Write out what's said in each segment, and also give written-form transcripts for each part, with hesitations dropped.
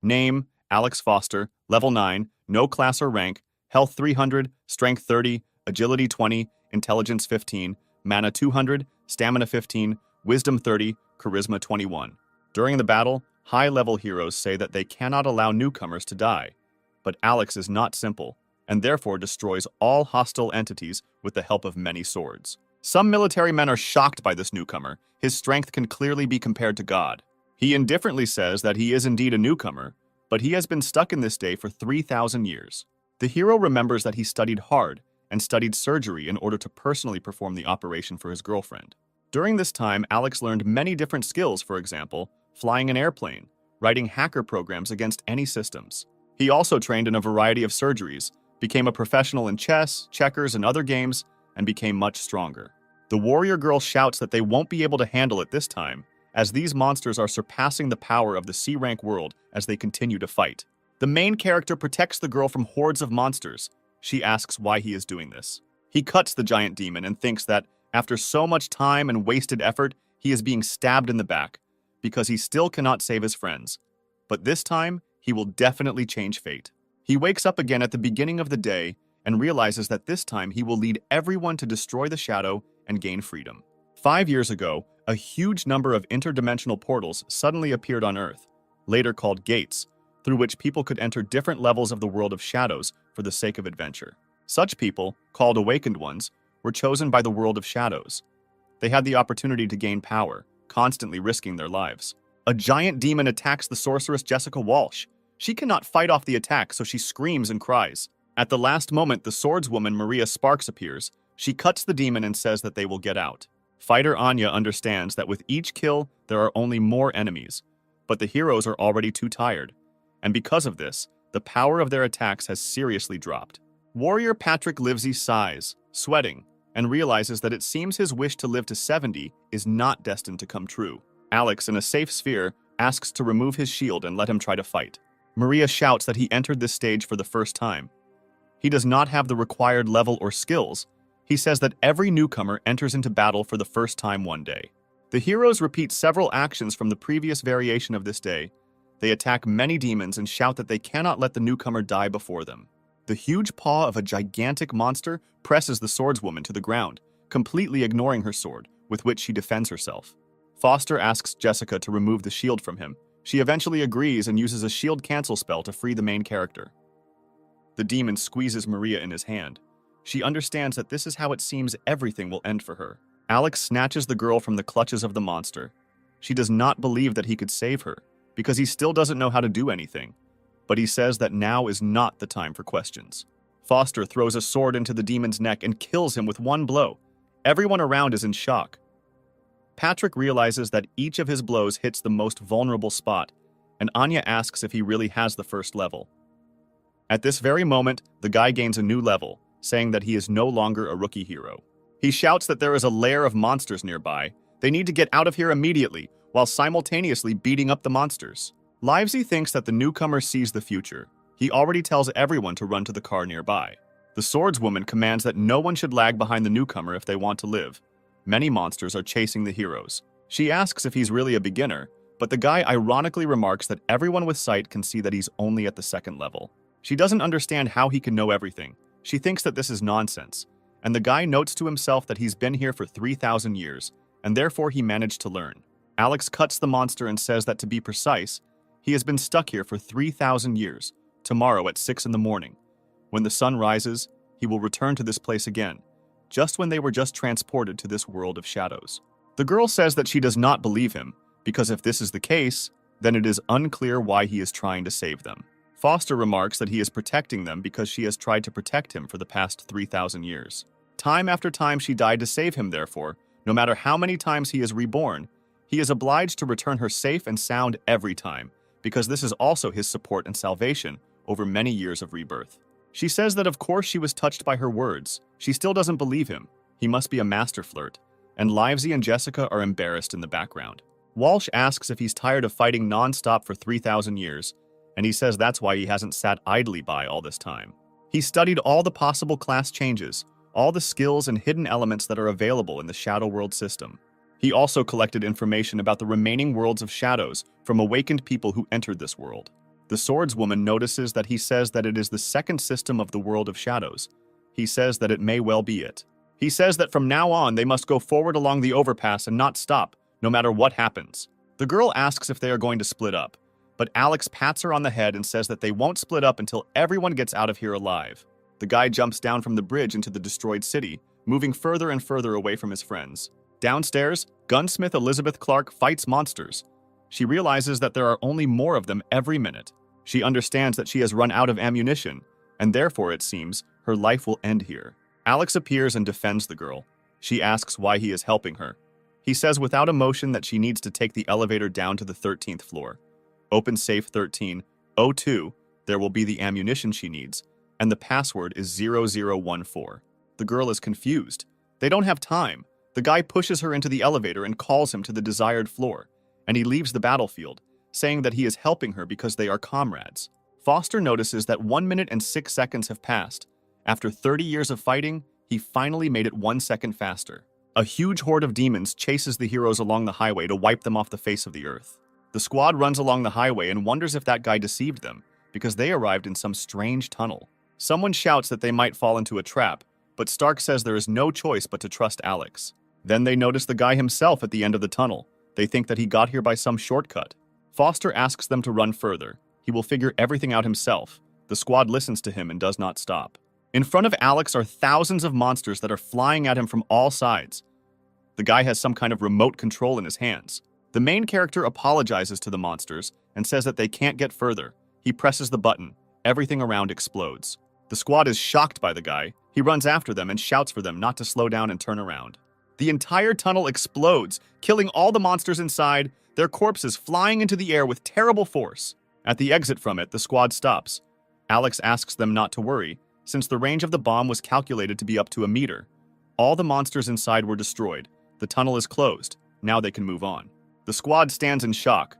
Name, Alex Foster, level 9, no class or rank, health 300, strength 30, agility 20, intelligence 15, mana 200, stamina 15, wisdom 30, charisma 21. During the battle, high-level heroes say that they cannot allow newcomers to die. But Alex is not simple, and therefore destroys all hostile entities with the help of many swords. Some military men are shocked by this newcomer. His strength can clearly be compared to God. He indifferently says that he is indeed a newcomer, but he has been stuck in this day for 3,000 years. The hero remembers that he studied hard and studied surgery in order to personally perform the operation for his girlfriend. During this time, Alex learned many different skills, for example, flying an airplane, writing hacker programs against any systems. He also trained in a variety of surgeries, became a professional in chess, checkers, and other games, and became much stronger. The warrior girl shouts that they won't be able to handle it this time, as these monsters are surpassing the power of the C-rank world as they continue to fight. The main character protects the girl from hordes of monsters. She asks why he is doing this. He cuts the giant demon and thinks that, after so much time and wasted effort, he is being stabbed in the back, because he still cannot save his friends. But this time, he will definitely change fate. He wakes up again at the beginning of the day and realizes that this time he will lead everyone to destroy the shadow and gain freedom. 5 years ago, a huge number of interdimensional portals suddenly appeared on Earth, later called gates, through which people could enter different levels of the world of shadows for the sake of adventure. Such people, called Awakened Ones, were chosen by the world of shadows. They had the opportunity to gain power, constantly risking their lives. A giant demon attacks the sorceress Jessica Walsh. She cannot fight off the attack, so she screams and cries. At the last moment, the swordswoman Maria Sparks appears. She cuts the demon and says that they will get out. Fighter Anya understands that with each kill, there are only more enemies, but the heroes are already too tired. And because of this, the power of their attacks has seriously dropped. Warrior Patrick Livesey sighs, sweating, and realizes that it seems his wish to live to 70 is not destined to come true. Alex, in a safe sphere, asks to remove his shield and let him try to fight. Maria shouts that he entered this stage for the first time. He does not have the required level or skills. He says that every newcomer enters into battle for the first time one day. The heroes repeat several actions from the previous variation of this day. They attack many demons and shout that they cannot let the newcomer die before them. The huge paw of a gigantic monster presses the swordswoman to the ground, completely ignoring her sword, with which she defends herself. Foster asks Jessica to remove the shield from him. She eventually agrees and uses a shield cancel spell to free the main character. The demon squeezes Maria in his hand. She understands that this is how it seems everything will end for her. Alex snatches the girl from the clutches of the monster. She does not believe that he could save her, because he still doesn't know how to do anything. But he says that now is not the time for questions. Foster throws a sword into the demon's neck and kills him with one blow. Everyone around is in shock. Patrick realizes that each of his blows hits the most vulnerable spot, and Anya asks if he really has the first level. At this very moment, the guy gains a new level, saying that he is no longer a rookie hero. He shouts that there is a lair of monsters nearby. They need to get out of here immediately, while simultaneously beating up the monsters. Livesey thinks that the newcomer sees the future. He already tells everyone to run to the car nearby. The swordswoman commands that no one should lag behind the newcomer if they want to live. Many monsters are chasing the heroes. She asks if he's really a beginner, but the guy ironically remarks that everyone with sight can see that he's only at the second level. She doesn't understand how he can know everything. She thinks that this is nonsense, and the guy notes to himself that he's been here for 3,000 years, and therefore he managed to learn. Alex cuts the monster and says that to be precise, he has been stuck here for 3,000 years, tomorrow at 6 in the morning. When the sun rises, he will return to this place again, just when they were just transported to this world of shadows. The girl says that she does not believe him, because if this is the case, then it is unclear why he is trying to save them. Foster remarks that he is protecting them because she has tried to protect him for the past 3,000 years. Time after time she died to save him, therefore, no matter how many times he is reborn, he is obliged to return her safe and sound every time, because this is also his support and salvation over many years of rebirth. She says that of course she was touched by her words. She still doesn't believe him. He must be a master flirt. And Livesey and Jessica are embarrassed in the background. Walsh asks if he's tired of fighting non-stop for 3,000 years, and he says that's why he hasn't sat idly by all this time. He studied all the possible class changes, all the skills and hidden elements that are available in the Shadow World system. He also collected information about the remaining worlds of shadows from awakened people who entered this world. The swordswoman notices that he says that it is the second system of the world of shadows. He says that it may well be it. He says that from now on they must go forward along the overpass and not stop, no matter what happens. The girl asks if they are going to split up, but Alex pats her on the head and says that they won't split up until everyone gets out of here alive. The guy jumps down from the bridge into the destroyed city, moving further and further away from his friends. Downstairs, gunsmith Elizabeth Clark fights monsters. She realizes that there are only more of them every minute. She understands that she has run out of ammunition, and therefore, it seems, her life will end here. Alex appears and defends the girl. She asks why he is helping her. He says without emotion that she needs to take the elevator down to the 13th floor. Open safe 1302, there will be the ammunition she needs, and the password is 0014. The girl is confused. They don't have time. The guy pushes her into the elevator and calls him to the desired floor, and he leaves the battlefield, saying that he is helping her because they are comrades. Foster notices that 1 minute and 6 seconds have passed. After 30 years of fighting, he finally made it 1 second faster. A huge horde of demons chases the heroes along the highway to wipe them off the face of the earth. The squad runs along the highway and wonders if that guy deceived them, because they arrived in some strange tunnel. Someone shouts that they might fall into a trap, but Stark says there is no choice but to trust Alex. Then they notice the guy himself at the end of the tunnel. They think that he got here by some shortcut. Foster asks them to run further. He will figure everything out himself. The squad listens to him and does not stop. In front of Alex are thousands of monsters that are flying at him from all sides. The guy has some kind of remote control in his hands. The main character apologizes to the monsters and says that they can't get further. He presses the button. Everything around explodes. The squad is shocked by the guy. He runs after them and shouts for them not to slow down and turn around. The entire tunnel explodes, killing all the monsters inside, their corpses flying into the air with terrible force. At the exit from it, the squad stops. Alex asks them not to worry, since the range of the bomb was calculated to be up to a meter. All the monsters inside were destroyed. The tunnel is closed. Now they can move on. The squad stands in shock.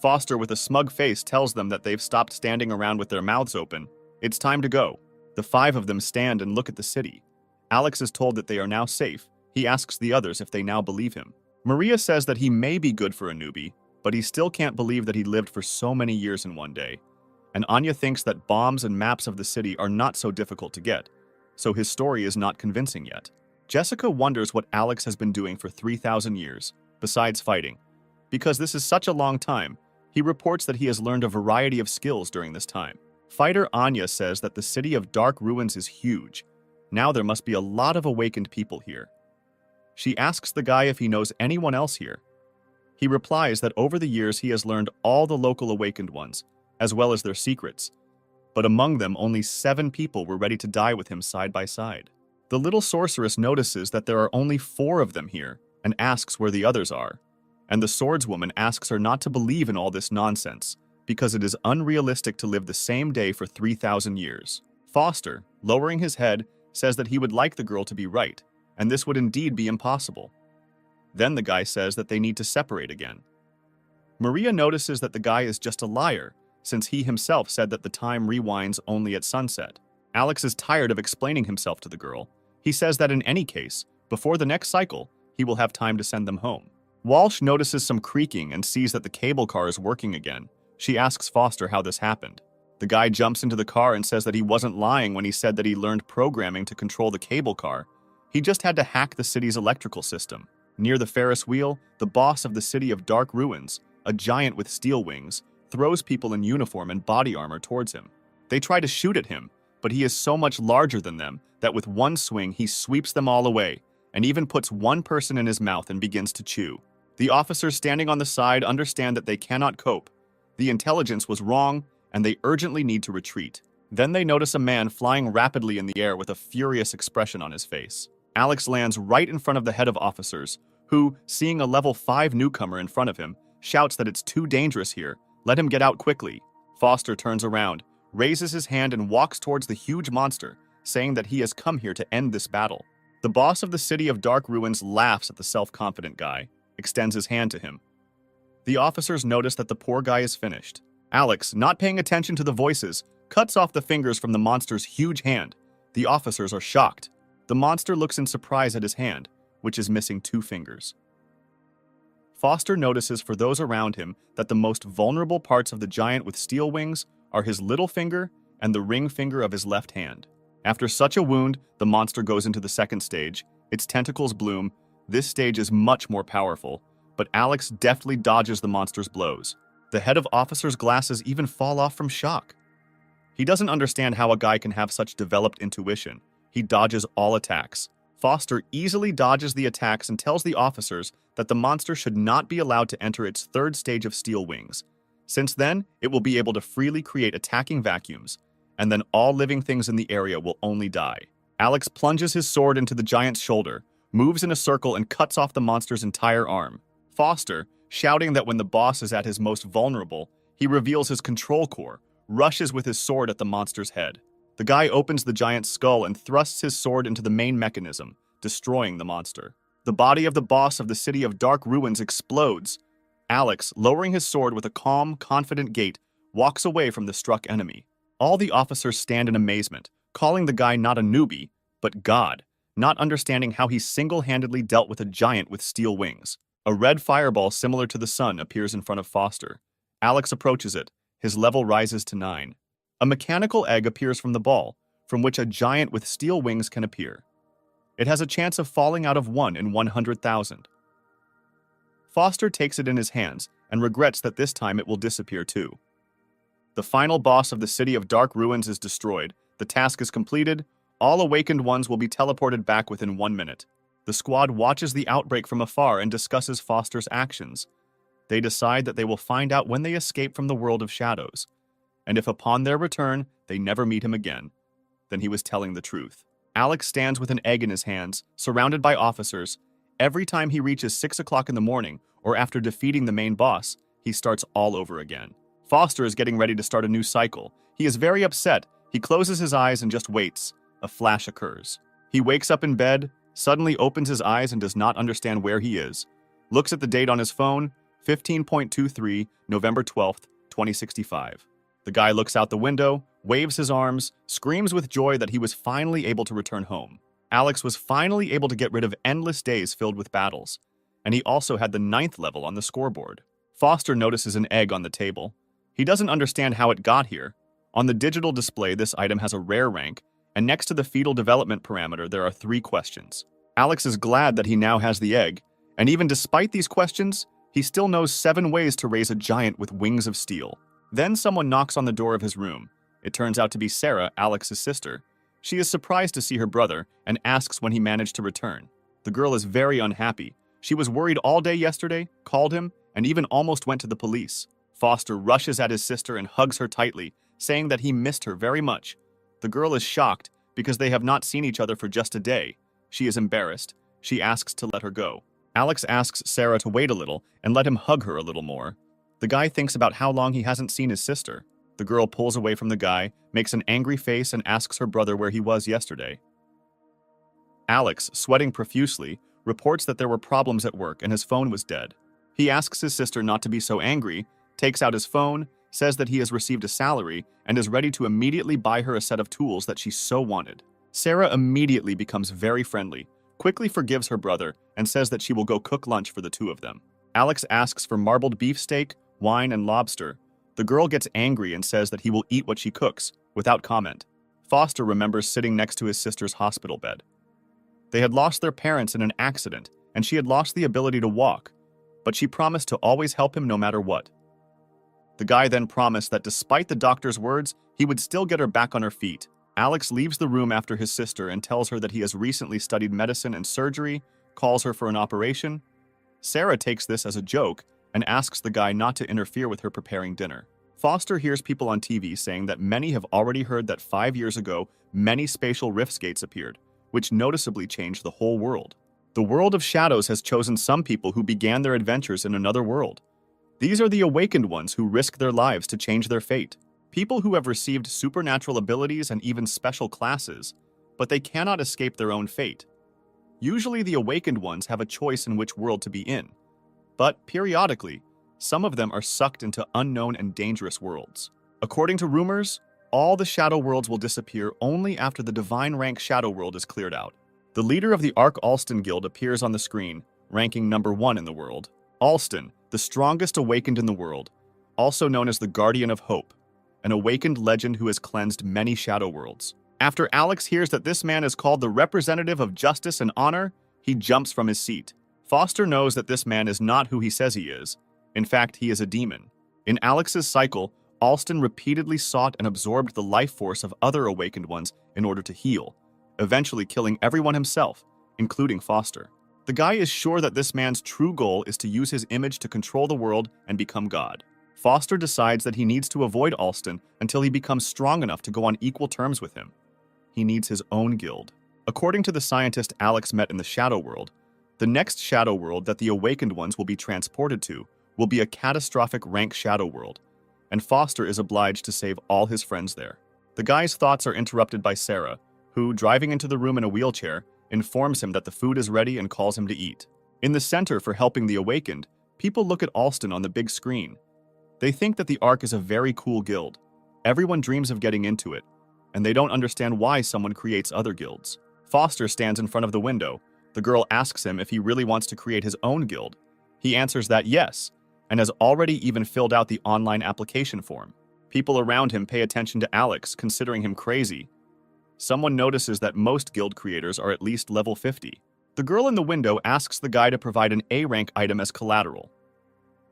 Foster, with a smug face, tells them that they've stopped standing around with their mouths open. It's time to go. The 5 of them stand and look at the city. Alex is told that they are now safe. He asks the others if they now believe him. Maria says that he may be good for a newbie, but he still can't believe that he lived for so many years in one day. And Anya thinks that bombs and maps of the city are not so difficult to get, so his story is not convincing yet. Jessica wonders what Alex has been doing for 3,000 years, besides fighting. Because this is such a long time, he reports that he has learned a variety of skills during this time. Fighter Anya says that the city of dark ruins is huge. Now there must be a lot of awakened people here. She asks the guy if he knows anyone else here. He replies that over the years he has learned all the local awakened ones, as well as their secrets. But among them, only 7 people were ready to die with him side by side. The little sorceress notices that there are only 4 of them here, and asks where the others are. And the swordswoman asks her not to believe in all this nonsense, because it is unrealistic to live the same day for 3,000 years. Foster, lowering his head, says that he would like the girl to be right, and this would indeed be impossible. Then the guy says that they need to separate again. Maria notices that the guy is just a liar, since he himself said that the time rewinds only at sunset. Alex is tired of explaining himself to the girl. He says that in any case, before the next cycle, he will have time to send them home. Walsh notices some creaking and sees that the cable car is working again. She asks Foster how this happened. The guy jumps into the car and says that he wasn't lying when he said that he learned programming to control the cable car. He just had to hack the city's electrical system. Near the Ferris wheel, the boss of the city of dark ruins, a giant with steel wings, throws people in uniform and body armor towards him. They try to shoot at him, but he is so much larger than them that with one swing he sweeps them all away, and even puts one person in his mouth and begins to chew. The officers standing on the side understand that they cannot cope. The intelligence was wrong, and they urgently need to retreat. Then they notice a man flying rapidly in the air with a furious expression on his face. Alex lands right in front of the head of officers, who, seeing a level 5 newcomer in front of him, shouts that it's too dangerous here. Let him get out quickly. Foster turns around, raises his hand and walks towards the huge monster, saying that he has come here to end this battle. The boss of the city of dark ruins laughs at the self-confident guy, extends his hand to him. The officers notice that the poor guy is finished. Alex, not paying attention to the voices, cuts off the fingers from the monster's huge hand. The officers are shocked. The monster looks in surprise at his hand, which is missing 2 fingers. Foster notices for those around him that the most vulnerable parts of the giant with steel wings are his little finger and the ring finger of his left hand. After such a wound, the monster goes into the second stage. Its tentacles bloom. This stage is much more powerful, but Alex deftly dodges the monster's blows. The head of officer's glasses even fall off from shock. He doesn't understand how a guy can have such developed intuition. He dodges all attacks. Foster easily dodges the attacks and tells the officers that the monster should not be allowed to enter its third stage of steel wings. Since then, it will be able to freely create attacking vacuums, and then all living things in the area will only die. Alex plunges his sword into the giant's shoulder, moves in a circle, and cuts off the monster's entire arm. Foster, shouting that when the boss is at his most vulnerable, he reveals his control core, rushes with his sword at the monster's head. The guy opens the giant's skull and thrusts his sword into the main mechanism, destroying the monster. The body of the boss of the City of Dark Ruins explodes. Alex, lowering his sword with a calm, confident gait, walks away from the struck enemy. All the officers stand in amazement, calling the guy not a newbie, but God, not understanding how he single-handedly dealt with a giant with steel wings. A red fireball similar to the sun appears in front of Foster. Alex approaches it. His level rises to 9. A mechanical egg appears from the ball, from which a giant with steel wings can appear. It has a chance of falling out of 1 in 100,000. Foster takes it in his hands and regrets that this time it will disappear too. The final boss of the City of Dark Ruins is destroyed. The task is completed. All awakened ones will be teleported back within 1 minute. The squad watches the outbreak from afar and discusses Foster's actions. They decide that they will find out when they escape from the world of shadows, and if upon their return they never meet him again, then he was telling the truth. Alex stands with an egg in his hands, surrounded by officers. Every time he reaches 6 o'clock in the morning, or after defeating the main boss, he starts all over again. Foster is getting ready to start a new cycle. He is very upset. He closes his eyes and just waits. A flash occurs. He wakes up in bed, suddenly opens his eyes and does not understand where he is. Looks at the date on his phone, 15.23, November 12th, 2065. The guy looks out the window, waves his arms, screams with joy that he was finally able to return home. Alex was finally able to get rid of endless days filled with battles, and he also had the 9th level on the scoreboard. Foster notices an egg on the table. He doesn't understand how it got here. On the digital display, this item has a rare rank, and next to the fetal development parameter, there are 3 questions. Alex is glad that he now has the egg, and even despite these questions, he still knows 7 ways to raise a giant with wings of steel. Then someone knocks on the door of his room. It turns out to be Sarah, Alex's sister. She is surprised to see her brother and asks when he managed to return. The girl is very unhappy. She was worried all day yesterday, called him, and even almost went to the police. Foster rushes at his sister and hugs her tightly, saying that he missed her very much. The girl is shocked because they have not seen each other for just a day. She is embarrassed. She asks to let her go. Alex asks Sarah to wait a little and let him hug her a little more. The guy thinks about how long he hasn't seen his sister. The girl pulls away from the guy, makes an angry face, and asks her brother where he was yesterday. Alex, sweating profusely, reports that there were problems at work and his phone was dead. He asks his sister not to be so angry, takes out his phone, says that he has received a salary, and is ready to immediately buy her a set of tools that she so wanted. Sarah immediately becomes very friendly, quickly forgives her brother, and says that she will go cook lunch for the 2 of them. Alex asks for marbled beefsteak, wine, and lobster. The girl gets angry and says that he will eat what she cooks, without comment. Foster remembers sitting next to his sister's hospital bed. They had lost their parents in an accident, and she had lost the ability to walk, but she promised to always help him no matter what. The guy then promised that despite the doctor's words, he would still get her back on her feet. Alex leaves the room after his sister and tells her that he has recently studied medicine and surgery, calls her for an operation. Sarah takes this as a joke and asks the guy not to interfere with her preparing dinner. Foster hears people on TV saying that many have already heard that 5 years ago, many spatial rift gates appeared, which noticeably changed the whole world. The world of shadows has chosen some people who began their adventures in another world. These are the awakened ones who risk their lives to change their fate. People who have received supernatural abilities and even special classes, but they cannot escape their own fate. Usually the awakened ones have a choice in which world to be in, but periodically, some of them are sucked into unknown and dangerous worlds. According to rumors, all the shadow worlds will disappear only after the divine rank shadow world is cleared out. The leader of the Ark Alston Guild appears on the screen, ranking number 1 in the world. Alston, the strongest awakened in the world, also known as the Guardian of Hope, an awakened legend who has cleansed many shadow worlds. After Alex hears that this man is called the representative of justice and honor, he jumps from his seat. Foster knows that this man is not who he says he is. In fact, he is a demon. In Alex's cycle, Alston repeatedly sought and absorbed the life force of other awakened ones in order to heal, eventually killing everyone himself, including Foster. The guy is sure that this man's true goal is to use his image to control the world and become God. Foster decides that he needs to avoid Alston until he becomes strong enough to go on equal terms with him. He needs his own guild. According to the scientist Alex met in the Shadow World, the next Shadow World that the awakened ones will be transported to will be a catastrophic rank Shadow World, and Foster is obliged to save all his friends there. The guy's thoughts are interrupted by Sarah, who, driving into the room in a wheelchair, informs him that the food is ready and calls him to eat. In the center for helping the awakened, people look at Alston on the big screen. They think that the Ark is a very cool guild. Everyone dreams of getting into it, and they don't understand why someone creates other guilds. Foster stands in front of the window. The girl asks him if he really wants to create his own guild. He answers that yes, and has already even filled out the online application form. People around him pay attention to Alex, considering him crazy. Someone notices that most guild creators are at least level 50. The girl in the window asks the guy to provide an A-rank item as collateral.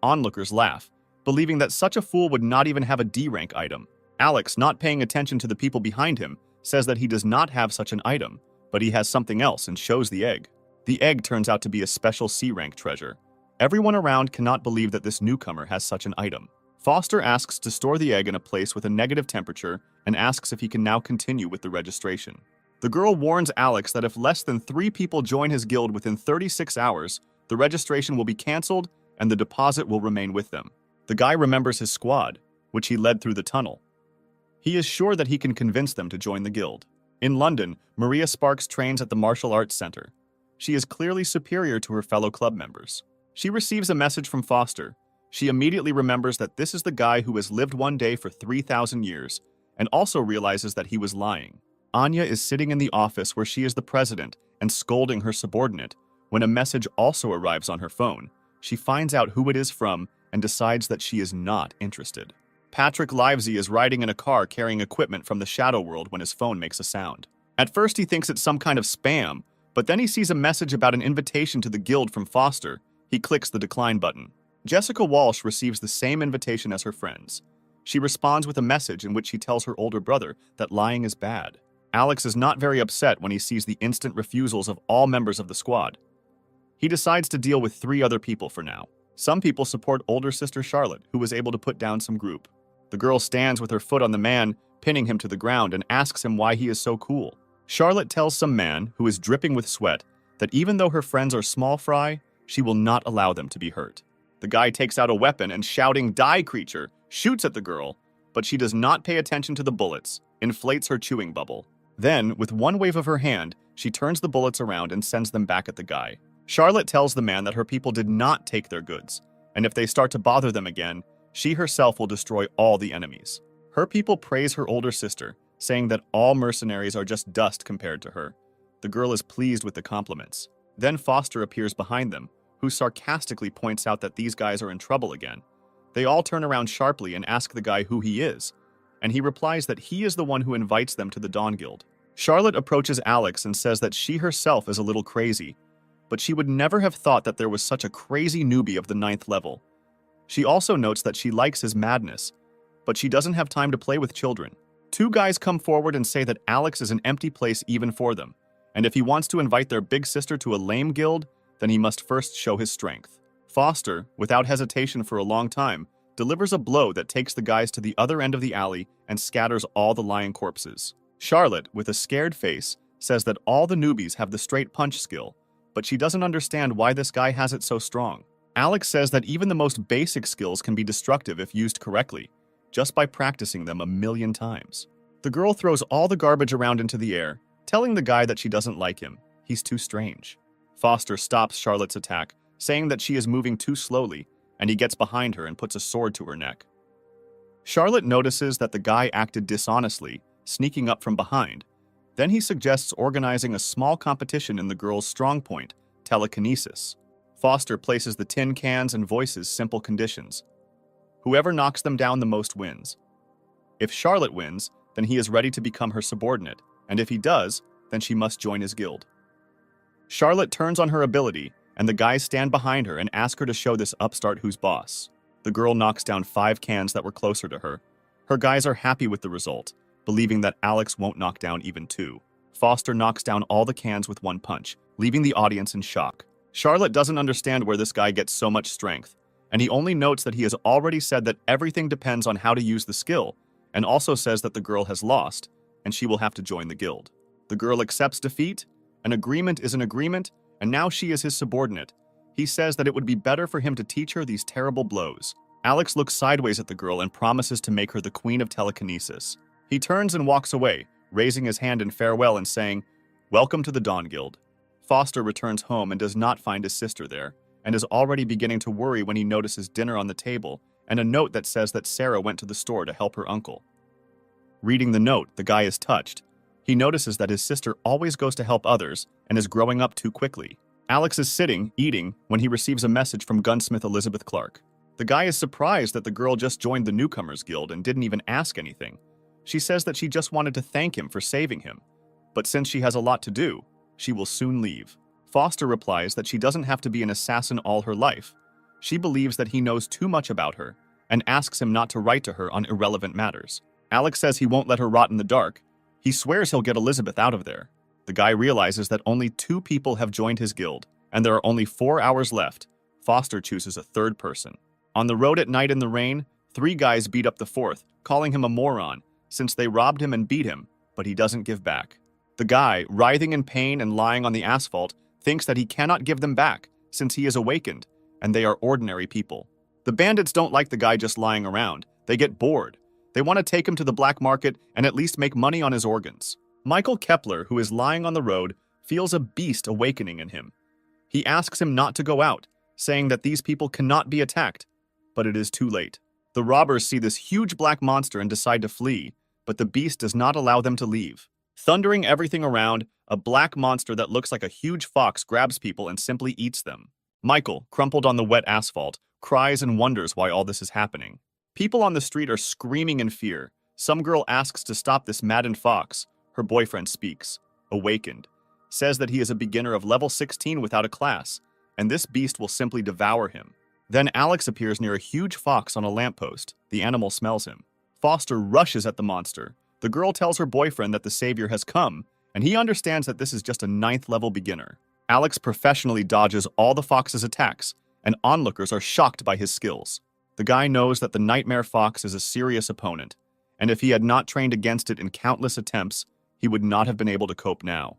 Onlookers laugh, believing that such a fool would not even have a D-rank item. Alex, not paying attention to the people behind him, says that he does not have such an item, but he has something else and shows the egg. The egg turns out to be a special C-rank treasure. Everyone around cannot believe that this newcomer has such an item. Foster asks to store the egg in a place with a negative temperature and asks if he can now continue with the registration. The girl warns Alex that if less than 3 people join his guild within 36 hours, the registration will be cancelled and the deposit will remain with them. The guy remembers his squad, which he led through the tunnel. He is sure that he can convince them to join the guild. In London, Maria Sparks trains at the Martial Arts Center. She is clearly superior to her fellow club members. She receives a message from Foster. She immediately remembers that this is the guy who has lived one day for 3,000 years, and also realizes that he was lying. Anya is sitting in the office where she is the president and scolding her subordinate when a message also arrives on her phone. She finds out who it is from and decides that she is not interested. Patrick Livesey is riding in a car carrying equipment from the Shadow World when his phone makes a sound. At first he thinks it's some kind of spam, but then he sees a message about an invitation to the guild from Foster. He clicks the decline button. Jessica Walsh receives the same invitation as her friends. She responds with a message in which she tells her older brother that lying is bad. Alex is not very upset when he sees the instant refusals of all members of the squad. He decides to deal with 3 other people for now. Some people support older sister Charlotte, who was able to put down some group. The girl stands with her foot on the man, pinning him to the ground, and asks him why he is so cool. Charlotte tells some man, who is dripping with sweat, that even though her friends are small fry, she will not allow them to be hurt. The guy takes out a weapon and, shouting "Die, creature!" shoots at the girl, but she does not pay attention to the bullets, inflates her chewing bubble. Then, with one wave of her hand, she turns the bullets around and sends them back at the guy. Charlotte tells the man that her people did not take their goods, and if they start to bother them again, she herself will destroy all the enemies. Her people praise her older sister, saying that all mercenaries are just dust compared to her. The girl is pleased with the compliments. Then Foster appears behind them, who sarcastically points out that these guys are in trouble again. They all turn around sharply and ask the guy who he is, and he replies that he is the one who invites them to the Dawn Guild. Charlotte approaches Alex and says that she herself is a little crazy, but she would never have thought that there was such a crazy newbie of the 9th level. She also notes that she likes his madness, but she doesn't have time to play with children. 2 guys come forward and say that Alex is an empty place even for them, and if he wants to invite their big sister to a lame guild, then he must first show his strength. Foster, without hesitation for a long time, delivers a blow that takes the guys to the other end of the alley and scatters all the lying corpses. Charlotte, with a scared face, says that all the newbies have the straight punch skill, but she doesn't understand why this guy has it so strong. Alex says that even the most basic skills can be destructive if used correctly, just by practicing them 1,000,000 times. The girl throws all the garbage around into the air, telling the guy that she doesn't like him. He's too strange. Foster stops Charlotte's attack, saying that she is moving too slowly, and he gets behind her and puts a sword to her neck. Charlotte notices that the guy acted dishonestly, sneaking up from behind. Then he suggests organizing a small competition in the girl's strong point, telekinesis. Foster places the tin cans and voices simple conditions. Whoever knocks them down the most wins. If Charlotte wins, then he is ready to become her subordinate, and if he does, then she must join his guild. Charlotte turns on her ability, and the guys stand behind her and ask her to show this upstart who's boss. The girl knocks down 5 cans that were closer to her. Her guys are happy with the result, believing that Alex won't knock down even 2. Foster knocks down all the cans with 1 punch, leaving the audience in shock. Charlotte doesn't understand where this guy gets so much strength, and he only notes that he has already said that everything depends on how to use the skill, and also says that the girl has lost, and she will have to join the guild. The girl accepts defeat. An agreement is an agreement, and now she is his subordinate. He says that it would be better for him to teach her these terrible blows. Alex looks sideways at the girl and promises to make her the queen of telekinesis. He turns and walks away, raising his hand in farewell and saying, "Welcome to the Dawn Guild." Foster returns home and does not find his sister there, and is already beginning to worry when he notices dinner on the table and a note that says that Sarah went to the store to help her uncle. Reading the note, the guy is touched. He notices that his sister always goes to help others and is growing up too quickly. Alex is sitting, eating, when he receives a message from gunsmith Elizabeth Clark. The guy is surprised that the girl just joined the Newcomers Guild and didn't even ask anything. She says that she just wanted to thank him for saving him, but since she has a lot to do, she will soon leave. Foster replies that she doesn't have to be an assassin all her life. She believes that he knows too much about her and asks him not to write to her on irrelevant matters. Alex says he won't let her rot in the dark. He swears he'll get Elizabeth out of there. The guy realizes that only 2 people have joined his guild, and there are only 4 hours left. Foster chooses a 3rd person. On the road at night in the rain, 3 guys beat up the 4th, calling him a moron, since they robbed him and beat him, but he doesn't give back. The guy, writhing in pain and lying on the asphalt, thinks that he cannot give them back, since he is awakened, and they are ordinary people. The bandits don't like the guy just lying around. They get bored. They want to take him to the black market and at least make money on his organs. Michael Kepler, who is lying on the road, feels a beast awakening in him. He asks him not to go out, saying that these people cannot be attacked, but it is too late. The robbers see this huge black monster and decide to flee, but the beast does not allow them to leave. Thundering everything around, a black monster that looks like a huge fox grabs people and simply eats them. Michael, crumpled on the wet asphalt, cries and wonders why all this is happening. People on the street are screaming in fear. Some girl asks to stop this maddened fox. Her boyfriend speaks, awakened, says that he is a beginner of level 16 without a class, and this beast will simply devour him. Then Alex appears near a huge fox on a lamppost. The animal smells him. Foster rushes at the monster. The girl tells her boyfriend that the savior has come, and he understands that this is just a 9th level beginner. Alex professionally dodges all the fox's attacks, and onlookers are shocked by his skills. The guy knows that the Nightmare Fox is a serious opponent, and if he had not trained against it in countless attempts, he would not have been able to cope now.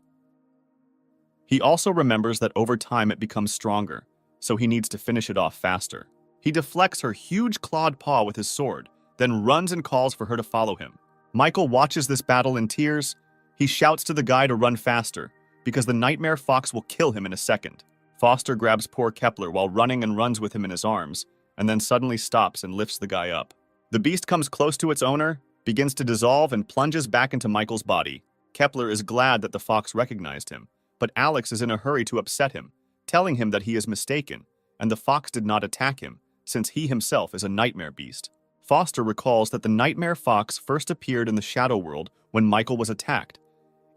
He also remembers that over time it becomes stronger, so he needs to finish it off faster. He deflects her huge clawed paw with his sword, then runs and calls for her to follow him. Michael watches this battle in tears. He shouts to the guy to run faster, because the Nightmare Fox will kill him in a second. Foster grabs poor Kepler while running and runs with him in his arms, and then suddenly stops and lifts the guy up. The beast comes close to its owner, begins to dissolve, and plunges back into Michael's body. Kepler is glad that the fox recognized him, but Alex is in a hurry to upset him, telling him that he is mistaken, and the fox did not attack him, since he himself is a nightmare beast. Foster recalls that the Nightmare Fox first appeared in the Shadow World when Michael was attacked,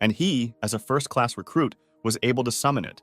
and he, as a first-class recruit, was able to summon it.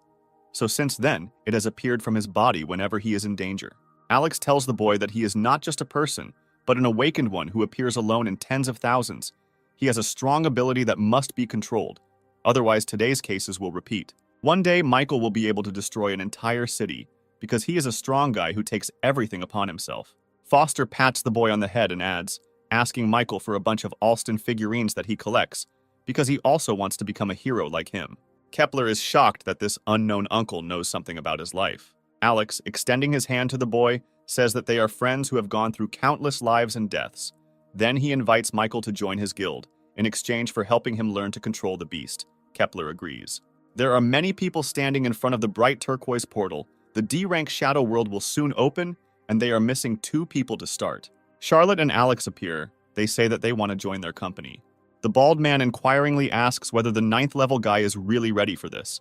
So since then, it has appeared from his body whenever he is in danger. Alex tells the boy that he is not just a person, but an awakened one who appears alone in tens of thousands. He has a strong ability that must be controlled, otherwise today's cases will repeat. One day, Michael will be able to destroy an entire city, because he is a strong guy who takes everything upon himself. Foster pats the boy on the head and adds, asking Michael for a bunch of Alston figurines that he collects, because he also wants to become a hero like him. Kepler is shocked that this unknown uncle knows something about his life. Alex, extending his hand to the boy, says that they are friends who have gone through countless lives and deaths. Then he invites Michael to join his guild, in exchange for helping him learn to control the beast. Kepler agrees. There are many people standing in front of the bright turquoise portal. The D-rank Shadow World will soon open, and they are missing 2 people to start. Charlotte and Alex appear. They say that they want to join their company. The bald man inquiringly asks whether the 9th level guy is really ready for this.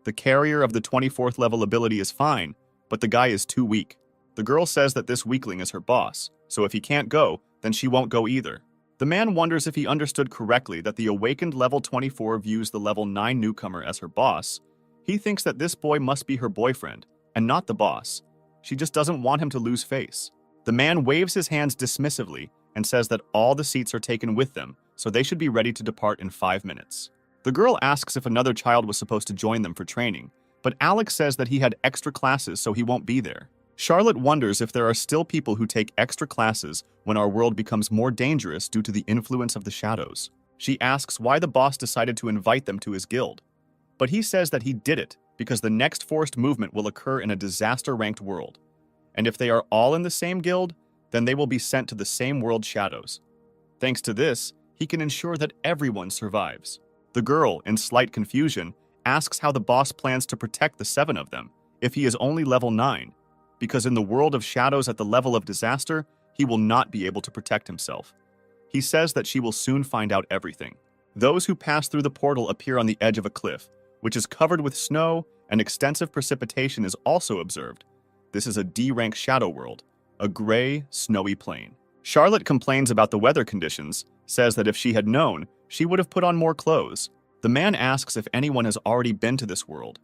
The carrier of the 24th level ability is fine, but the guy is too weak. The girl says that this weakling is her boss, so if he can't go, then she won't go either. The man wonders if he understood correctly that the awakened level 24 views the level 9 newcomer as her boss. He thinks that this boy must be her boyfriend, and not the boss. She just doesn't want him to lose face. The man waves his hands dismissively and says that all the seats are taken with them, so they should be ready to depart in 5 minutes. The girl asks if another child was supposed to join them for training, but Alex says that he had extra classes so he won't be there. Charlotte wonders if there are still people who take extra classes when our world becomes more dangerous due to the influence of the shadows. She asks why the boss decided to invite them to his guild, but he says that he did it because the next forced movement will occur in a disaster-ranked world, and if they are all in the same guild, then they will be sent to the same world shadows. Thanks to this, he can ensure that everyone survives. The girl, in slight confusion, asks how the boss plans to protect the 7 of them if he is only level 9, because in the world of shadows at the level of disaster, he will not be able to protect himself. He says that she will soon find out everything. Those who pass through the portal appear on the edge of a cliff, which is covered with snow, and extensive precipitation is also observed. This is a D-rank shadow world, a gray, snowy plain. Charlotte complains about the weather conditions, says that if she had known, she would have put on more clothes. The man asks if anyone has already been to this world.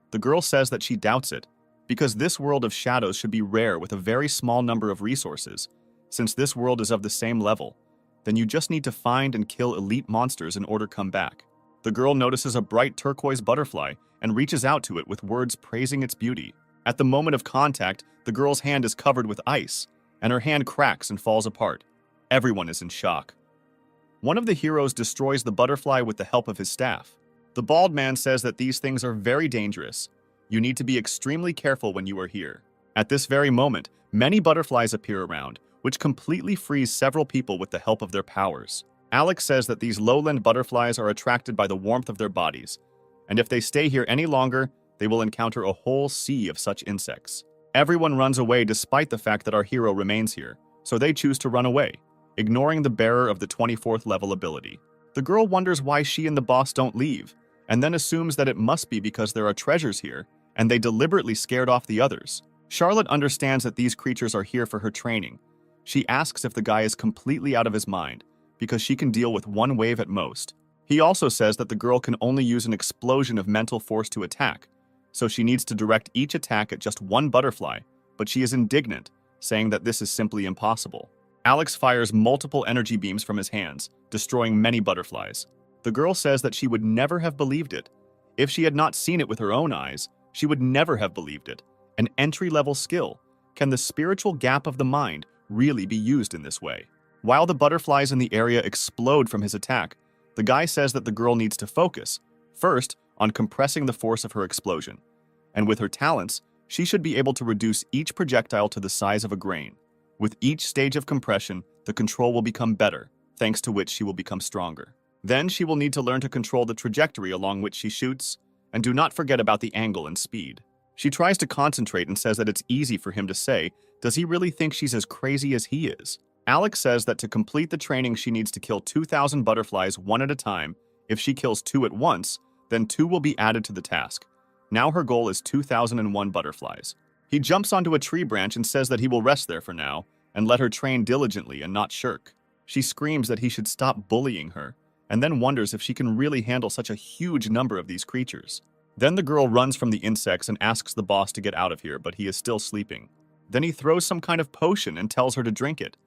The girl says that she doubts it, because this world of shadows should be rare with a very small number of resources. Since this world is of the same level, then you just need to find and kill elite monsters in order to come back. The girl notices a bright turquoise butterfly and reaches out to it with words praising its beauty. At the moment of contact, the girl's hand is covered with ice, and her hand cracks and falls apart. Everyone is in shock. One of the heroes destroys the butterfly with the help of his staff. The bald man says that these things are very dangerous. You need to be extremely careful when you are here. At this very moment, many butterflies appear around, which completely freeze several people with the help of their powers. Alex says that these lowland butterflies are attracted by the warmth of their bodies, and if they stay here any longer, they will encounter a whole sea of such insects. Everyone runs away despite the fact that our hero remains here, so they choose to run away, ignoring the bearer of the 24th level ability. The girl wonders why she and the boss don't leave, and then assumes that it must be because there are treasures here, and they deliberately scared off the others. Charlotte understands that these creatures are here for her training. She asks if the guy is completely out of his mind, because she can deal with one wave at most. He also says that the girl can only use an explosion of mental force to attack, so she needs to direct each attack at just one butterfly, but she is indignant, saying that this is simply impossible. Alex fires multiple energy beams from his hands, destroying many butterflies. The girl says that she would never have believed it. If she had not seen it with her own eyes, she would never have believed it. An entry-level skill. Can the spiritual gap of the mind really be used in this way? While the butterflies in the area explode from his attack, the guy says that the girl needs to focus, first, on compressing the force of her explosion. And with her talents, she should be able to reduce each projectile to the size of a grain. With each stage of compression, the control will become better, thanks to which she will become stronger. Then she will need to learn to control the trajectory along which she shoots, and do not forget about the angle and speed. She tries to concentrate and says that it's easy for him to say, does he really think she's as crazy as he is? Alex says that to complete the training she needs to kill 2,000 butterflies one at a time. If she kills 2 at once, then 2 will be added to the task. Now her goal is 2,001 butterflies. He jumps onto a tree branch and says that he will rest there for now, and let her train diligently and not shirk. She screams that he should stop bullying her, and then wonders if she can really handle such a huge number of these creatures. Then the girl runs from the insects and asks the boss to get out of here, but he is still sleeping. Then he throws some kind of potion and tells her to drink it.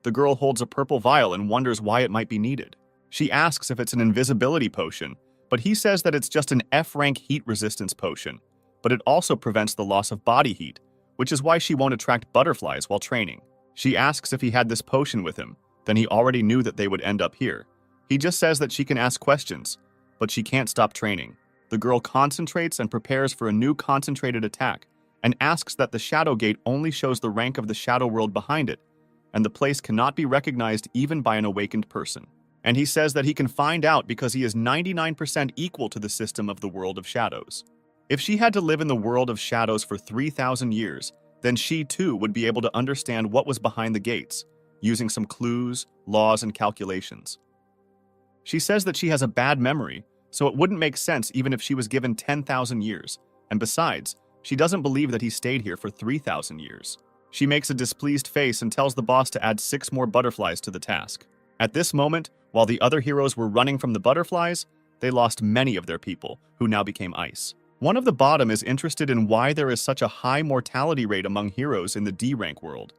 The girl holds a purple vial and wonders why it might be needed. She asks if it's an invisibility potion, but he says that it's just an F-rank heat resistance potion, but it also prevents the loss of body heat, which is why she won't attract butterflies while training. She asks if he had this potion with him, then he already knew that they would end up here. He just says that she can ask questions, but she can't stop training. The girl concentrates and prepares for a new concentrated attack, and asks that the Shadow Gate only shows the rank of the Shadow World behind it, and the place cannot be recognized even by an awakened person. And he says that he can find out because he is 99% equal to the system of the world of shadows. If she had to live in the world of shadows for 3,000 years, then she too would be able to understand what was behind the gates, using some clues, laws, and calculations. She says that she has a bad memory, so it wouldn't make sense even if she was given 10,000 years, and besides, She doesn't believe that he stayed here for 3,000 years. She makes a displeased face and tells the boss to add 6 more butterflies to the task. At this moment, while the other heroes were running from the butterflies, they lost many of their people, who now became ice. One of the bottom is interested in why there is such a high mortality rate among heroes in the D-rank world.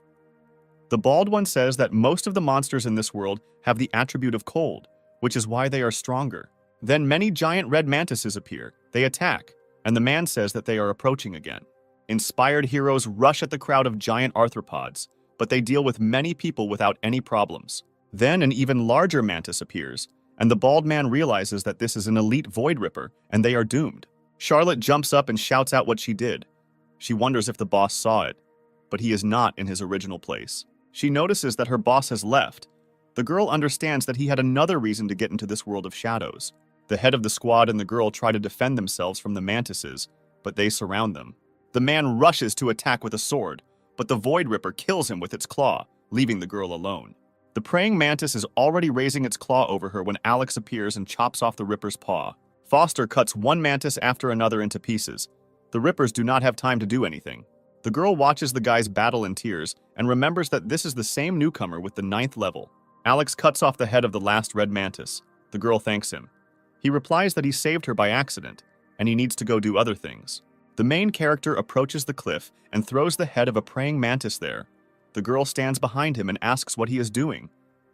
The bald one says that most of the monsters in this world have the attribute of cold, which is why they are stronger. Then many giant red mantises appear, they attack, and the man says that they are approaching again. Inspired heroes rush at the crowd of giant arthropods, but they deal with many people without any problems. Then an even larger mantis appears, and the bald man realizes that this is an elite void ripper, and they are doomed. Charlotte jumps up and shouts out what she did. She wonders if the boss saw it, but he is not in his original place. She notices that her boss has left. The girl understands that he had another reason to get into this world of shadows. The head of the squad and the girl try to defend themselves from the mantises, but they surround them. The man rushes to attack with a sword, but the Void Ripper kills him with its claw, leaving the girl alone. The praying mantis is already raising its claw over her when Alex appears and chops off the Ripper's paw. Foster cuts one mantis after another into pieces. The Rippers do not have time to do anything. The girl watches the guys battle in tears and remembers that this is the same newcomer with the 9th level. Alex cuts off the head of the last red mantis. The girl thanks him. He replies that he saved her by accident, and he needs to go do other things. The main character approaches the cliff and throws the head of a praying mantis there. The girl stands behind him and asks what he is doing,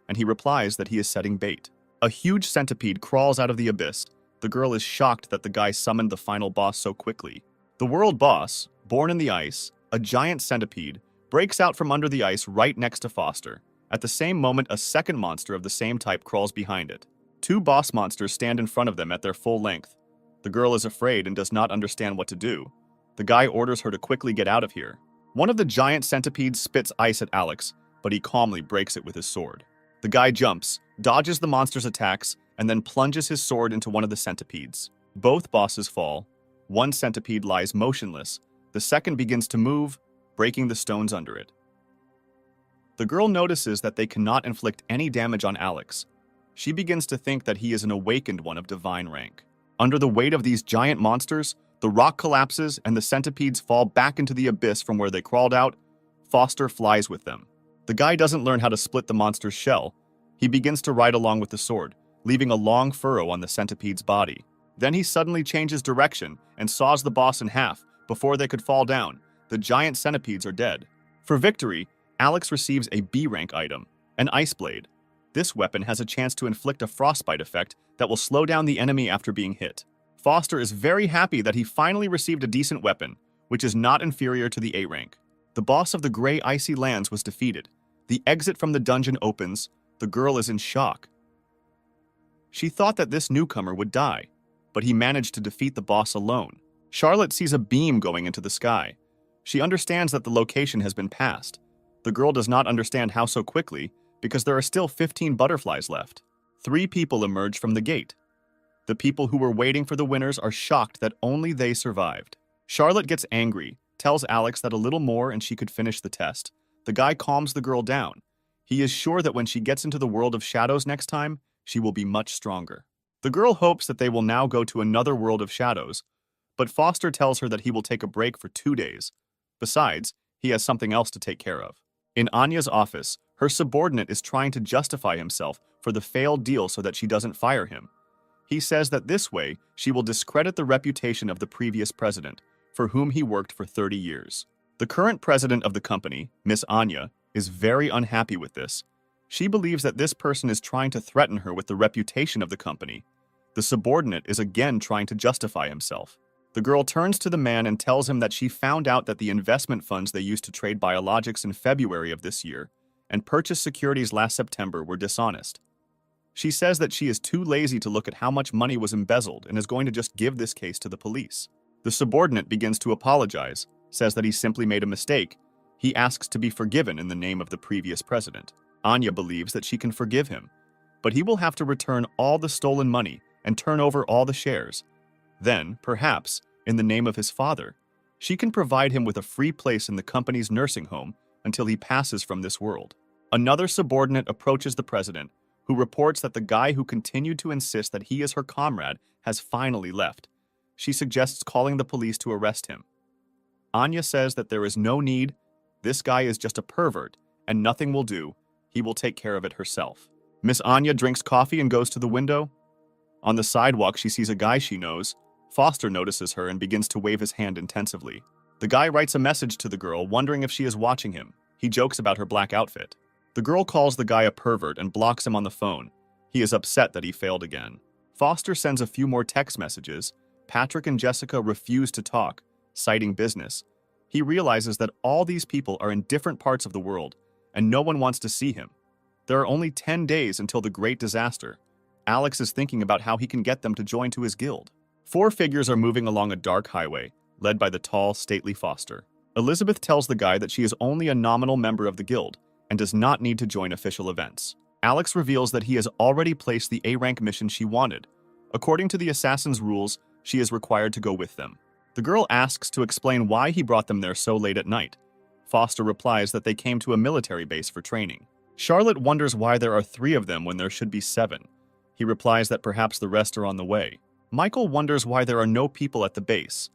and he replies that he is setting bait. A huge centipede crawls out of the abyss. The girl is shocked that the guy summoned the final boss so quickly. The world boss, born in the ice, a giant centipede, breaks out from under the ice right next to Foster. At the same moment, a second monster of the same type crawls behind it. 2 boss monsters stand in front of them at their full length. The girl is afraid and does not understand what to do. The guy orders her to quickly get out of here. One of the giant centipedes spits ice at Alex, but he calmly breaks it with his sword. The guy jumps, dodges the monster's attacks, and then plunges his sword into one of the centipedes. Both bosses fall. One centipede lies motionless. The second begins to move, breaking the stones under it. The girl notices that they cannot inflict any damage on Alex. She begins to think that he is an awakened one of divine rank. Under the weight of these giant monsters, the rock collapses and the centipedes fall back into the abyss from where they crawled out. Foster flies with them. The guy doesn't learn how to split the monster's shell. He begins to ride along with the sword, leaving a long furrow on the centipede's body. Then he suddenly changes direction and saws the boss in half. Before they could fall down, the giant centipedes are dead. For victory, Alex receives a B-rank item, an ice blade. This weapon has a chance to inflict a frostbite effect that will slow down the enemy after being hit. Foster is very happy that he finally received a decent weapon, which is not inferior to the A rank. The boss of the Grey Icy Lands was defeated. The exit from the dungeon opens. The girl is in shock. She thought that this newcomer would die, but he managed to defeat the boss alone. Charlotte sees a beam going into the sky. She understands that the location has been passed. The girl does not understand how so quickly, because there are still 15 butterflies left. 3 people emerge from the gate. The people who were waiting for the winners are shocked that only they survived. Charlotte gets angry, tells Alex that a little more and she could finish the test. The guy calms the girl down. He is sure that when she gets into the world of shadows next time, she will be much stronger. The girl hopes that they will now go to another world of shadows, but Foster tells her that he will take a break for 2 days. Besides, he has something else to take care of. In Anya's office, her subordinate is trying to justify himself for the failed deal so that she doesn't fire him. He says that this way, she will discredit the reputation of the previous president, for whom he worked for 30 years. The current president of the company, Miss Anya, is very unhappy with this. She believes that this person is trying to threaten her with the reputation of the company. The subordinate is again trying to justify himself. The girl turns to the man and tells him that she found out that the investment funds they used to trade biologics in February of this year and purchase securities last September were dishonest. She says that she is too lazy to look at how much money was embezzled and is going to just give this case to the police. The subordinate begins to apologize, says that he simply made a mistake. He asks to be forgiven in the name of the previous president. Anya believes that she can forgive him, but he will have to return all the stolen money and turn over all the shares. Then, perhaps, in the name of his father, she can provide him with a free place in the company's nursing home until he passes from this world. Another subordinate approaches the president, who reports that the guy who continued to insist that he is her comrade has finally left. She suggests calling the police to arrest him. Anya says that there is no need. This guy is just a pervert, and nothing will do. He will take care of it herself. Miss Anya drinks coffee and goes to the window. On the sidewalk, she sees a guy she knows. Foster notices her and begins to wave his hand intensively. The guy writes a message to the girl, wondering if she is watching him. He jokes about her black outfit. The girl calls the guy a pervert and blocks him on the phone. He is upset that he failed again. Foster sends a few more text messages. Patrick and Jessica refuse to talk, citing business. He realizes that all these people are in different parts of the world, and no one wants to see him. There are only 10 days until the great disaster. Alex is thinking about how he can get them to join to his guild. 4 figures are moving along a dark highway, led by the tall, stately Foster. Elizabeth tells the guy that she is only a nominal member of the guild and does not need to join official events. Alex reveals that he has already placed the A-rank mission she wanted. According to the assassin's rules, she is required to go with them. The girl asks to explain why he brought them there so late at night. Foster replies that they came to a military base for training. Charlotte wonders why there are 3 of them when there should be 7. He replies that perhaps the rest are on the way. Michael wonders why there are no people at the base.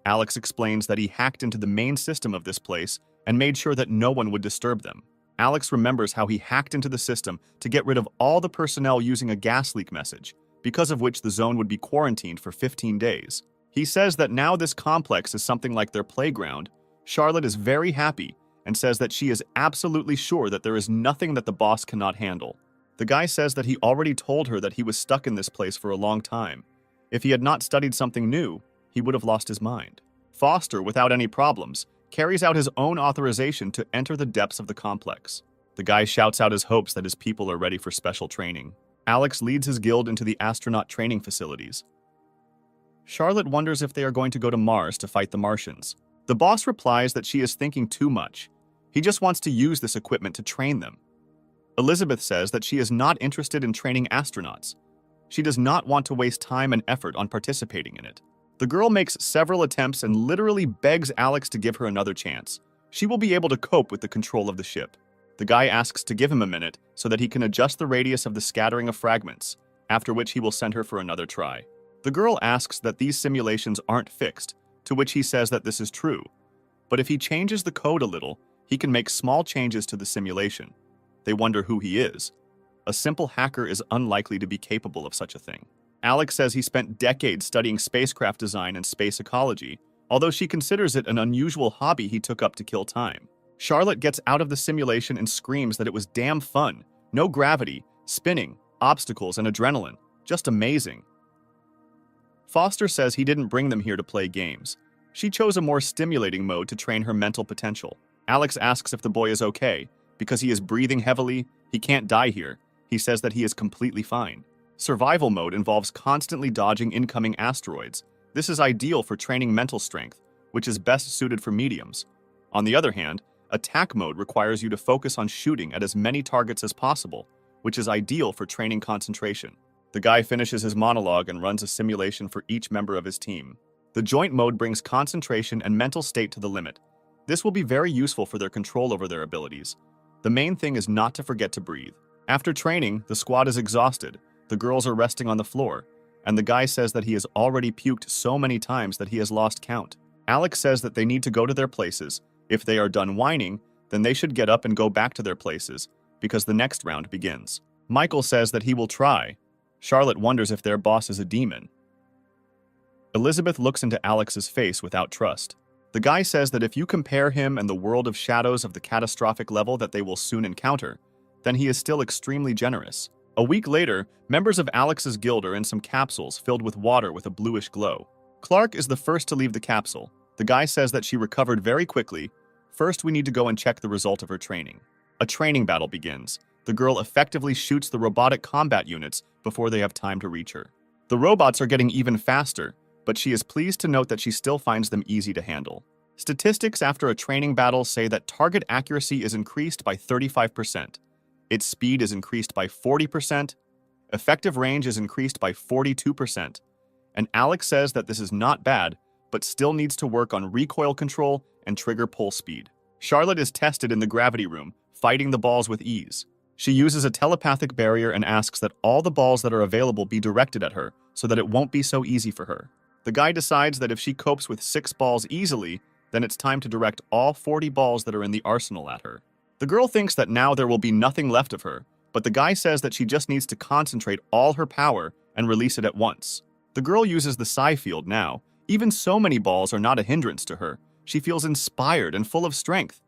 Alex explains that he hacked into the main system of this place and made sure that no one would disturb them. Alex remembers how he hacked into the system to get rid of all the personnel using a gas leak message, because of which the zone would be quarantined for 15 days. He says that now this complex is something like their playground. Charlotte is very happy and says that she is absolutely sure that there is nothing that the boss cannot handle. The guy says that he already told her that he was stuck in this place for a long time. If he had not studied something new, he would have lost his mind. Foster, without any problems, carries out his own authorization to enter the depths of the complex. The guy shouts out his hopes that his people are ready for special training. Alex leads his guild into the astronaut training facilities. Charlotte wonders if they are going to go to Mars to fight the Martians. The boss replies that she is thinking too much. He just wants to use this equipment to train them. Elizabeth says that she is not interested in training astronauts. She does not want to waste time and effort on participating in it. The girl makes several attempts and literally begs Alex to give her another chance. She will be able to cope with the control of the ship. The guy asks to give him a minute so that he can adjust the radius of the scattering of fragments, after which he will send her for another try. The girl asks that these simulations aren't fixed, to which he says that this is true. But if he changes the code a little, he can make small changes to the simulation. They wonder who he is. A simple hacker is unlikely to be capable of such a thing. Alex says he spent decades studying spacecraft design and space ecology, although she considers it an unusual hobby he took up to kill time. Charlotte gets out of the simulation and screams that it was damn fun. No gravity, spinning, obstacles, and adrenaline. Just amazing. Foster says he didn't bring them here to play games. She chose a more stimulating mode to train her mental potential. Alex asks if the boy is okay. Because he is breathing heavily, he can't die here. He says that he is completely fine. Survival mode involves constantly dodging incoming asteroids. This is ideal for training mental strength, which is best suited for mediums. On the other hand, attack mode requires you to focus on shooting at as many targets as possible, which is ideal for training concentration. The guy finishes his monologue and runs a simulation for each member of his team. The joint mode brings concentration and mental state to the limit. This will be very useful for their control over their abilities. The main thing is not to forget to breathe. After training, the squad is exhausted. The girls are resting on the floor, and the guy says that he has already puked so many times that he has lost count. Alex says that they need to go to their places. If they are done whining, then they should get up and go back to their places, because the next round begins. Michael says that he will try. Charlotte wonders if their boss is a demon. Elizabeth looks into Alex's face without trust. The guy says that if you compare him and the world of shadows of the catastrophic level that they will soon encounter, then he is still extremely generous. A week later, members of Alex's guild are in some capsules filled with water with a bluish glow. Clark is the first to leave the capsule. The guy says that she recovered very quickly. First, we need to go and check the result of her training. A training battle begins. The girl effectively shoots the robotic combat units before they have time to reach her. The robots are getting even faster, but she is pleased to note that she still finds them easy to handle. Statistics after a training battle say that target accuracy is increased by 35%. Its speed is increased by 40%, effective range is increased by 42%, and Alex says that this is not bad, but still needs to work on recoil control and trigger pull speed. Charlotte is tested in the gravity room, fighting the balls with ease. She uses a telepathic barrier and asks that all the balls that are available be directed at her so that it won't be so easy for her. The guy decides that if she copes with 6 balls easily, Then it's time to direct all 40 balls that are in the arsenal at her. The girl thinks that now there will be nothing left of her, but the guy says that she just needs to concentrate all her power and release it at once. The girl uses the psi field now. Even so many balls are not a hindrance to her. She feels inspired and full of strength.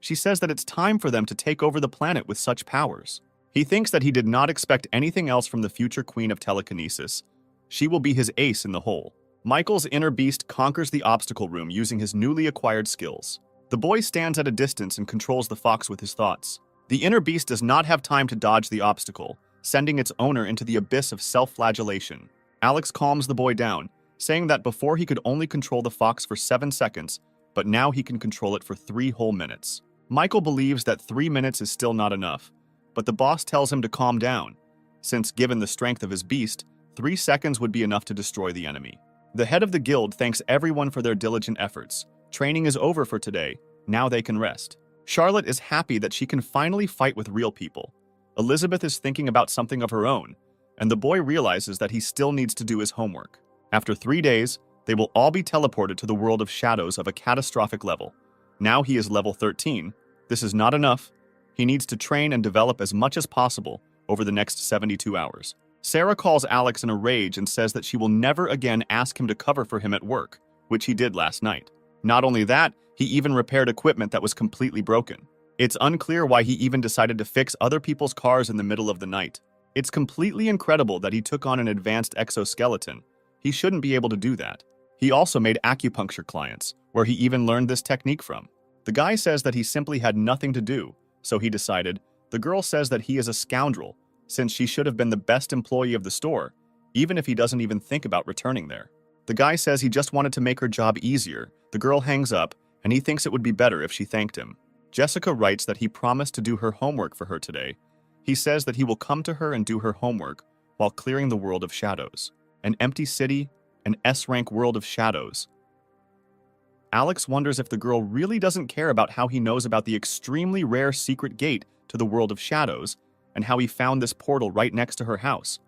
She says that it's time for them to take over the planet with such powers. He thinks that he did not expect anything else from the future queen of telekinesis. She will be his ace in the hole. Michael's inner beast conquers the obstacle room using his newly acquired skills. The boy stands at a distance and controls the fox with his thoughts. The inner beast does not have time to dodge the obstacle, sending its owner into the abyss of self-flagellation. Alex calms the boy down, saying that before he could only control the fox for 7 seconds, but now he can control it for 3 whole minutes. Michael believes that 3 minutes is still not enough, but the boss tells him to calm down, since given the strength of his beast, 3 seconds would be enough to destroy the enemy. The head of the guild thanks everyone for their diligent efforts. Training is over for today. Now they can rest. Charlotte is happy that she can finally fight with real people. Elizabeth is thinking about something of her own, and the boy realizes that he still needs to do his homework. After 3 days, they will all be teleported to the world of shadows of a catastrophic level. Now he is level 13. This is not enough. He needs to train and develop as much as possible over the next 72 hours. Sarah calls Alex in a rage and says that she will never again ask him to cover for him at work, which he did last night. Not only that, he even repaired equipment that was completely broken. It's unclear why he even decided to fix other people's cars in the middle of the night. It's completely incredible that he took on an advanced exoskeleton. He shouldn't be able to do that. He also made acupuncture clients, where he even learned this technique from. The guy says that he simply had nothing to do, so he decided. The girl says that he is a scoundrel, since she should have been the best employee of the store, even if he doesn't even think about returning there. The guy says he just wanted to make her job easier. The girl hangs up, and he thinks it would be better if she thanked him. Jessica writes that he promised to do her homework for her today. He says that he will come to her and do her homework while clearing the world of shadows. An empty city, an S-rank world of shadows. Alex wonders if the girl really doesn't care about how he knows about the extremely rare secret gate to the world of shadows and how he found this portal right next to her house.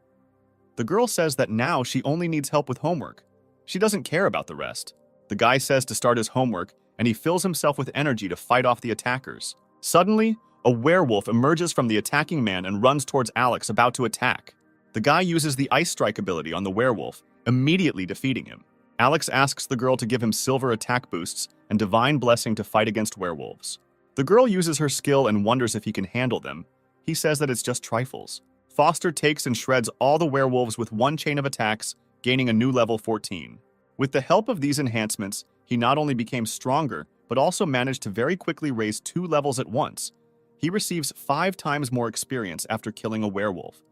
The girl says that now she only needs help with homework. She doesn't care about the rest. The guy says to start his homework, and he fills himself with energy to fight off the attackers. Suddenly, a werewolf emerges from the attacking man and runs towards Alex, about to attack. The guy uses the Ice Strike ability on the werewolf, immediately defeating him. Alex asks the girl to give him silver attack boosts and divine blessing to fight against werewolves. The girl uses her skill and wonders if he can handle them. He says that it's just trifles. Foster takes and shreds all the werewolves with one chain of attacks, gaining a new level 14. With the help of these enhancements, he not only became stronger, but also managed to very quickly raise 2 levels at once. He receives 5 times more experience after killing a werewolf,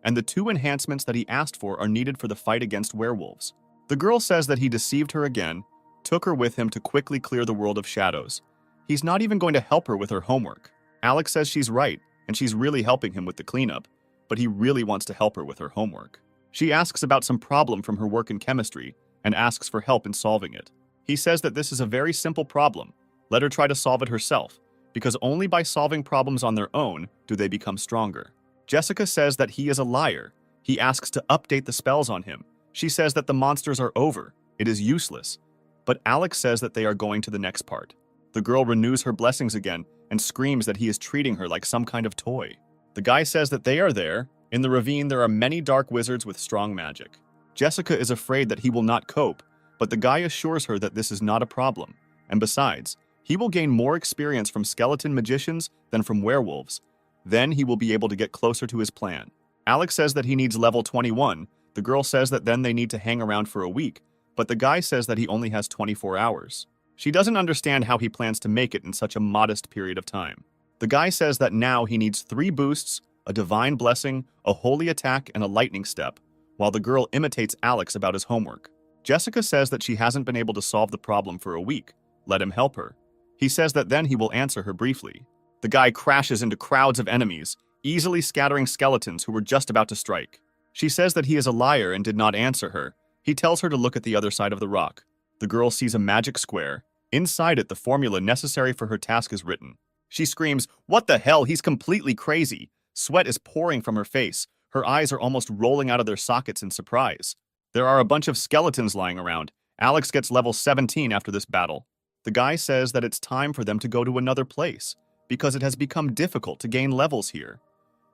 and the 2 enhancements that he asked for are needed for the fight against werewolves. The girl says that he deceived her again, took her with him to quickly clear the world of shadows. He's not even going to help her with her homework. Alex says she's right, and she's really helping him with the cleanup, but he really wants to help her with her homework. She asks about some problem from her work in chemistry and asks for help in solving it. He says that this is a very simple problem. Let her try to solve it herself, because only by solving problems on their own do they become stronger. Jessica says that he is a liar. He asks to update the spells on him. She says that the monsters are over. It is useless. But Alex says that they are going to the next part. The girl renews her blessings again and screams that he is treating her like some kind of toy. The guy says that they are there. In the ravine, there are many dark wizards with strong magic. Jessica is afraid that he will not cope, but the guy assures her that this is not a problem. And besides, he will gain more experience from skeleton magicians than from werewolves. Then he will be able to get closer to his plan. Alex says that he needs level 21. The girl says that then they need to hang around for a week, but the guy says that he only has 24 hours. She doesn't understand how he plans to make it in such a modest period of time. The guy says that now he needs 3 boosts, a divine blessing, a holy attack, and a lightning step, while the girl imitates Alex about his homework. Jessica says that she hasn't been able to solve the problem for a week. Let him help her. He says that then he will answer her briefly. The guy crashes into crowds of enemies, easily scattering skeletons who were just about to strike. She says that he is a liar and did not answer her. He tells her to look at the other side of the rock. The girl sees a magic square. Inside it, the formula necessary for her task is written. She screams, "What the hell? He's completely crazy." Sweat is pouring from her face. Her eyes are almost rolling out of their sockets in surprise. There are a bunch of skeletons lying around. Alex gets level 17 after this battle. The guy says that it's time for them to go to another place because it has become difficult to gain levels here.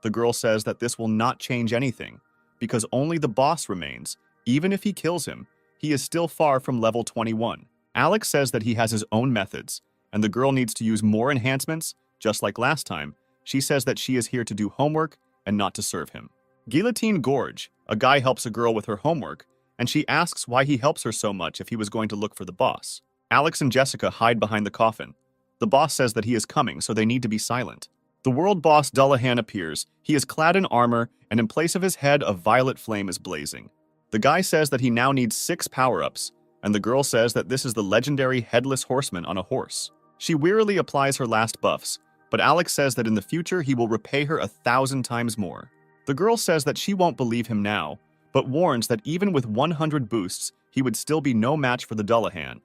The girl says that this will not change anything because only the boss remains. Even if he kills him, he is still far from level 21. Alex says that he has his own methods, and the girl needs to use more enhancements, just like last time. She says that she is here to do homework and not to serve him. Guillotine Gorge, a guy helps a girl with her homework, and she asks why he helps her so much if he was going to look for the boss. Alex and Jessica hide behind the coffin. The boss says that he is coming, so they need to be silent. The world boss Dullahan appears. He is clad in armor, and in place of his head, a violet flame is blazing. The guy says that he now needs 6 power-ups, and the girl says that this is the legendary Headless Horseman on a horse. She wearily applies her last buffs, but Alex says that in the future he will repay her 1,000 times more. The girl says that she won't believe him now, but warns that even with 100 boosts, he would still be no match for the Dullahan.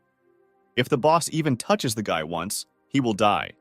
If the boss even touches the guy once, he will die.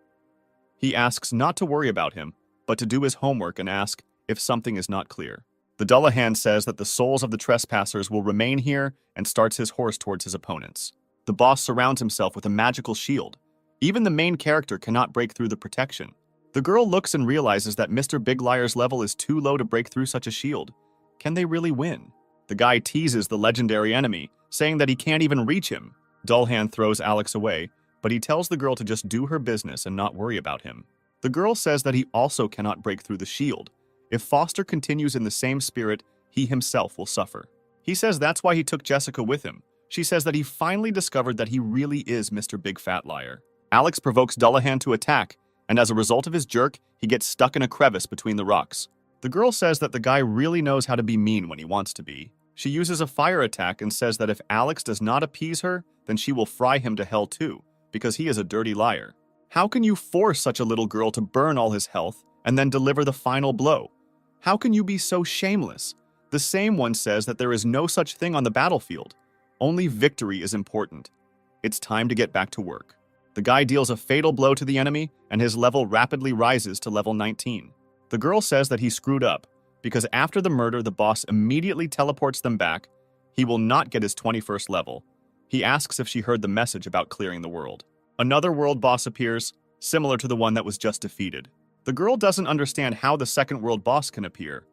He asks not to worry about him, but to do his homework and ask if something is not clear. The Dullahan says that the souls of the trespassers will remain here and starts his horse towards his opponents. The boss surrounds himself with a magical shield. Even the main character cannot break through the protection. The girl looks and realizes that Mr. Big Liar's level is too low to break through such a shield. Can they really win? The guy teases the legendary enemy, saying that he can't even reach him. Dullahan throws Alex away, but he tells the girl to just do her business and not worry about him. The girl says that he also cannot break through the shield. If Foster continues in the same spirit, he himself will suffer. He says that's why he took Jessica with him. She says that he finally discovered that he really is Mr. Big Fat Liar. Alex provokes Dullahan to attack, and as a result of his jerk, he gets stuck in a crevice between the rocks. The girl says that the guy really knows how to be mean when he wants to be. She uses a fire attack and says that if Alex does not appease her, then she will fry him to hell too, because he is a dirty liar. How can you force such a little girl to burn all his health and then deliver the final blow? How can you be so shameless? The same one says that there is no such thing on the battlefield. Only victory is important. It's time to get back to work. The guy deals a fatal blow to the enemy, and his level rapidly rises to level 19. The girl says that he screwed up, because after the murder, the boss immediately teleports them back. He will not get his 21st level. He asks if she heard the message about clearing the world. Another world boss appears, similar to the one that was just defeated. The girl doesn't understand how the second world boss can appear,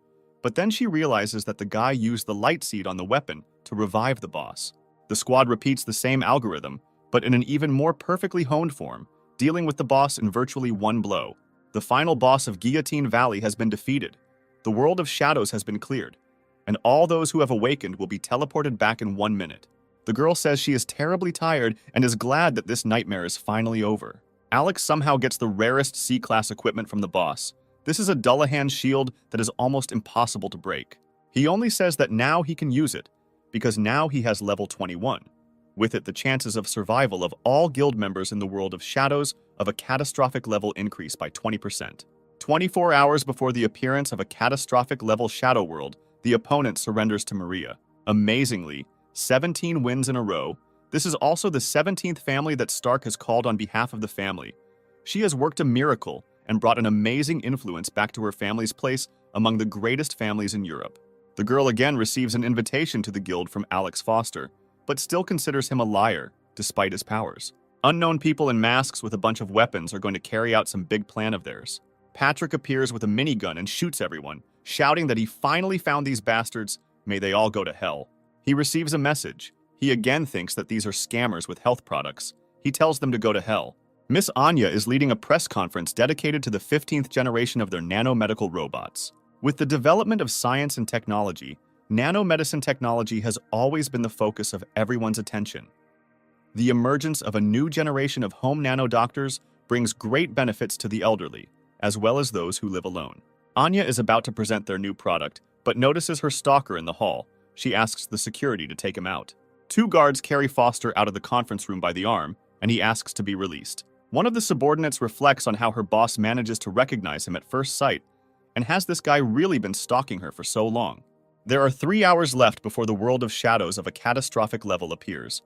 but then she realizes that the guy used the light seed on the weapon to revive the boss. The squad repeats the same algorithm, but in an even more perfectly honed form, dealing with the boss in virtually one blow. The final boss of Guillotine Valley has been defeated. The world of shadows has been cleared, and all those who have awakened will be teleported back in 1 minute. The girl says she is terribly tired and is glad that this nightmare is finally over. Alex somehow gets the rarest C-class equipment from the boss. This is a Dullahan shield that is almost impossible to break. He only says that now he can use it, because now he has level 21. With it, the chances of survival of all guild members in the world of shadows of a catastrophic level increase by 20%. 24 hours before the appearance of a catastrophic level shadow world, the opponent surrenders to Maria. Amazingly, 17 wins in a row. This is also the 17th family that Stark has called on behalf of the family. She has worked a miracle and brought an amazing influence back to her family's place among the greatest families in Europe. The girl again receives an invitation to the guild from Alex Foster, but still considers him a liar, despite his powers. Unknown people in masks with a bunch of weapons are going to carry out some big plan of theirs. Patrick appears with a minigun and shoots everyone, shouting that he finally found these bastards. May they all go to hell. He receives a message. He again thinks that these are scammers with health products. He tells them to go to hell. Miss Anya is leading a press conference dedicated to the 15th generation of their nanomedical robots. With the development of science and technology, nanomedicine technology has always been the focus of everyone's attention. The emergence of a new generation of home nanodoctors brings great benefits to the elderly, as well as those who live alone. Anya is about to present their new product, but notices her stalker in the hall. She asks the security to take him out. 2 guards carry Foster out of the conference room by the arm, and he asks to be released. One of the subordinates reflects on how her boss manages to recognize him at first sight, and has this guy really been stalking her for so long? There are 3 hours left before the world of shadows of a catastrophic level appears.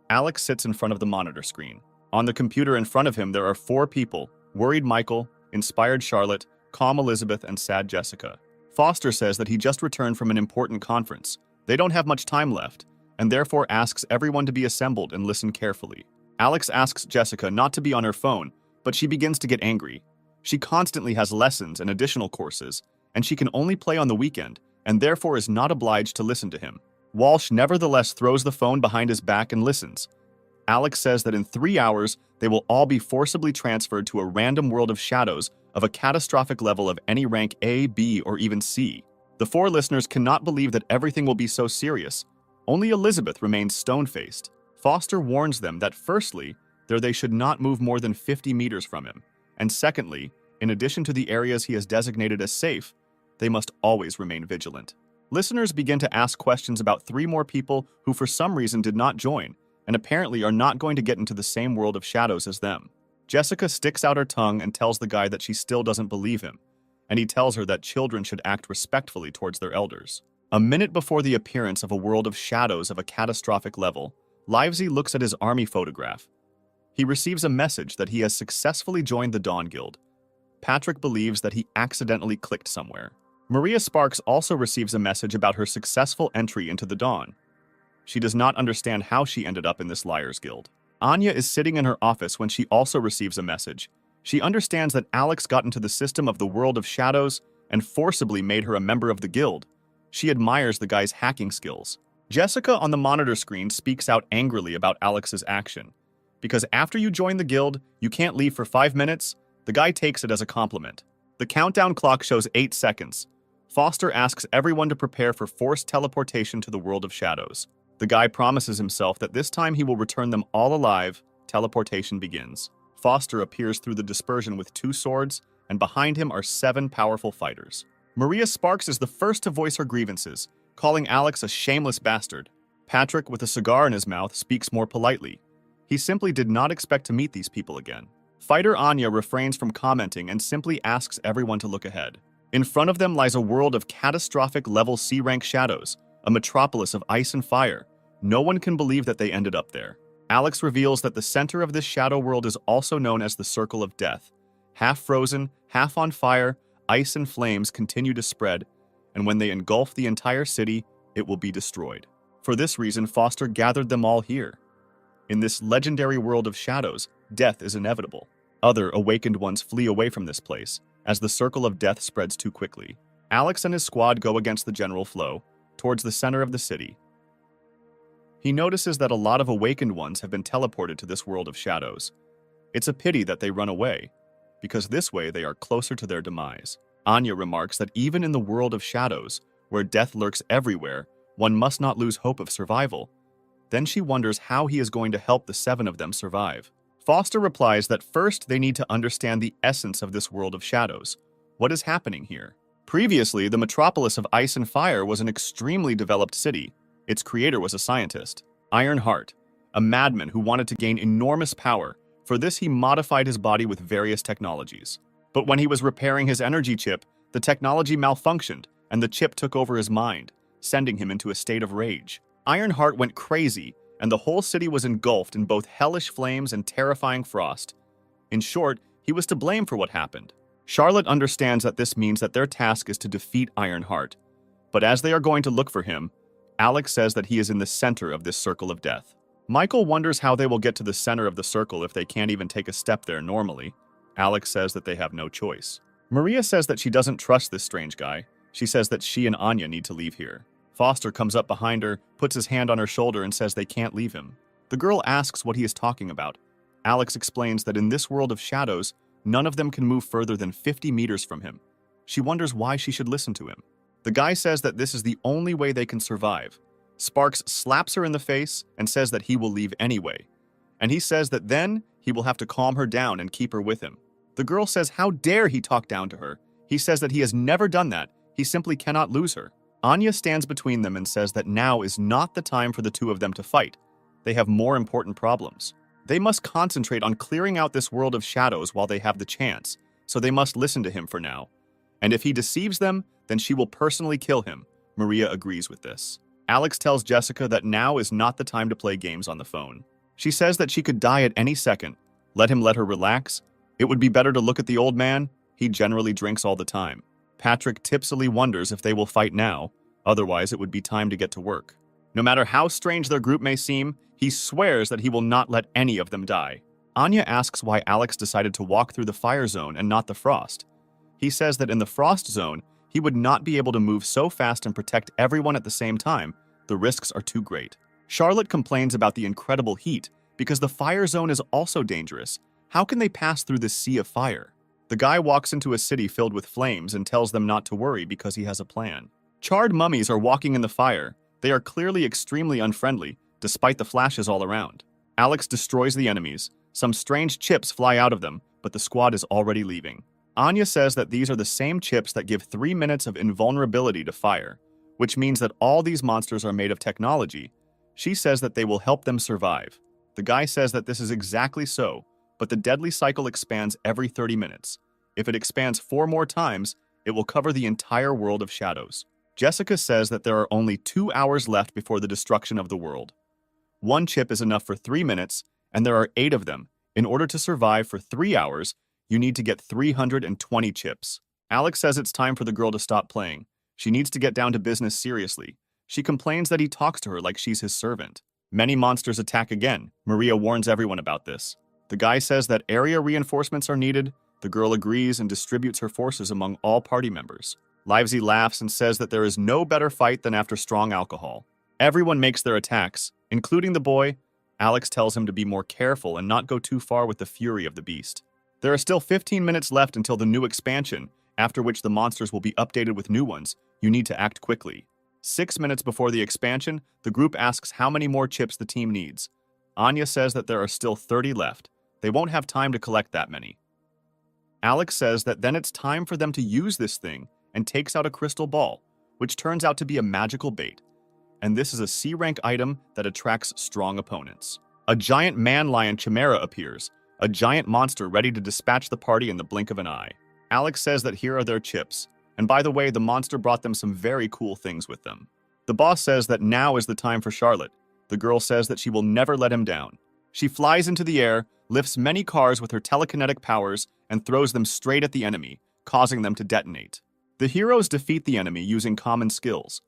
Alex sits in front of the monitor screen. On the computer in front of him, there are 4 people: worried Michael, inspired Charlotte, calm Elizabeth, and sad Jessica. Foster says that he just returned from an important conference. They don't have much time left, and therefore asks everyone to be assembled and listen carefully. Alex asks Jessica not to be on her phone, but she begins to get angry. She constantly has lessons and additional courses, and she can only play on the weekend, and therefore is not obliged to listen to him. Walsh nevertheless throws the phone behind his back and listens. Alex says that in 3 hours, they will all be forcibly transferred to a random world of shadows of a catastrophic level of any rank A, B, or even C. The 4 listeners cannot believe that everything will be so serious. Only Elizabeth remains stone-faced. Foster warns them that firstly, they should not move more than 50 meters from him, and secondly, in addition to the areas he has designated as safe, they must always remain vigilant. Listeners begin to ask questions about 3 more people who for some reason did not join, and apparently are not going to get into the same world of shadows as them. Jessica sticks out her tongue and tells the guy that she still doesn't believe him, and he tells her that children should act respectfully towards their elders. A minute before the appearance of a world of shadows of a catastrophic level, Livesey looks at his army photograph. He receives a message that he has successfully joined the Dawn Guild. Patrick believes that he accidentally clicked somewhere. Maria Sparks also receives a message about her successful entry into the Dawn. She does not understand how she ended up in this Liars Guild. Anya is sitting in her office when she also receives a message. She understands that Alex got into the system of the world of shadows and forcibly made her a member of the guild. She admires the guy's hacking skills. Jessica on the monitor screen speaks out angrily about Alex's action. Because after you join the guild, you can't leave for 5 minutes, the guy takes it as a compliment. The countdown clock shows 8 seconds. Foster asks everyone to prepare for forced teleportation to the world of shadows. The guy promises himself that this time he will return them all alive. Teleportation begins. Foster appears through the dispersion with 2 swords, and behind him are 7 powerful fighters. Maria Sparks is the first to voice her grievances, calling Alex a shameless bastard. Patrick, with a cigar in his mouth, speaks more politely. He simply did not expect to meet these people again. Fighter Anya refrains from commenting and simply asks everyone to look ahead. In front of them lies a world of catastrophic level C-rank shadows, a metropolis of ice and fire. No one can believe that they ended up there. Alex reveals that the center of this shadow world is also known as the Circle of Death. Half frozen, half on fire, ice and flames continue to spread, and when they engulf the entire city, it will be destroyed. For this reason, Foster gathered them all here. In this legendary world of shadows, death is inevitable. Other awakened ones flee away from this place, as the Circle of Death spreads too quickly. Alex and his squad go against the general flow, towards the center of the city. He notices that a lot of awakened ones have been teleported to this world of shadows. It's a pity that they run away, because this way they are closer to their demise. Anya remarks that even in the world of shadows, where death lurks everywhere, one must not lose hope of survival. Then she wonders how he is going to help the 7 of them survive. Foster replies that first they need to understand the essence of this world of shadows. What is happening here? Previously, the metropolis of ice and fire was an extremely developed city. Its creator was a scientist, Ironheart, a madman who wanted to gain enormous power. For this, he modified his body with various technologies. But when he was repairing his energy chip, the technology malfunctioned, and the chip took over his mind, sending him into a state of rage. Ironheart went crazy, and the whole city was engulfed in both hellish flames and terrifying frost. In short, he was to blame for what happened. Charlotte understands that this means that their task is to defeat Ironheart. But as they are going to look for him, Alex says that he is in the center of this circle of death. Michael wonders how they will get to the center of the circle if they can't even take a step there normally. Alex says that they have no choice. Maria says that she doesn't trust this strange guy. She says that she and Anya need to leave here. Foster comes up behind her, puts his hand on her shoulder and says they can't leave him. The girl asks what he is talking about. Alex explains that in this world of shadows, none of them can move further than 50 meters from him. She wonders why she should listen to him. The guy says that this is the only way they can survive. Sparks slaps her in the face and says that he will leave anyway. And he says that then he will have to calm her down and keep her with him. The girl says how dare he talk down to her. He says that he has never done that. He simply cannot lose her. Anya stands between them and says that now is not the time for the 2 of them to fight. They have more important problems. They must concentrate on clearing out this world of shadows while they have the chance, so they must listen to him for now. And if he deceives them, then she will personally kill him. Maria agrees with this. Alex tells Jessica that now is not the time to play games on the phone. She says that she could die at any second. Let him let her relax. It would be better to look at the old man. He generally drinks all the time. Patrick tipsily wonders if they will fight now. Otherwise, it would be time to get to work. No matter how strange their group may seem, he swears that he will not let any of them die. Anya asks why Alex decided to walk through the fire zone and not the frost. He says that in the frost zone, he would not be able to move so fast and protect everyone at the same time. The risks are too great. Charlotte complains about the incredible heat because the fire zone is also dangerous. How can they pass through this sea of fire? The guy walks into a city filled with flames and tells them not to worry because he has a plan. Charred mummies are walking in the fire. They are clearly extremely unfriendly, despite the flashes all around. Alex destroys the enemies. Some strange chips fly out of them, but the squad is already leaving. Anya says that these are the same chips that give 3 minutes of invulnerability to fire, which means that all these monsters are made of technology. She says that they will help them survive. The guy says that this is exactly so, but the deadly cycle expands every 30 minutes. If it expands 4 more times, it will cover the entire world of shadows. Jessica says that there are only 2 hours left before the destruction of the world. 1 chip is enough for 3 minutes, and there are 8 of them. In order to survive for 3 hours, you need to get 320 chips. Alex says it's time for the girl to stop playing. She needs to get down to business seriously. She complains that he talks to her like she's his servant. Many monsters attack again. Maria warns everyone about this. The guy says that area reinforcements are needed. The girl agrees and distributes her forces among all party members. Livesey laughs and says that there is no better fight than after strong alcohol. Everyone makes their attacks, including the boy. Alex tells him to be more careful and not go too far with the fury of the beast. There are still 15 minutes left until the new expansion, after which the monsters will be updated with new ones. You need to act quickly. 6 minutes before the expansion, the group asks how many more chips the team needs. Anya says that there are still 30 left. They won't have time to collect that many. Alex says that then it's time for them to use this thing and takes out a crystal ball, which turns out to be a magical bait. And this is a C-rank item that attracts strong opponents. A giant man-lion chimera appears, a giant monster ready to dispatch the party in the blink of an eye. Alex says that here are their chips, and by the way, the monster brought them some very cool things with them. The boss says that now is the time for Charlotte. The girl says that she will never let him down. She flies into the air, lifts many cars with her telekinetic powers, and throws them straight at the enemy, causing them to detonate. The heroes defeat the enemy using common skills.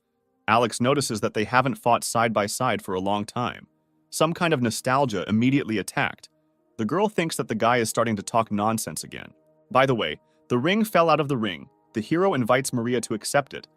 Alex notices that they haven't fought side by side for a long time. Some kind of nostalgia immediately attacked. The girl thinks that the guy is starting to talk nonsense again. By the way, the ring fell out of the ring. The hero invites Maria to accept it,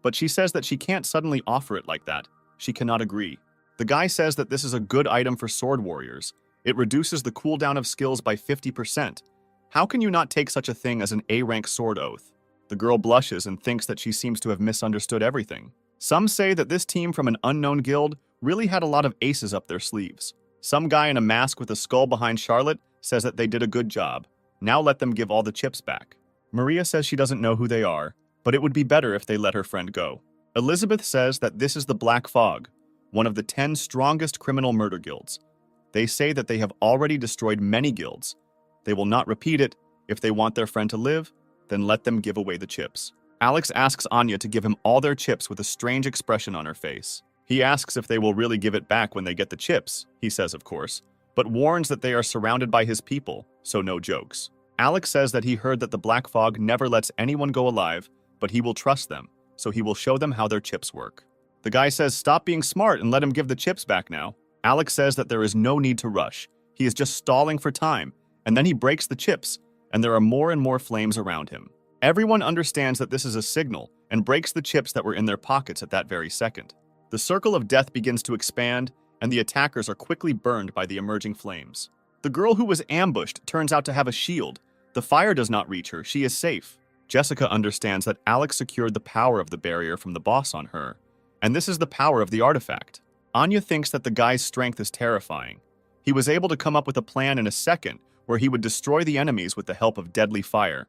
but she says that she can't suddenly offer it like that. She cannot agree. The guy says that this is a good item for sword warriors. It reduces the cooldown of skills by 50%. How can you not take such a thing as an A-rank sword oath? The girl blushes and thinks that she seems to have misunderstood everything. Some say that this team from an unknown guild really had a lot of aces up their sleeves. Some guy in a mask with a skull behind Charlotte says that they did a good job. Now let them give all the chips back. Maria says she doesn't know who they are, but it would be better if they let her friend go. Elizabeth says that this is the Black Fog, one of the 10 strongest criminal murder guilds. They say that they have already destroyed many guilds. They will not repeat it. If they want their friend to live, then let them give away the chips. Alex asks Anya to give him all their chips with a strange expression on her face. He asks if they will really give it back when they get the chips, he says of course, but warns that they are surrounded by his people, so no jokes. Alex says that he heard that the Black Fog never lets anyone go alive, but he will trust them, so he will show them how their chips work. The guy says stop being smart and let him give the chips back now. Alex says that there is no need to rush. He is just stalling for time, and then he breaks the chips, and there are more and more flames around him. Everyone understands that this is a signal and breaks the chips that were in their pockets at that very second. The circle of death begins to expand, and the attackers are quickly burned by the emerging flames. The girl who was ambushed turns out to have a shield. The fire does not reach her. She is safe. Jessica understands that Alex secured the power of the barrier from the boss on her, and this is the power of the artifact. Anya thinks that the guy's strength is terrifying. He was able to come up with a plan in a second where he would destroy the enemies with the help of deadly fire.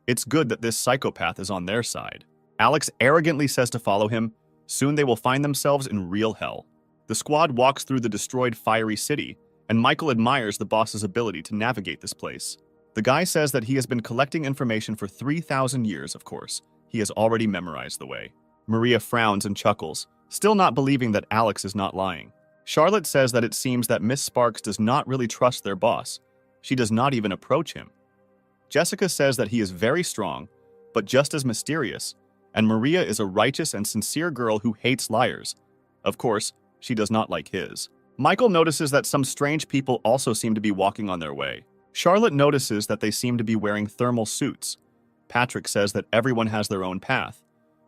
It's good that this psychopath is on their side. Alex arrogantly says to follow him. Soon they will find themselves in real hell. The squad walks through the destroyed fiery city, and Michael admires the boss's ability to navigate this place. The guy says that he has been collecting information for 3,000 years, of course. He has already memorized the way. Maria frowns and chuckles, still not believing that Alex is not lying. Charlotte says that it seems that Miss Sparks does not really trust their boss. She does not even approach him. Jessica says that he is very strong, but just as mysterious, and Maria is a righteous and sincere girl who hates liars. Of course, She does not like his. Michael notices that some strange people also seem to be walking on their way. Charlotte notices that they seem to be wearing thermal suits. Patrick says that everyone has their own path,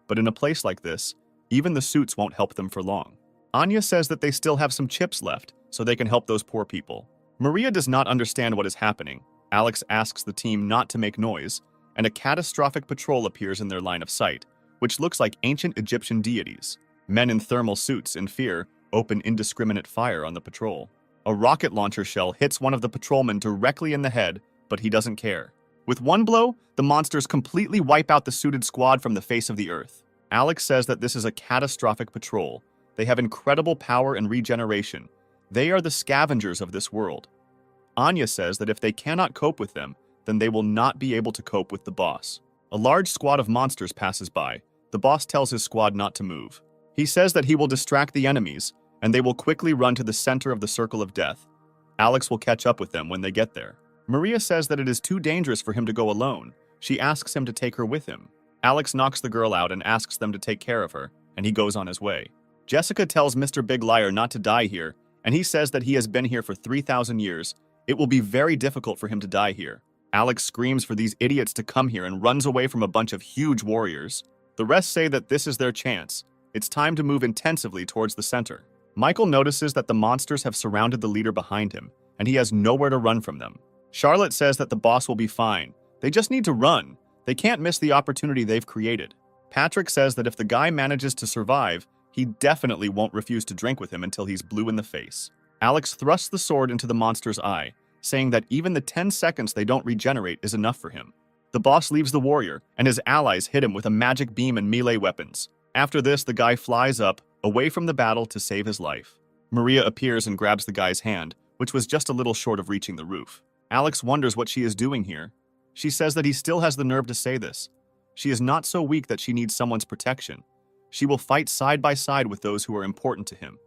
but in a place like this, even the suits won't help them for long. Anya says that they still have some chips left, so they can help those poor people. Maria does not understand what is happening. Alex asks the team not to make noise, and a catastrophic patrol appears in their line of sight, which looks like ancient Egyptian deities. Men in thermal suits, in fear, open indiscriminate fire on the patrol. A rocket launcher shell hits one of the patrolmen directly in the head, but he doesn't care. With one blow, the monsters completely wipe out the suited squad from the face of the earth. Alex says that this is a catastrophic patrol. They have incredible power and regeneration. They are the scavengers of this world. Anya says that if they cannot cope with them, then they will not be able to cope with the boss. A large squad of monsters passes by. The boss tells his squad not to move. He says that he will distract the enemies, and they will quickly run to the center of the circle of death. Alex will catch up with them when they get there. Maria says that it is too dangerous for him to go alone. She asks him to take her with him. Alex knocks the girl out and asks them to take care of her, and he goes on his way. Jessica tells Mr. Big Liar not to die here, and he says that he has been here for 3,000 years. It will be very difficult for him to die here. Alex screams for these idiots to come here and runs away from a bunch of huge warriors. The rest say that this is their chance. It's time to move intensively towards the center. Michael notices that the monsters have surrounded the leader behind him, and he has nowhere to run from them. Charlotte says that the boss will be fine. They just need to run. They can't miss the opportunity they've created. Patrick says that if the guy manages to survive, he definitely won't refuse to drink with him until he's blue in the face. Alex thrusts the sword into the monster's eye, saying that even the 10 seconds they don't regenerate is enough for him. The boss leaves the warrior, and his allies hit him with a magic beam and melee weapons. After this, the guy flies up, away from the battle to save his life. Maria appears and grabs the guy's hand, which was just a little short of reaching the roof. Alex wonders what she is doing here. She says that he still has the nerve to say this. She is not so weak that she needs someone's protection. She will fight side by side with those who are important to him.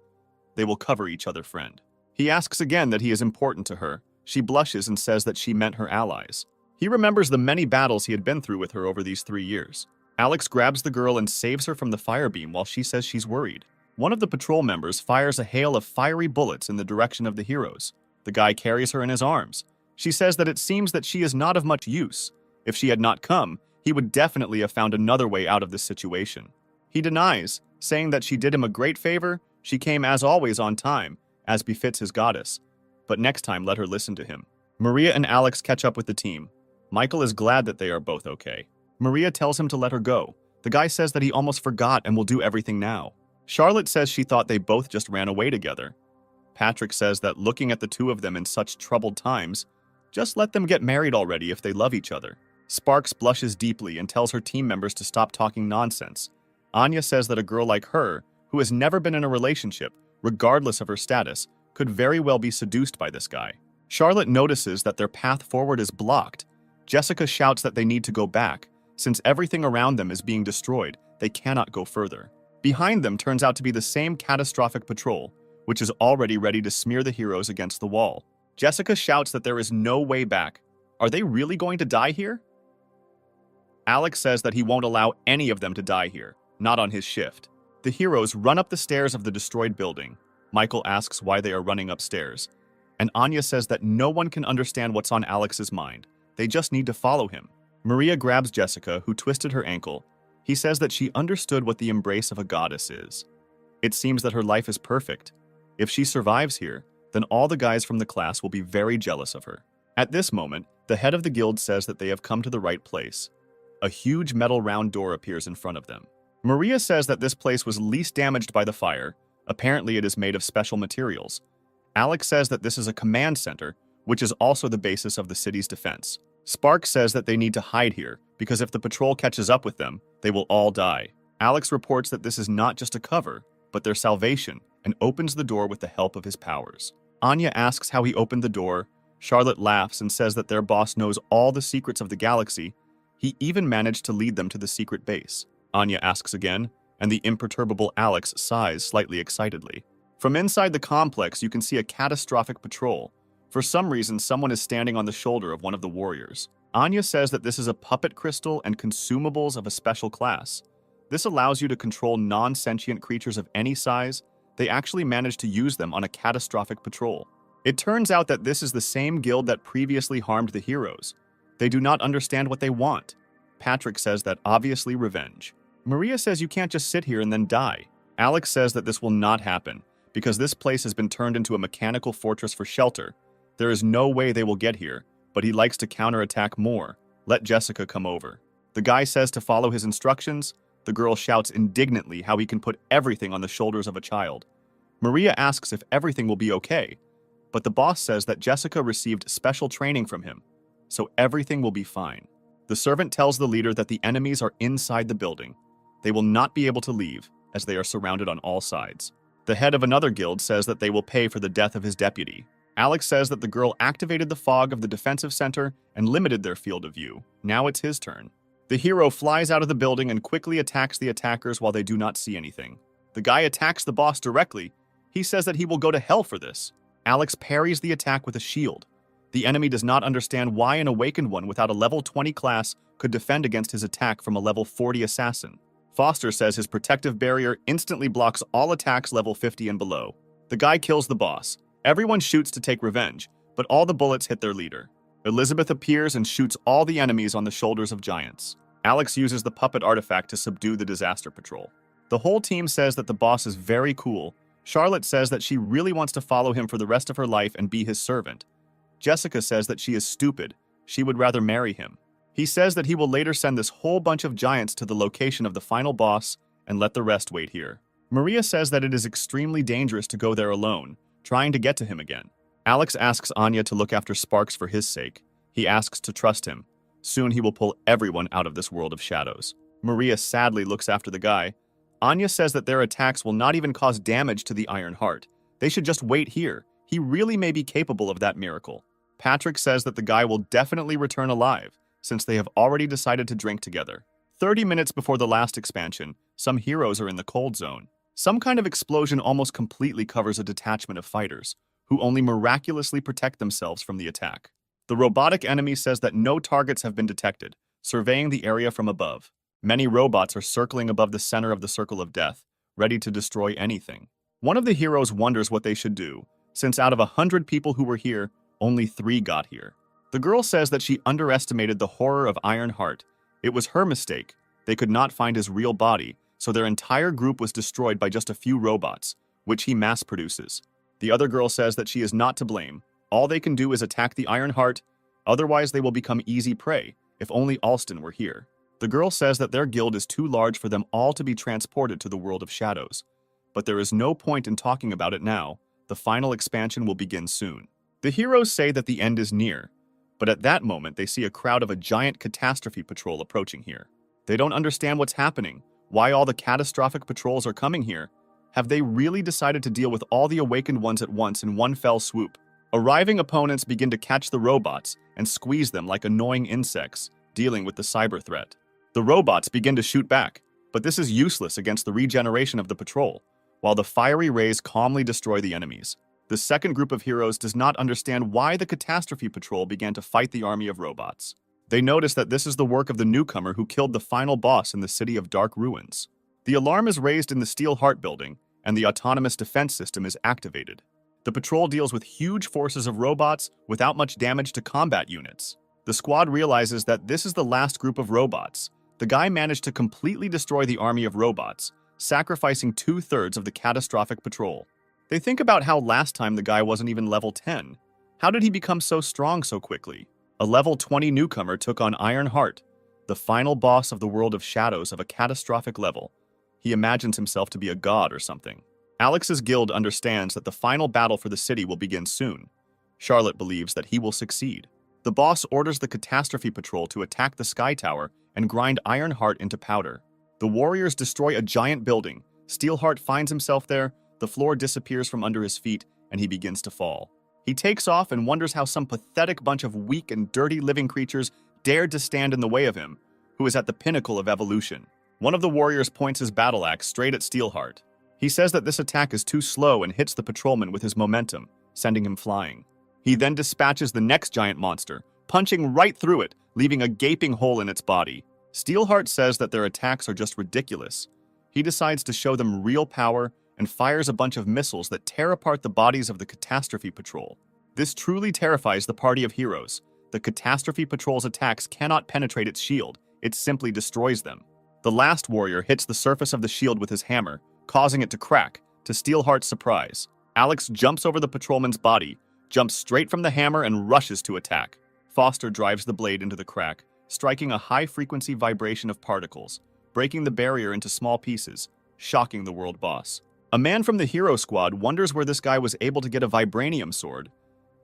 They will cover each other, friend. He asks again that he is important to her. She blushes and says that she meant her allies. He remembers the many battles he had been through with her over these 3 years. Alex grabs the girl and saves her from the fire beam while she says she's worried. One of the patrol members fires a hail of fiery bullets in the direction of the heroes. The guy carries her in his arms. She says that it seems that she is not of much use. If she had not come, he would definitely have found another way out of this situation. He denies, saying that she did him a great favor. She came as always on time, as befits his goddess. But next time, let her listen to him. Maria and Alex catch up with the team. Michael is glad that they are both okay. Maria tells him to let her go. The guy says that he almost forgot and will do everything now. Charlotte says she thought they both just ran away together. Patrick says that looking at the two of them in such troubled times, just let them get married already if they love each other. Sparks blushes deeply and tells her team members to stop talking nonsense. Anya says that a girl like her, who has never been in a relationship, regardless of her status, could very well be seduced by this guy. Charlotte notices that their path forward is blocked. Jessica shouts that they need to go back. Since everything around them is being destroyed, they cannot go further. Behind them turns out to be the same catastrophic patrol, which is already ready to smear the heroes against the wall. Jessica shouts that there is no way back. Are they really going to die here? Alex says that he won't allow any of them to die here, not on his shift. The heroes run up the stairs of the destroyed building. Michael asks why they are running upstairs, and Anya says that no one can understand what's on Alex's mind. They just need to follow him. Maria grabs Jessica, who twisted her ankle. He says that she understood what the embrace of a goddess is. It seems that her life is perfect. If she survives here, then all the guys from the class will be very jealous of her. At this moment, the head of the guild says that they have come to the right place. A huge metal round door appears in front of them. Maria says that this place was least damaged by the fire. Apparently it is made of special materials. Alex says that this is a command center, which is also the basis of the city's defense. Spark says that they need to hide here, because if the patrol catches up with them, they will all die. Alex reports that this is not just a cover, but their salvation, and opens the door with the help of his powers. Anya asks how he opened the door. Charlotte laughs and says that their boss knows all the secrets of the galaxy. He even managed to lead them to the secret base. Anya asks again, and the imperturbable Alex sighs slightly excitedly. From inside the complex, you can see a catastrophic patrol. For some reason, someone is standing on the shoulder of one of the warriors. Anya says that this is a puppet crystal and consumables of a special class. This allows you to control non-sentient creatures of any size. they actually manage to use them on a catastrophic patrol. It turns out that this is the same guild that previously harmed the heroes. They do not understand what they want. Patrick says that obviously revenge. Maria says you can't just sit here and then die. Alex says that this will not happen, because this place has been turned into a mechanical fortress for shelter. There is no way they will get here, but he likes to counterattack more. Let Jessica come over. The guy says to follow his instructions. The girl shouts indignantly how he can put everything on the shoulders of a child. Maria asks if everything will be okay, but the boss says that Jessica received special training from him, so everything will be fine. The servant tells the leader that the enemies are inside the building. They will not be able to leave, as they are surrounded on all sides. The head of another guild says that they will pay for the death of his deputy. Alex says that the girl activated the fog of the defensive center and limited their field of view. Now it's his turn. The hero flies out of the building and quickly attacks the attackers while they do not see anything. The guy attacks the boss directly. He says that he will go to hell for this. Alex parries the attack with a shield. The enemy does not understand why an awakened one without a level 20 class could defend against his attack from a level 40 assassin. Foster says his protective barrier instantly blocks all attacks level 50 and below. The guy kills the boss. Everyone shoots to take revenge, but all the bullets hit their leader. Elizabeth appears and shoots all the enemies on the shoulders of giants. Alex uses the puppet artifact to subdue the disaster patrol. The whole team says that the boss is very cool. Charlotte says that she really wants to follow him for the rest of her life and be his servant. Jessica says that she is stupid. She would rather marry him. He says that he will later send this whole bunch of giants to the location of the final boss and let the rest wait here. Maria says that it is extremely dangerous to go there alone, trying to get to him again. Alex asks Anya to look after Sparks for his sake. He asks to trust him. Soon he will pull everyone out of this world of shadows. Maria sadly looks after the guy. Anya says that their attacks will not even cause damage to the Iron Heart. They should just wait here. He really may be capable of that miracle. Patrick says that the guy will definitely return alive, since they have already decided to drink together. 30 minutes before the last expansion, some heroes are in the cold zone. Some kind of explosion almost completely covers a detachment of fighters, who only miraculously protect themselves from the attack. The robotic enemy says that no targets have been detected, surveying the area from above. Many robots are circling above the center of the circle of death, ready to destroy anything. One of the heroes wonders what they should do, since out of 100 people who were here, only 3 got here. The girl says that she underestimated the horror of Iron Heart. It was her mistake. They could not find his real body, so their entire group was destroyed by just a few robots, which he mass produces. The other girl says that she is not to blame. All they can do is attack the Iron Heart, otherwise they will become easy prey, if only Alston were here. The girl says that their guild is too large for them all to be transported to the world of shadows. But there is no point in talking about it now. The final expansion will begin soon. The heroes say that the end is near, but at that moment they see a crowd of a giant catastrophe patrol approaching here. They don't understand what's happening, why all the catastrophic patrols are coming here. Have they really decided to deal with all the awakened ones at once in one fell swoop? Arriving opponents begin to catch the robots and squeeze them like annoying insects, dealing with the cyber threat. The robots begin to shoot back, but this is useless against the regeneration of the patrol, while the fiery rays calmly destroy the enemies. The second group of heroes does not understand why the catastrophe patrol began to fight the army of robots. They notice that this is the work of the newcomer who killed the final boss in the City of Dark Ruins. The alarm is raised in the Steel Heart building, and the autonomous defense system is activated. The patrol deals with huge forces of robots without much damage to combat units. The squad realizes that this is the last group of robots. The guy managed to completely destroy the army of robots, sacrificing 2/3 of the catastrophic patrol. They think about how last time the guy wasn't even level 10. How did he become so strong so quickly? A level 20 newcomer took on Iron Heart, the final boss of the world of shadows of a catastrophic level. He imagines himself to be a god or something. Alex's guild understands that the final battle for the city will begin soon. Charlotte believes that he will succeed. The boss orders the catastrophe patrol to attack the Sky Tower and grind Iron Heart into powder. The warriors destroy a giant building. Steelheart finds himself there, the floor disappears from under his feet, and he begins to fall. He takes off and wonders how some pathetic bunch of weak and dirty living creatures dared to stand in the way of him, who is at the pinnacle of evolution. One of the warriors points his battle axe straight at Steelheart. He says that this attack is too slow and hits the patrolman with his momentum, sending him flying. He then dispatches the next giant monster, punching right through it, leaving a gaping hole in its body. Steelheart says that their attacks are just ridiculous. He decides to show them real power and fires a bunch of missiles that tear apart the bodies of the Catastrophe Patrol. This truly terrifies the party of heroes. The Catastrophe Patrol's attacks cannot penetrate its shield, it simply destroys them. The last warrior hits the surface of the shield with his hammer, causing it to crack, to Steelheart's surprise. Alex jumps over the patrolman's body, jumps straight from the hammer and rushes to attack. Foster drives the blade into the crack, striking a high-frequency vibration of particles, breaking the barrier into small pieces, shocking the world boss. A man from the hero squad wonders where this guy was able to get a vibranium sword.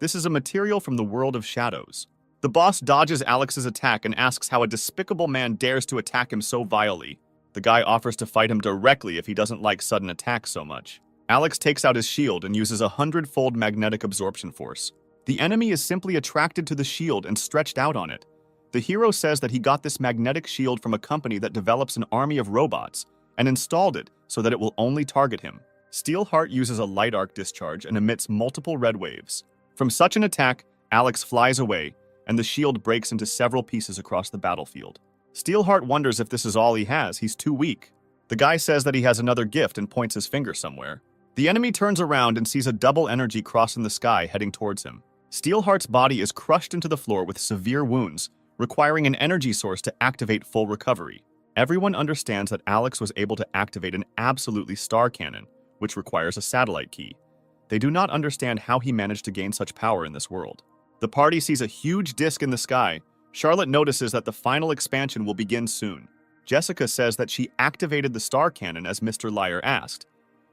This is a material from the world of shadows. The boss dodges Alex's attack and asks how a despicable man dares to attack him so vilely. The guy offers to fight him directly if he doesn't like sudden attacks so much. Alex takes out his shield and uses a 100-fold magnetic absorption force. The enemy is simply attracted to the shield and stretched out on it. The hero says that he got this magnetic shield from a company that develops an army of robots and installed it so that it will only target him. Steelheart uses a light arc discharge and emits multiple red waves. From such an attack, Alex flies away, and the shield breaks into several pieces across the battlefield. Steelheart wonders if this is all he has. He's too weak. The guy says that he has another gift and points his finger somewhere. The enemy turns around and sees a double energy cross in the sky heading towards him. Steelheart's body is crushed into the floor with severe wounds, requiring an energy source to activate full recovery. Everyone understands that Alex was able to activate an absolutely star cannon, which requires a satellite key. They do not understand how he managed to gain such power in this world. The party sees a huge disc in the sky. Charlotte notices that the final expansion will begin soon. Jessica says that she activated the star cannon as Mr. Liar asked.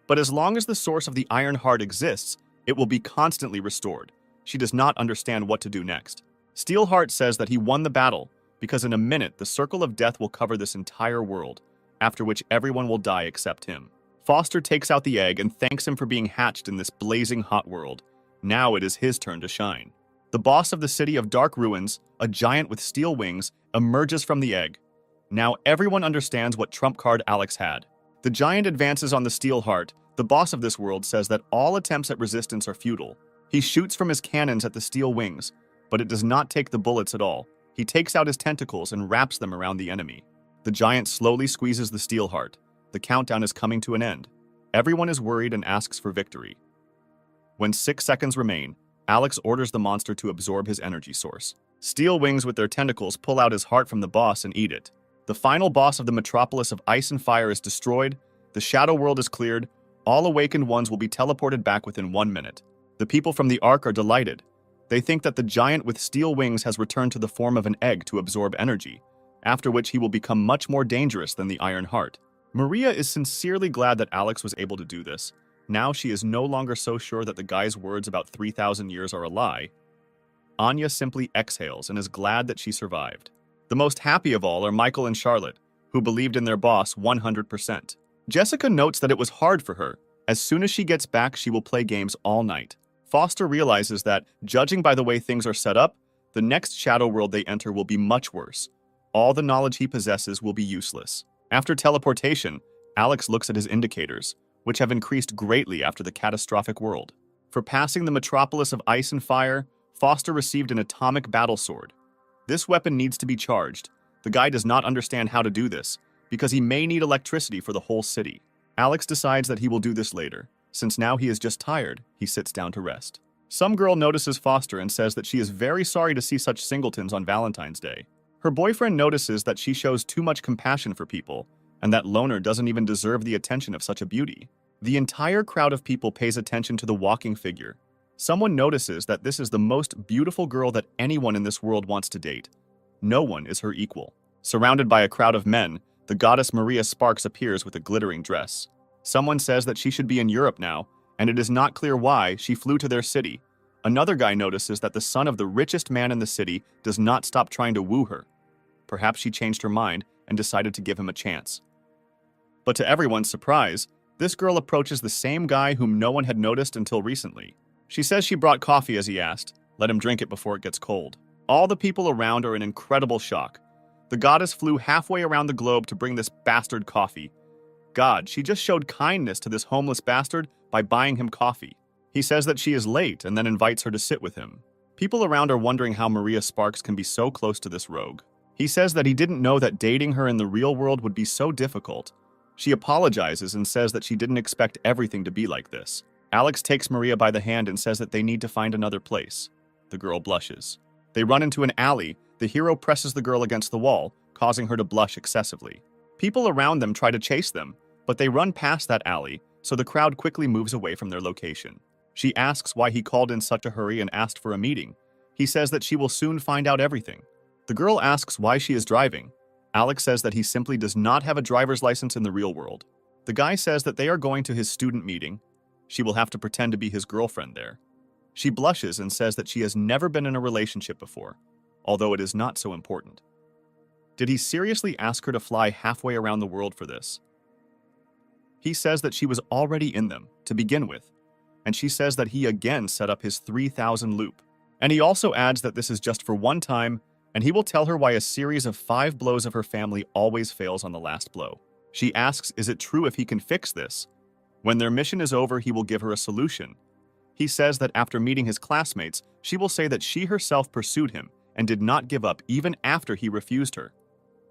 But as long as the source of the Iron Heart exists, it will be constantly restored. She does not understand what to do next. Steelheart says that he won the battle, because in a minute the circle of death will cover this entire world, after which everyone will die except him. Foster takes out the egg and thanks him for being hatched in this blazing hot world. Now it is his turn to shine. The boss of the city of Dark Ruins, a giant with steel wings, emerges from the egg. Now everyone understands what trump card Alex had. The giant advances on the Steelheart. The boss of this world says that all attempts at resistance are futile. He shoots from his cannons at the steel wings, but it does not take the bullets at all. He takes out his tentacles and wraps them around the enemy. The giant slowly squeezes the Steelheart. The countdown is coming to an end. Everyone is worried and asks for victory. When 6 seconds remain, Alex orders the monster to absorb his energy source. Steel wings with their tentacles pull out his heart from the boss and eat it. The final boss of the metropolis of ice and fire is destroyed, the shadow world is cleared, all awakened ones will be teleported back within 1 minute. The people from the Ark are delighted. They think that the giant with steel wings has returned to the form of an egg to absorb energy, after which he will become much more dangerous than the Iron Heart. Maria is sincerely glad that Alex was able to do this. Now she is no longer so sure that the guy's words about 3,000 years are a lie. Anya simply exhales and is glad that she survived. The most happy of all are Michael and Charlotte, who believed in their boss 100%. Jessica notes that it was hard for her. As soon as she gets back, she will play games all night. Foster realizes that, judging by the way things are set up, the next shadow world they enter will be much worse. All the knowledge he possesses will be useless. After teleportation, Alex looks at his indicators, which have increased greatly after the catastrophic world. For passing the metropolis of ice and fire, Foster received an atomic battle sword. This weapon needs to be charged. The guy does not understand how to do this, because he may need electricity for the whole city. Alex decides that he will do this later. Since now he is just tired, he sits down to rest. Some girl notices Foster and says that she is very sorry to see such singletons on Valentine's Day. Her boyfriend notices that she shows too much compassion for people, and that loner doesn't even deserve the attention of such a beauty. The entire crowd of people pays attention to the walking figure. Someone notices that this is the most beautiful girl that anyone in this world wants to date. No one is her equal. Surrounded by a crowd of men, the goddess Maria Sparks appears with a glittering dress. Someone says that she should be in Europe now, and it is not clear why she flew to their city. Another guy notices that the son of the richest man in the city does not stop trying to woo her. Perhaps she changed her mind and decided to give him a chance. But to everyone's surprise, this girl approaches the same guy whom no one had noticed until recently. She says she brought coffee as he asked. Let him drink it before it gets cold. All the people around are in incredible shock. The goddess flew halfway around the globe to bring this bastard coffee. God, she just showed kindness to this homeless bastard by buying him coffee. He says that she is late and then invites her to sit with him. People around are wondering how Maria Sparks can be so close to this rogue. He says that he didn't know that dating her in the real world would be so difficult. She apologizes and says that she didn't expect everything to be like this. Alex takes Maria by the hand and says that they need to find another place. The girl blushes. They run into an alley. The hero presses the girl against the wall, causing her to blush excessively. People around them try to chase them, but they run past that alley, so the crowd quickly moves away from their location. She asks why he called in such a hurry and asked for a meeting. He says that she will soon find out everything. The girl asks why she is driving. Alex says that he simply does not have a driver's license in the real world. The guy says that they are going to his student meeting. She will have to pretend to be his girlfriend there. She blushes and says that she has never been in a relationship before, although it is not so important. Did he seriously ask her to fly halfway around the world for this? He says that she was already in them, to begin with, and she says that he again set up his 3,000 loop. And he also adds that this is just for one time, and he will tell her why a series of 5 blows of her family always fails on the last blow. She asks, is it true if he can fix this? When their mission is over, he will give her a solution. He says that after meeting his classmates, she will say that she herself pursued him and did not give up even after he refused her.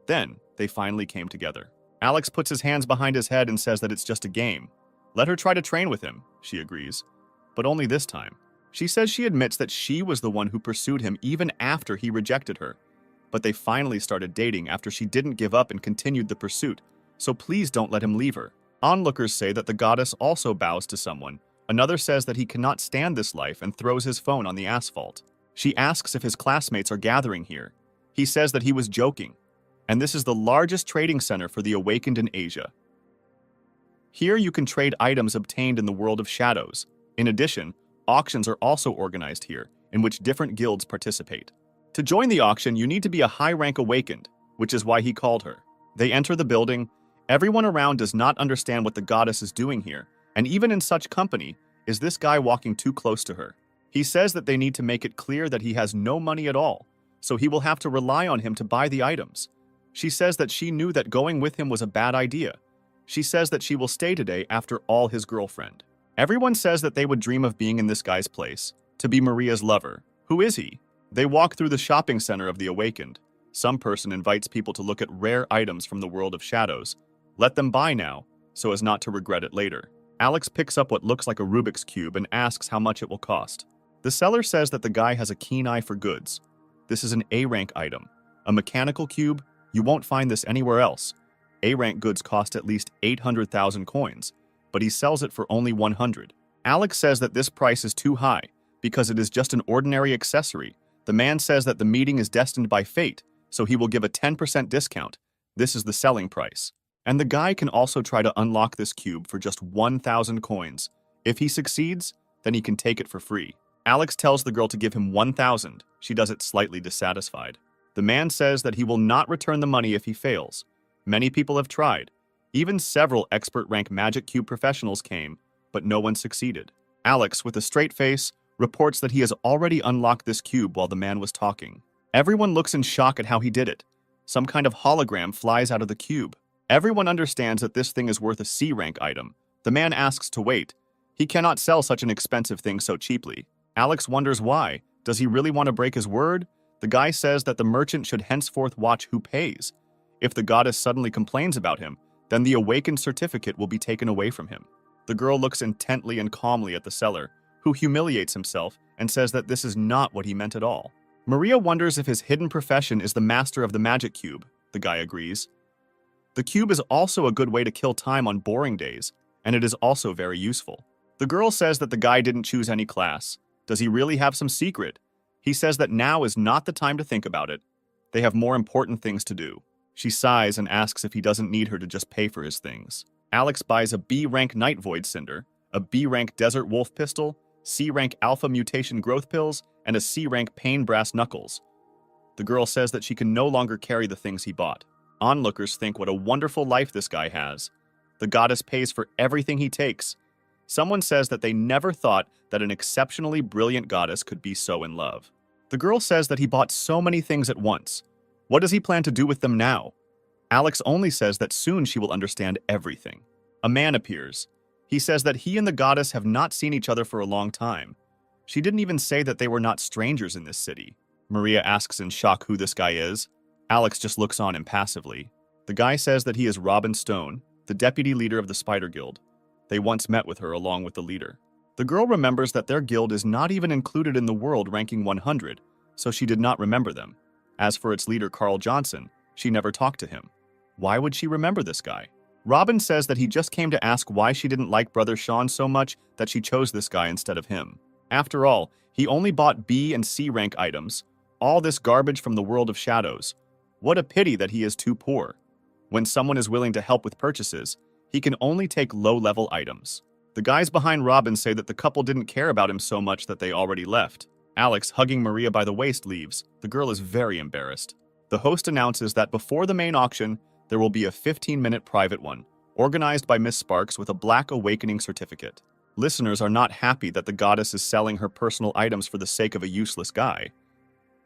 Then, they finally came together. Alex puts his hands behind his head and says that it's just a game. Let her try to train with him, she agrees. But only this time. She says she admits that she was the one who pursued him even after he rejected her. But they finally started dating after she didn't give up and continued the pursuit, so please don't let him leave her. Onlookers say that the goddess also bows to someone. Another says that he cannot stand this life and throws his phone on the asphalt. She asks if his classmates are gathering here. He says that he was joking. And this is the largest trading center for the awakened in Asia. Here you can trade items obtained in the world of shadows. In addition, auctions are also organized here, in which different guilds participate. To join the auction, you need to be a high-rank awakened, which is why he called her. They enter the building. Everyone around does not understand what the goddess is doing here, and even in such company, is this guy walking too close to her. He says that they need to make it clear that he has no money at all, so he will have to rely on him to buy the items. She says that she knew that going with him was a bad idea. She says that she will stay today after all his girlfriend. Everyone says that they would dream of being in this guy's place, to be Maria's lover. Who is he? They walk through the shopping center of the awakened. Some person invites people to look at rare items from the world of shadows. Let them buy now, so as not to regret it later. Alex picks up what looks like a Rubik's Cube and asks how much it will cost. The seller says that the guy has a keen eye for goods. This is an A-rank item. A mechanical cube? You won't find this anywhere else. A-rank goods cost at least 800,000 coins, but he sells it for only 100. Alex says that this price is too high because it is just an ordinary accessory. The man says that the meeting is destined by fate, so he will give a 10% discount. This is the selling price. And the guy can also try to unlock this cube for just 1,000 coins. If he succeeds, then he can take it for free. Alex tells the girl to give him 1,000. She does it slightly dissatisfied. The man says that he will not return the money if he fails. Many people have tried. Even several expert-rank magic cube professionals came, but no one succeeded. Alex, with a straight face, reports that he has already unlocked this cube while the man was talking. Everyone looks in shock at how he did it. Some kind of hologram flies out of the cube. Everyone understands that this thing is worth a C-rank item. The man asks to wait. He cannot sell such an expensive thing so cheaply. Alex wonders why. Does he really want to break his word? The guy says that the merchant should henceforth watch who pays. If the goddess suddenly complains about him, then the awakened certificate will be taken away from him. The girl looks intently and calmly at the seller, who humiliates himself and says that this is not what he meant at all. Maria wonders if his hidden profession is the master of the magic cube. The guy agrees. The cube is also a good way to kill time on boring days, and it is also very useful. The girl says that the guy didn't choose any class. Does he really have some secret? He says that now is not the time to think about it. They have more important things to do. She sighs and asks if he doesn't need her to just pay for his things. Alex buys a B-rank Night Void Cinder, a B-rank Desert Wolf Pistol, C-rank Alpha Mutation Growth Pills, and a C-rank Pain Brass Knuckles. The girl says that she can no longer carry the things he bought. Onlookers think what a wonderful life this guy has. The goddess pays for everything he takes. Someone says that they never thought that an exceptionally brilliant goddess could be so in love. The girl says that he bought so many things at once. What does he plan to do with them now? Alex only says that soon she will understand everything. A man appears. He says that he and the goddess have not seen each other for a long time. She didn't even say that they were not strangers in this city. Maria asks in shock who this guy is. Alex just looks on impassively. The guy says that he is Robin Stone. the deputy leader of the Spider Guild. They once met with her along with the leader. The girl remembers that their guild is not even included in the world ranking 100, so she did not remember them. As for its leader Carl Johnson, she never talked to him. Why would she remember this guy? Robin says that he just came to ask why she didn't like Brother Sean so much that she chose this guy instead of him. After all, he only bought B and C rank items, all this garbage from the world of shadows. What a pity that he is too poor. When someone is willing to help with purchases, he can only take low-level items. The guys behind Robin say that the couple didn't care about him so much that they already left. Alex, hugging Maria by the waist, leaves. The girl is very embarrassed. The host announces that before the main auction, there will be a 15-minute private one, organized by Miss Sparks with a Black Awakening certificate. Listeners are not happy that the goddess is selling her personal items for the sake of a useless guy.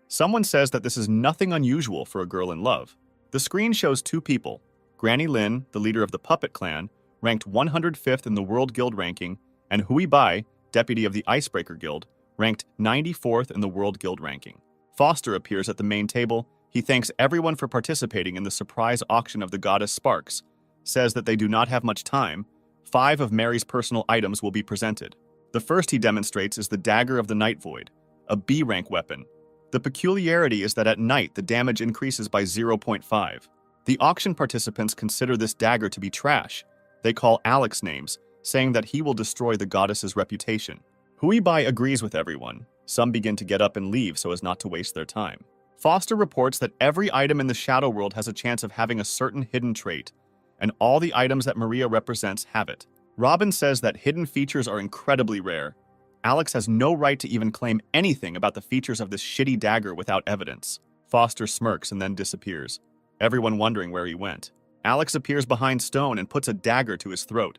Someone says that this is nothing unusual for a girl in love. The screen shows two people, Granny Lin, the leader of the Puppet Clan, ranked 105th in the World Guild ranking, and Hui Bai, deputy of the Icebreaker Guild, ranked 94th in the World Guild ranking. Foster appears at the main table. He thanks everyone for participating in the surprise auction of the goddess Sparks, says that they do not have much time. 5 of Mary's personal items will be presented. The first he demonstrates is the Dagger of the Night Void, a B-rank weapon. The peculiarity is that at night the damage increases by 0.5. The auction participants consider this dagger to be trash. They call Alex names, saying that he will destroy the goddess's reputation. Hui Bai agrees with everyone. Some begin to get up and leave so as not to waste their time. Foster reports that every item in the Shadow World has a chance of having a certain hidden trait, and all the items that Maria represents have it. Robin says that hidden features are incredibly rare. Alex has no right to even claim anything about the features of this shitty dagger without evidence. Foster smirks and then disappears, everyone wondering where he went. Alex appears behind Stone and puts a dagger to his throat.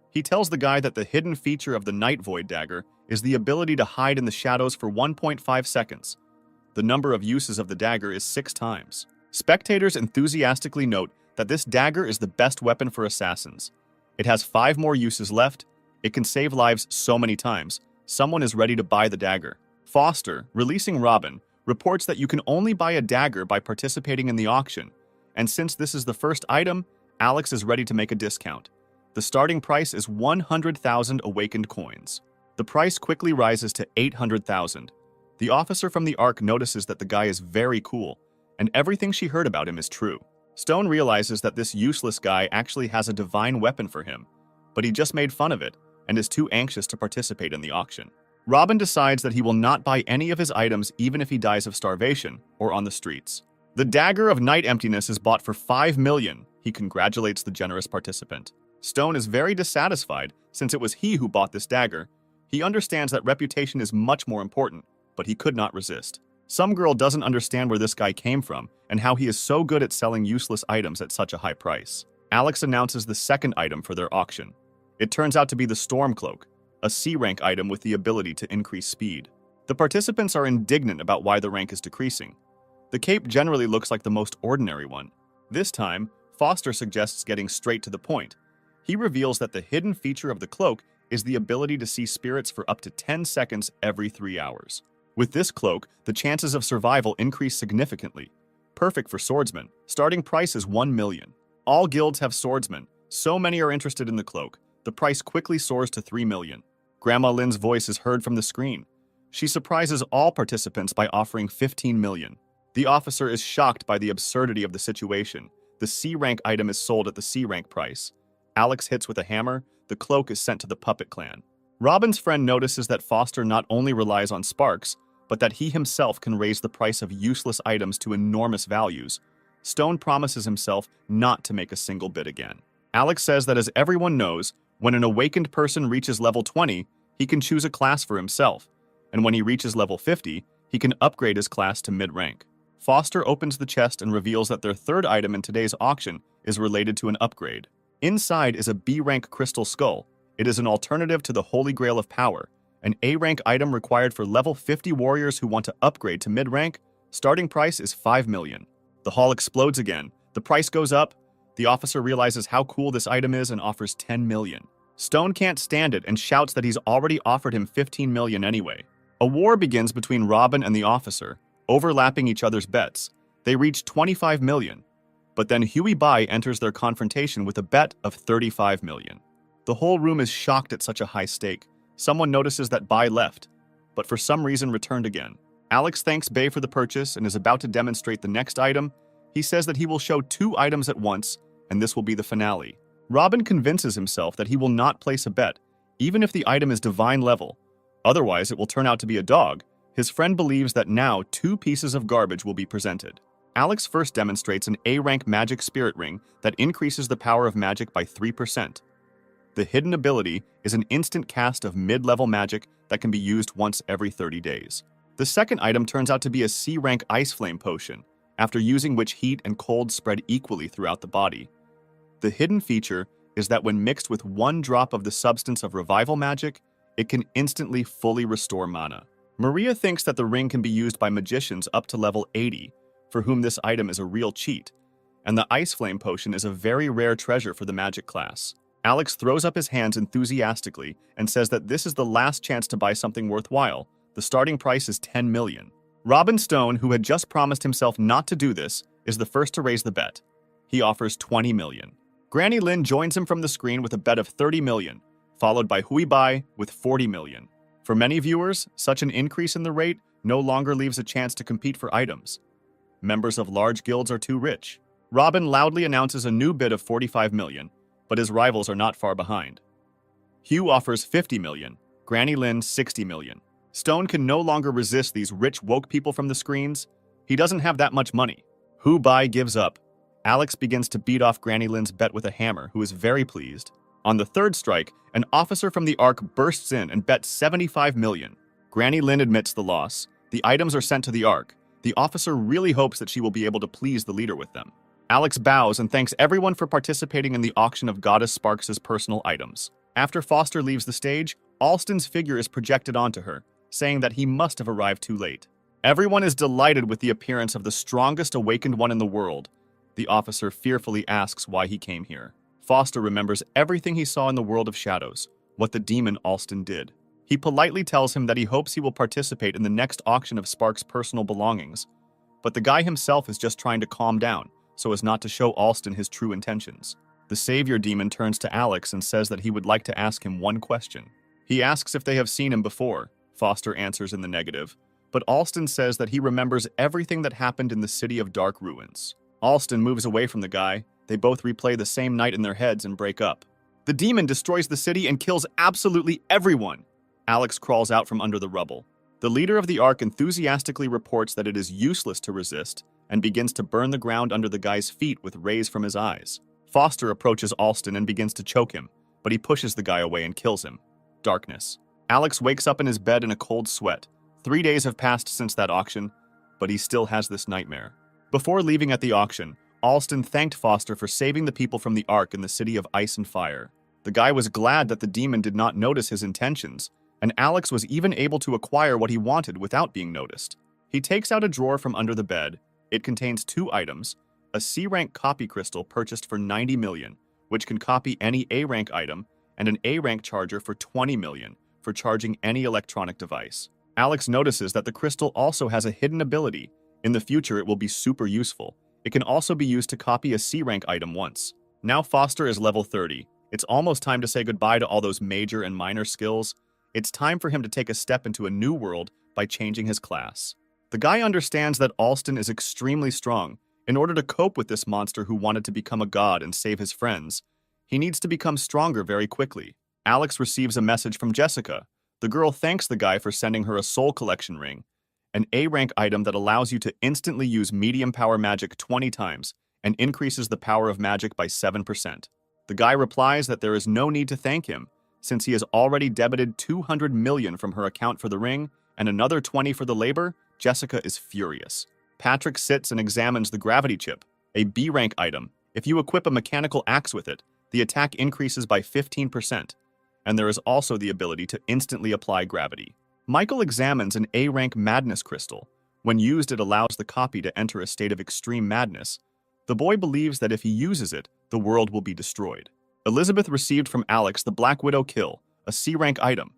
He tells the guy that the hidden feature of the Night Void dagger is the ability to hide in the shadows for 1.5 seconds. The number of uses of the dagger is 6 times. Spectators enthusiastically note that this dagger is the best weapon for assassins. It has 5 more uses left. It can save lives so many times. Someone is ready to buy the dagger. Foster, releasing Robin, reports that you can only buy a dagger by participating in the auction, and since this is the first item, Alex is ready to make a discount. The starting price is 100,000 awakened coins. The price quickly rises to 800,000. The officer from the Ark notices that the guy is very cool, and everything she heard about him is true. Stone realizes that this useless guy actually has a divine weapon for him, but he just made fun of it and is too anxious to participate in the auction. Robin decides that he will not buy any of his items even if he dies of starvation or on the streets. The Dagger of Night Emptiness is bought for 5 million. He congratulates the generous participant. Stone is very dissatisfied since it was he who bought this dagger. He understands that reputation is much more important, but he could not resist. Some girl doesn't understand where this guy came from and how he is so good at selling useless items at such a high price. Alex announces the second item for their auction. It turns out to be the Storm Cloak, a C-rank item with the ability to increase speed. The participants are indignant about why the rank is decreasing. The cape generally looks like the most ordinary one. This time, Foster suggests getting straight to the point. He reveals that the hidden feature of the cloak is the ability to see spirits for up to 10 seconds every 3 hours. With this cloak, the chances of survival increase significantly. Perfect for swordsmen. Starting price is 1 million. All guilds have swordsmen. So many are interested in the cloak. The price quickly soars to 3 million. Grandma Lynn's voice is heard from the screen. She surprises all participants by offering 15 million. The officer is shocked by the absurdity of the situation. The C-rank item is sold at the C-rank price. Alex hits with a hammer. The cloak is sent to the Puppet Clan. Robin's friend notices that Foster not only relies on Sparks, but that he himself can raise the price of useless items to enormous values. Stone promises himself not to make a single bid again. Alex says that as everyone knows, when an awakened person reaches level 20, he can choose a class for himself, and when he reaches level 50, he can upgrade his class to mid-rank. Foster opens the chest and reveals that their third item in today's auction is related to an upgrade. Inside is a B-rank crystal skull. It is an alternative to the Holy Grail of Power, an A-rank item required for level 50 warriors who want to upgrade to mid-rank. Starting price is 5 million. The hall explodes again. The price goes up. The officer realizes how cool this item is and offers 10 million. Stone can't stand it and shouts that he's already offered him 15 million anyway. A war begins between Robin and the officer, overlapping each other's bets. They reach 25 million. But then Huey Bai enters their confrontation with a bet of 35 million. The whole room is shocked at such a high stake. Someone notices that Bai left, but for some reason returned again. Alex thanks Bai for the purchase and is about to demonstrate the next item. He says that he will show 2 items at once, and this will be the finale. Robin convinces himself that he will not place a bet, even if the item is divine level. Otherwise, it will turn out to be a dog. His friend believes that now 2 pieces of garbage will be presented. Alex first demonstrates an A-rank magic spirit ring that increases the power of magic by 3%. The hidden ability is an instant cast of mid-level magic that can be used once every 30 days. The second item turns out to be a C-rank ice flame potion, after using which heat and cold spread equally throughout the body. The hidden feature is that when mixed with 1 drop of the substance of revival magic, it can instantly fully restore mana. Maria thinks that the ring can be used by magicians up to level 80, for whom this item is a real cheat, and the ice flame potion is a very rare treasure for the magic class. Alex throws up his hands enthusiastically and says that this is the last chance to buy something worthwhile. The starting price is 10 million. Robin Stone, who had just promised himself not to do this, is the first to raise the bet. He offers 20 million. Granny Lin joins him from the screen with a bet of 30 million, followed by Hui Bai with 40 million. For many viewers, such an increase in the rate no longer leaves a chance to compete for items. Members of large guilds are too rich. Robin loudly announces a new bid of 45 million, but his rivals are not far behind. Hugh offers 50 million, Granny Lin 60 million. Stone can no longer resist these rich woke people from the screens. He doesn't have that much money. Hu Bai gives up. Alex begins to beat off Granny Lin's bet with a hammer, who is very pleased. On the third strike, an officer from the Ark bursts in and bets 75 million. Granny Lin admits the loss. The items are sent to the Ark. The officer really hopes that she will be able to please the leader with them. Alex bows and thanks everyone for participating in the auction of Goddess Sparks' personal items. After Foster leaves the stage, Alston's figure is projected onto her, saying that he must have arrived too late. Everyone is delighted with the appearance of the strongest awakened one in the world. The officer fearfully asks why he came here. Foster remembers everything he saw in the world of shadows, what the demon Alston did. He politely tells him that he hopes he will participate in the next auction of Spark's personal belongings, but the guy himself is just trying to calm down so as not to show Alston his true intentions. The savior demon turns to Alex and says that he would like to ask him one question. He asks if they have seen him before. Foster answers in the negative, but Alston says that he remembers everything that happened in the City of Dark Ruins. Alston moves away from the guy. They both replay the same night in their heads and break up. The demon destroys the city and kills absolutely everyone. Alex crawls out from under the rubble. The leader of the Ark enthusiastically reports that it is useless to resist and begins to burn the ground under the guy's feet with rays from his eyes. Foster approaches Alston and begins to choke him, but he pushes the guy away and kills him. Darkness. Alex wakes up in his bed in a cold sweat. 3 days have passed since that auction, but he still has this nightmare. Before leaving at the auction, Alston thanked Foster for saving the people from the Ark in the City of Ice and Fire. The guy was glad that the demon did not notice his intentions, and Alex was even able to acquire what he wanted without being noticed. He takes out a drawer from under the bed. It contains 2 items, a C-rank copy crystal purchased for 90 million, which can copy any A-rank item, and an A-rank charger for 20 million for charging any electronic device. Alex notices that the crystal also has a hidden ability. In the future, it will be super useful. It can also be used to copy a C-rank item once. Now Foster is level 30. It's almost time to say goodbye to all those major and minor skills. It's time for him to take a step into a new world by changing his class. The guy understands that Alston is extremely strong. In order to cope with this monster who wanted to become a god and save his friends, he needs to become stronger very quickly. Alex receives a message from Jessica. The girl thanks the guy for sending her a soul collection ring, an A-rank item that allows you to instantly use medium power magic 20 times and increases the power of magic by 7%. The guy replies that there is no need to thank him, since he has already debited 200 million from her account for the ring and another 20 for the labor. Jessica is furious. Patrick sits and examines the gravity chip, a B-rank item. If you equip a mechanical axe with it, the attack increases by 15%, and there is also the ability to instantly apply gravity. Michael examines an A-rank madness crystal. When used, it allows the copy to enter a state of extreme madness. The boy believes that if he uses it, the world will be destroyed. Elizabeth received from Alex the Black Widow Kill, a C-rank item.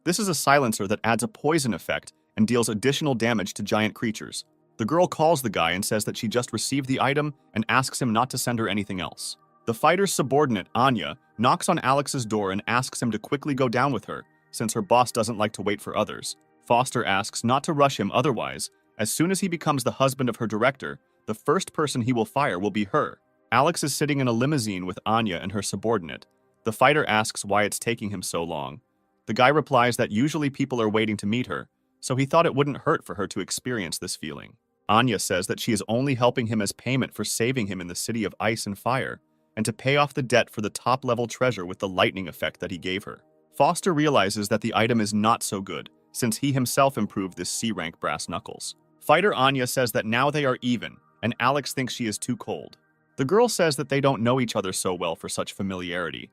This is a silencer that adds a poison effect and deals additional damage to giant creatures. The girl calls the guy and says that she just received the item and asks him not to send her anything else. The fighter's subordinate, Anya, knocks on Alex's door and asks him to quickly go down with her, since her boss doesn't like to wait for others. Foster asks not to rush him otherwise. As soon as he becomes the husband of her director, the first person he will fire will be her. Alex is sitting in a limousine with Anya and her subordinate. The fighter asks why it's taking him so long. The guy replies that usually people are waiting to meet her, so he thought it wouldn't hurt for her to experience this feeling. Anya says that she is only helping him as payment for saving him in the city of ice and fire, and to pay off the debt for the top-level treasure with the lightning effect that he gave her. Foster realizes that the item is not so good, since he himself improved this C-rank brass knuckles. Fighter Anya says that now they are even, and Alex thinks she is too cold. The girl says that they don't know each other so well for such familiarity.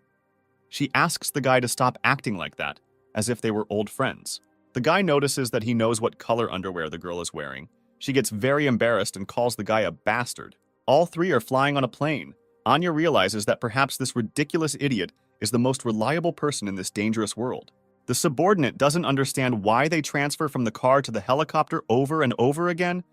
She asks the guy to stop acting like that, as if they were old friends. The guy notices that he knows what color underwear the girl is wearing. She gets very embarrassed and calls the guy a bastard. All three are flying on a plane. Anya realizes that perhaps this ridiculous idiot is the most reliable person in this dangerous world. The subordinate doesn't understand why they transfer from the car to the helicopter over and over again.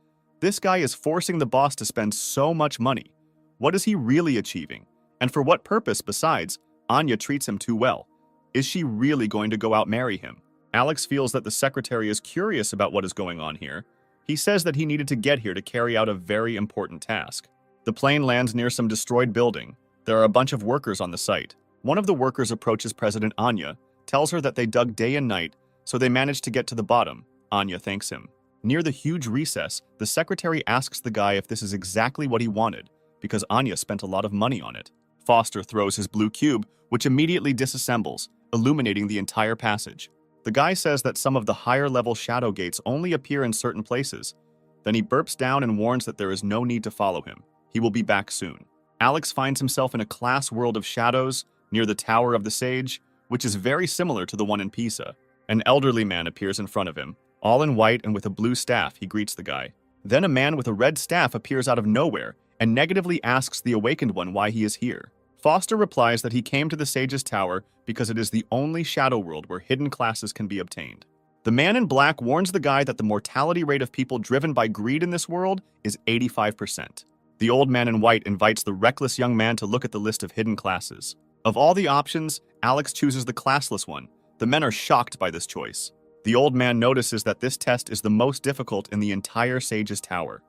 This guy is forcing the boss to spend so much money. What is he really achieving? And for what purpose besides? Anya treats him too well. Is she really going to go out marry him? Alex feels that the secretary is curious about what is going on here. He says that he needed to get here to carry out a very important task. The plane lands near some destroyed building. There are a bunch of workers on the site. One of the workers approaches President Anya, tells her that they dug day and night, so they managed to get to the bottom. Anya thanks him. Near the huge recess, the secretary asks the guy if this is exactly what he wanted, because Anya spent a lot of money on it. Foster throws his blue cube, which immediately disassembles, illuminating the entire passage. The guy says that some of the higher-level shadow gates only appear in certain places. Then he burps down and warns that there is no need to follow him. He will be back soon. Alex finds himself in a class world of shadows near the Tower of the Sage, which is very similar to the one in Pisa. An elderly man appears in front of him. All in white and with a blue staff, he greets the guy. Then a man with a red staff appears out of nowhere and negatively asks the awakened one why he is here. Foster replies that he came to the Sage's Tower because it is the only shadow world where hidden classes can be obtained. The man in black warns the guy that the mortality rate of people driven by greed in this world is 85%. The old man in white invites the reckless young man to look at the list of hidden classes. Of all the options, Alex chooses the classless one. The men are shocked by this choice. The old man notices that this test is the most difficult in the entire Sage's Tower.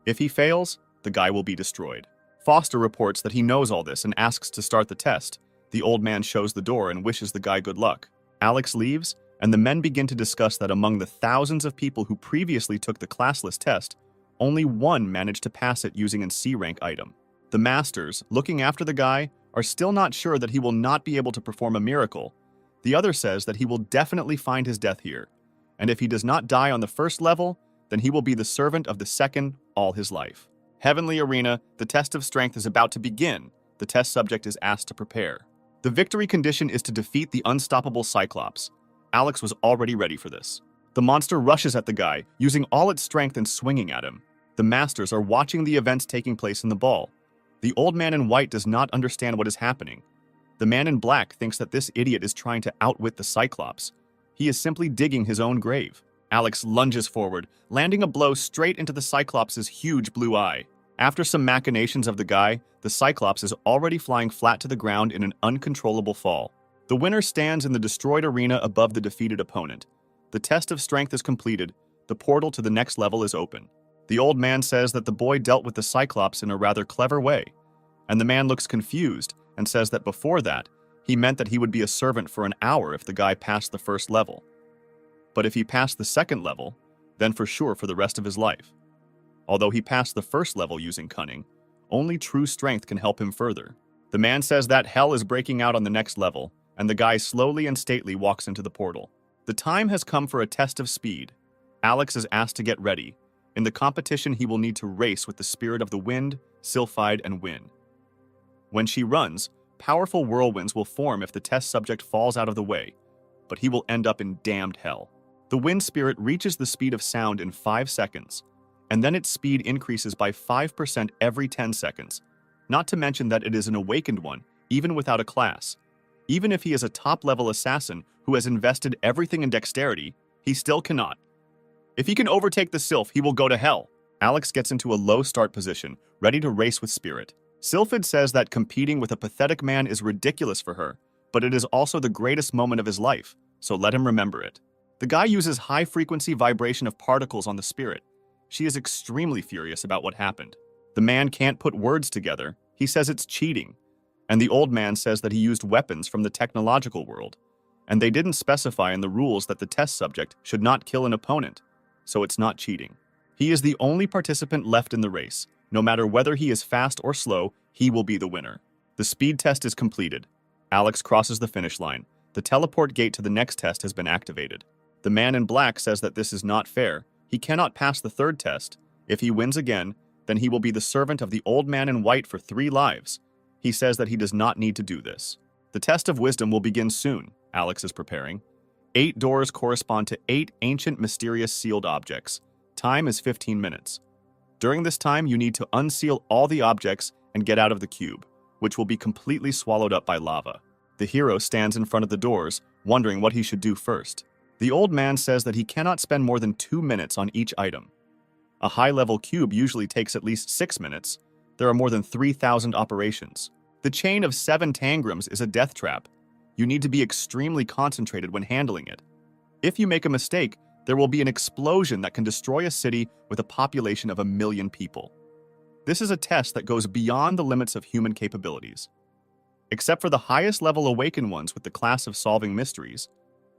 If he fails, the guy will be destroyed. Foster reports that he knows all this and asks to start the test. The old man shows the door and wishes the guy good luck. Alex leaves, and the men begin to discuss that among the thousands of people who previously took the classless test, only one managed to pass it using a C-rank item. The masters, looking after the guy, are still not sure that he will not be able to perform a miracle. The other says that he will definitely find his death here, and if he does not die on the first level, then he will be the servant of the second all his life. Heavenly Arena, the test of strength is about to begin. The test subject is asked to prepare. The victory condition is to defeat the unstoppable Cyclops. Alex was already ready for this. The monster rushes at the guy, using all its strength and swinging at him. The masters are watching the events taking place in the ball. The old man in white does not understand what is happening. The man in black thinks that this idiot is trying to outwit the Cyclops. He is simply digging his own grave. Alex lunges forward, landing a blow straight into the Cyclops' huge blue eye. After some machinations of the guy, the Cyclops is already flying flat to the ground in an uncontrollable fall. The winner stands in the destroyed arena above the defeated opponent. The test of strength is completed. The portal to the next level is open. The old man says that the boy dealt with the Cyclops in a rather clever way, and the man looks confused and says that before that, he meant that he would be a servant for an hour if the guy passed the first level. But if he passed the second level, then for sure for the rest of his life. Although he passed the first level using cunning, only true strength can help him further. The man says that hell is breaking out on the next level, and the guy slowly and stately walks into the portal. The time has come for a test of speed. Alex is asked to get ready. In the competition, he will need to race with the spirit of the wind, Sylphide, and win. When she runs, powerful whirlwinds will form if the test subject falls out of the way, but he will end up in damned hell. The wind spirit reaches the speed of sound in 5 seconds, and then its speed increases by 5% every 10 seconds. Not to mention that it is an awakened one, even without a class. Even if he is a top-level assassin who has invested everything in dexterity, he still cannot. If he can overtake the Sylph, he will go to hell. Alex gets into a low start position, ready to race with Spirit. Sylphid says that competing with a pathetic man is ridiculous for her, but it is also the greatest moment of his life, so let him remember it. The guy uses high-frequency vibration of particles on the Spirit. She is extremely furious about what happened. The man can't put words together. He says it's cheating. And the old man says that he used weapons from the technological world. And they didn't specify in the rules that the test subject should not kill an opponent, so it's not cheating. He is the only participant left in the race. No matter whether he is fast or slow, he will be the winner. The speed test is completed. Alex crosses the finish line. The teleport gate to the next test has been activated. The man in black says that this is not fair. He cannot pass the third test. If he wins again, then he will be the servant of the old man in white for 3 lives. He says that he does not need to do this. The test of wisdom will begin soon. Alex is preparing. 8 doors correspond to 8 ancient mysterious sealed objects. Time is 15 minutes. During this time, you need to unseal all the objects and get out of the cube, which will be completely swallowed up by lava. The hero stands in front of the doors, wondering what he should do first. The old man says that he cannot spend more than 2 minutes on each item. A high-level cube usually takes at least 6 minutes. There are more than 3,000 operations. The chain of 7 tangrams is a death trap. You need to be extremely concentrated when handling it. If you make a mistake, there will be an explosion that can destroy a city with a population of 1 million people. This is a test that goes beyond the limits of human capabilities. Except for the highest level awakened ones with the class of solving mysteries,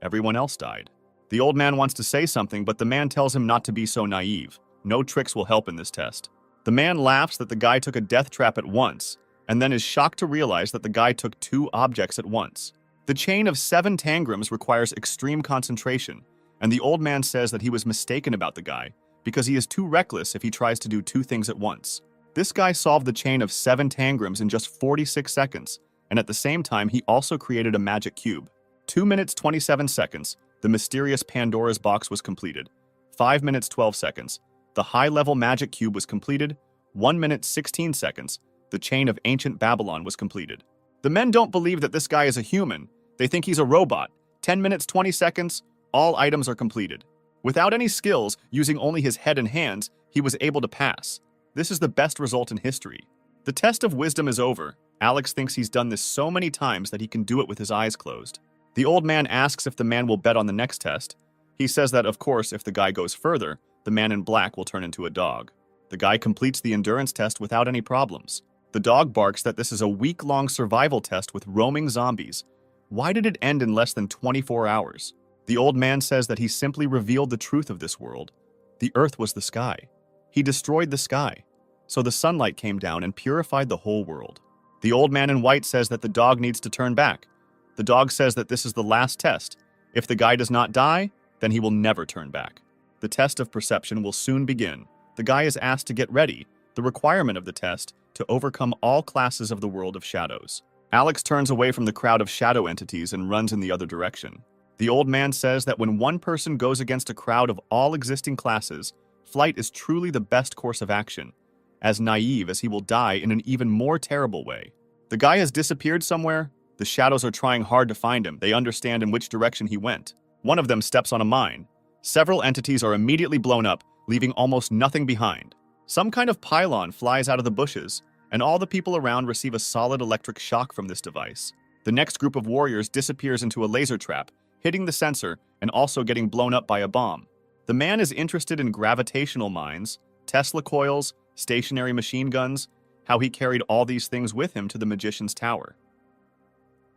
everyone else died. The old man wants to say something, but the man tells him not to be so naive. No tricks will help in this test. The man laughs that the guy took a death trap at once, and then is shocked to realize that the guy took 2 objects at once. The chain of 7 tangrams requires extreme concentration, and the old man says that he was mistaken about the guy because he is too reckless if he tries to do 2 things at once. This guy solved the chain of 7 tangrams in just 46 seconds, and at the same time he also created a magic cube. 2 minutes 27 seconds, the mysterious Pandora's box was completed. 5 minutes 12 seconds, the high-level magic cube was completed. 1 minute 16 seconds, the chain of ancient Babylon was completed. The men don't believe that this guy is a human. They think he's a robot. 10 minutes 20 seconds, all items are completed. Without any skills, using only his head and hands, he was able to pass. This is the best result in history. The test of wisdom is over. Alex thinks he's done this so many times that he can do it with his eyes closed. The old man asks if the man will bet on the next test. He says that, of course, if the guy goes further, the man in black will turn into a dog. The guy completes the endurance test without any problems. The dog barks that this is a week-long survival test with roaming zombies. Why did it end in less than 24 hours? The old man says that he simply revealed the truth of this world. The earth was the sky. He destroyed the sky. So the sunlight came down and purified the whole world. The old man in white says that the dog needs to turn back. The dog says that this is the last test. If the guy does not die, then he will never turn back. The test of perception will soon begin. The guy is asked to get ready, the requirement of the test, to overcome all classes of the world of shadows. Alex turns away from the crowd of shadow entities and runs in the other direction. The old man says that when one person goes against a crowd of all existing classes, flight is truly the best course of action, as naive as he will die in an even more terrible way. The guy has disappeared somewhere. The shadows are trying hard to find him. They understand in which direction he went. One of them steps on a mine. Several entities are immediately blown up, leaving almost nothing behind. Some kind of pylon flies out of the bushes, and all the people around receive a solid electric shock from this device. The next group of warriors disappears into a laser trap, hitting the sensor and also getting blown up by a bomb. The man is interested in gravitational mines, Tesla coils, stationary machine guns, how he carried all these things with him to the magician's tower.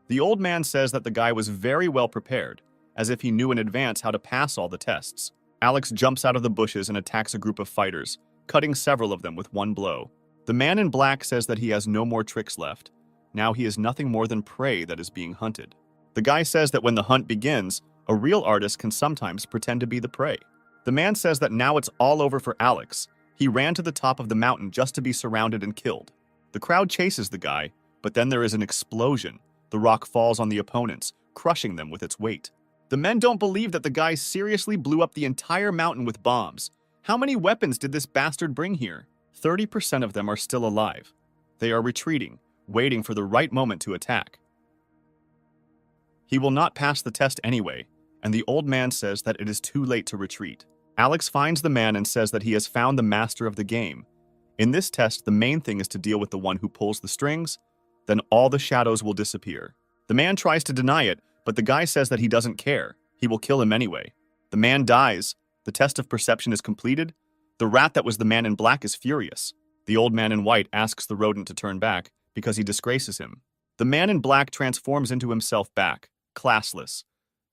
The old man says that the guy was very well prepared, as if he knew in advance how to pass all the tests. Alex jumps out of the bushes and attacks a group of fighters, cutting several of them with one blow. The man in black says that he has no more tricks left. Now he is nothing more than prey that is being hunted. The guy says that when the hunt begins, a real artist can sometimes pretend to be the prey. The man says that now it's all over for Alex. He ran to the top of the mountain just to be surrounded and killed. The crowd chases the guy, but then there is an explosion. The rock falls on the opponents, crushing them with its weight. The men don't believe that the guy seriously blew up the entire mountain with bombs. How many weapons did this bastard bring here? 30% of them are still alive. They are retreating, waiting for the right moment to attack. He will not pass the test anyway, and the old man says that it is too late to retreat. Alex finds the man and says that he has found the master of the game. In this test, the main thing is to deal with the one who pulls the strings, then all the shadows will disappear. The man tries to deny it, but the guy says that he doesn't care. He will kill him anyway. The man dies. The test of perception is completed. The rat that was the man in black is furious. The old man in white asks the rodent to turn back because he disgraces him. The man in black transforms into himself back, classless.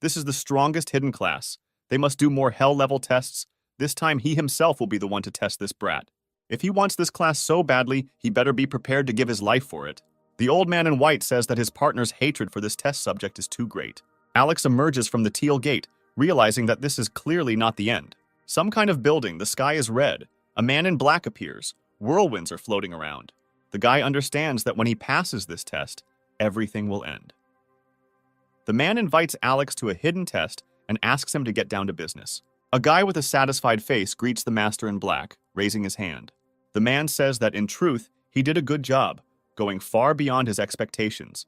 This is the strongest hidden class. They must do more hell-level tests. This time he himself will be the one to test this brat. If he wants this class so badly, he better be prepared to give his life for it. The old man in white says that his partner's hatred for this test subject is too great. Alex emerges from the teal gate, realizing that this is clearly not the end. Some kind of building, the sky is red. A man in black appears. Whirlwinds are floating around. The guy understands that when he passes this test, everything will end. The man invites Alex to a hidden test and asks him to get down to business. A guy with a satisfied face greets the master in black, raising his hand. The man says that in truth, he did a good job, going far beyond his expectations.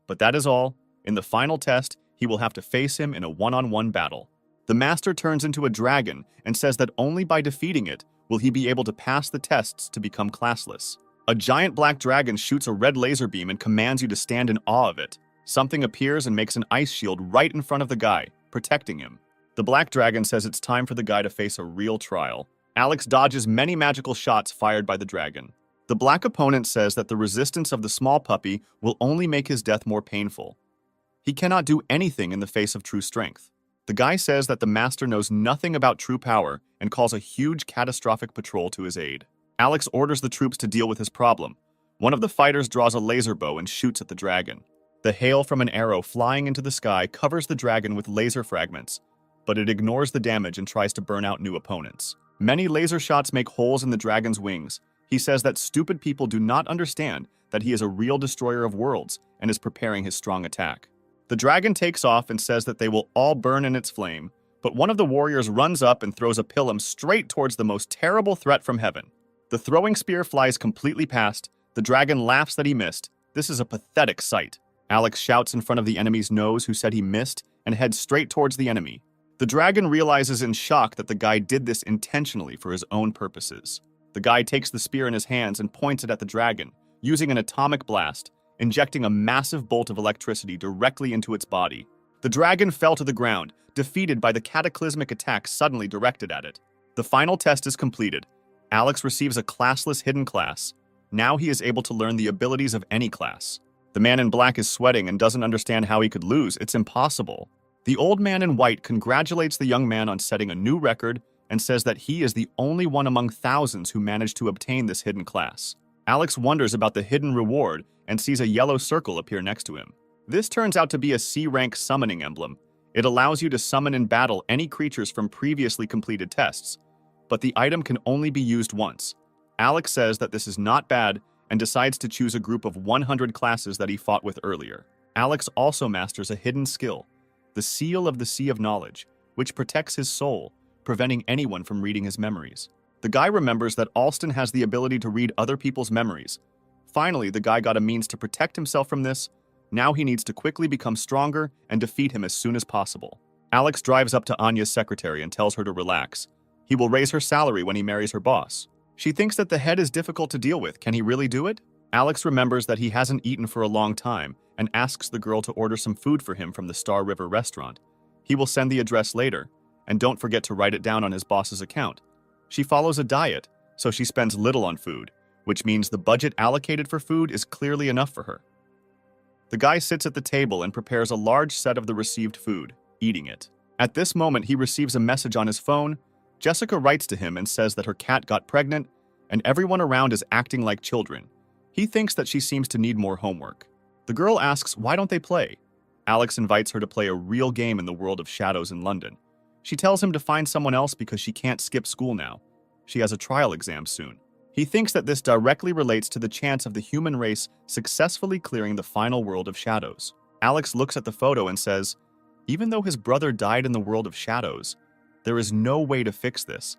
But that is all. In the final test, he will have to face him in a one-on-one battle. The master turns into a dragon and says that only by defeating it will he be able to pass the tests to become classless. A giant black dragon shoots a red laser beam and commands you to stand in awe of it. Something appears and makes an ice shield right in front of the guy, protecting him. The black dragon says it's time for the guy to face a real trial. Alex dodges many magical shots fired by the dragon. The black opponent says that the resistance of the small puppy will only make his death more painful. He cannot do anything in the face of true strength. The guy says that the master knows nothing about true power and calls a huge catastrophic patrol to his aid. Alex orders the troops to deal with his problem. One of the fighters draws a laser bow and shoots at the dragon. The hail from an arrow flying into the sky covers the dragon with laser fragments, but it ignores the damage and tries to burn out new opponents. Many laser shots make holes in the dragon's wings. He says that stupid people do not understand that he is a real destroyer of worlds and is preparing his strong attack. The dragon takes off and says that they will all burn in its flame, but one of the warriors runs up and throws a pilum straight towards the most terrible threat from heaven. The throwing spear flies completely past. The dragon laughs that he missed. This is a pathetic sight. Alex shouts in front of the enemy's nose who said he missed and heads straight towards the enemy. The dragon realizes in shock that the guy did this intentionally for his own purposes. The guy takes the spear in his hands and points it at the dragon, using an atomic blast, injecting a massive bolt of electricity directly into its body. The dragon fell to the ground, defeated by the cataclysmic attack suddenly directed at it. The final test is completed. Alex receives a classless hidden class. Now he is able to learn the abilities of any class. The man in black is sweating and doesn't understand how he could lose. It's impossible. The old man in white congratulates the young man on setting a new record and says that he is the only one among thousands who managed to obtain this hidden class. Alex wonders about the hidden reward and sees a yellow circle appear next to him. This turns out to be a C-rank summoning emblem. It allows you to summon in battle any creatures from previously completed tests, but the item can only be used once. Alex says that this is not bad and decides to choose a group of 100 classes that he fought with earlier. Alex also masters a hidden skill, the Seal of the Sea of Knowledge, which protects his soul, preventing anyone from reading his memories. The guy remembers that Alston has the ability to read other people's memories. Finally, the guy got a means to protect himself from this. Now he needs to quickly become stronger and defeat him as soon as possible. Alex drives up to Anya's secretary and tells her to relax. He will raise her salary when he marries her boss. She thinks that the head is difficult to deal with. Can he really do it? Alex remembers that he hasn't eaten for a long time and asks the girl to order some food for him from the Star River restaurant. He will send the address later, and don't forget to write it down on his boss's account. She follows a diet, so she spends little on food, which means the budget allocated for food is clearly enough for her. The guy sits at the table and prepares a large set of the received food, eating it. At this moment, he receives a message on his phone. Jessica writes to him and says that her cat got pregnant, and everyone around is acting like children. He thinks that she seems to need more homework. The girl asks, why don't they play? Alex invites her to play a real game in the world of shadows in London. She tells him to find someone else because she can't skip school now. She has a trial exam soon. He thinks that this directly relates to the chance of the human race successfully clearing the final world of shadows. Alex looks at the photo and says, even though his brother died in the world of shadows, there is no way to fix this.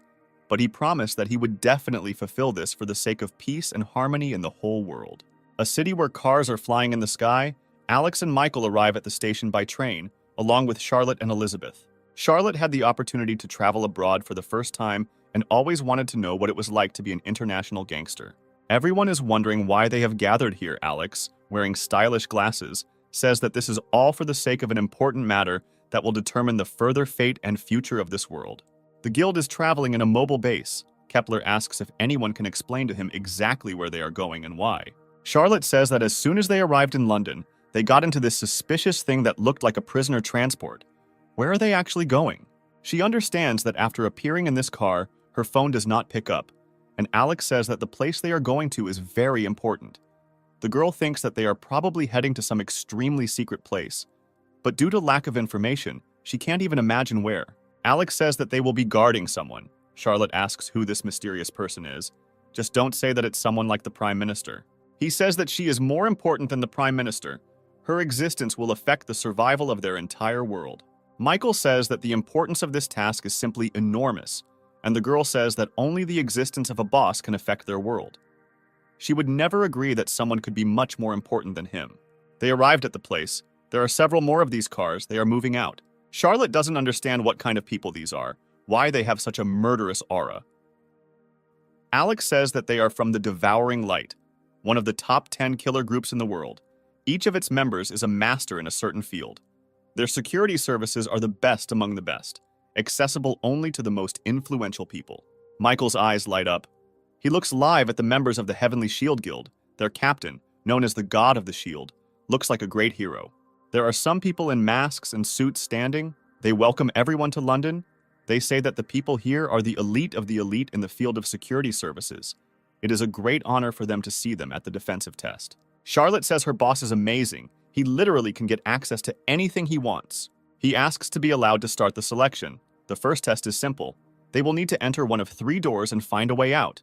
But he promised that he would definitely fulfill this for the sake of peace and harmony in the whole world. A city where cars are flying in the sky, Alex and Michael arrive at the station by train, along with Charlotte and Elizabeth. Charlotte had the opportunity to travel abroad for the first time and always wanted to know what it was like to be an international gangster. Everyone is wondering why they have gathered here. Alex, wearing stylish glasses, says that this is all for the sake of an important matter that will determine the further fate and future of this world. The guild is traveling in a mobile base. Kepler asks if anyone can explain to him exactly where they are going and why. Charlotte says that as soon as they arrived in London, they got into this suspicious thing that looked like a prisoner transport. Where are they actually going? She understands that after appearing in this car, her phone does not pick up, and Alex says that the place they are going to is very important. The girl thinks that they are probably heading to some extremely secret place, but due to lack of information, she can't even imagine where. Alex says that they will be guarding someone. Charlotte asks who this mysterious person is. Just don't say that it's someone like the Prime Minister. He says that she is more important than the Prime Minister. Her existence will affect the survival of their entire world. Michael says that the importance of this task is simply enormous, and the girl says that only the existence of a boss can affect their world. She would never agree that someone could be much more important than him. They arrived at the place. There are several more of these cars. They are moving out. Charlotte doesn't understand what kind of people these are, why they have such a murderous aura. Alex says that they are from the Devouring Light, one of the top 10 killer groups in the world. Each of its members is a master in a certain field. Their security services are the best among the best, accessible only to the most influential people. Michael's eyes light up. He looks live at the members of the Heavenly Shield Guild. Their captain, known as the God of the Shield, looks like a great hero. There are some people in masks and suits standing. They welcome everyone to London. They say that the people here are the elite of the elite in the field of security services. It is a great honor for them to see them at the defensive test. Charlotte says her boss is amazing. He literally can get access to anything he wants. He asks to be allowed to start the selection. The first test is simple. They will need to enter one of 3 doors and find a way out.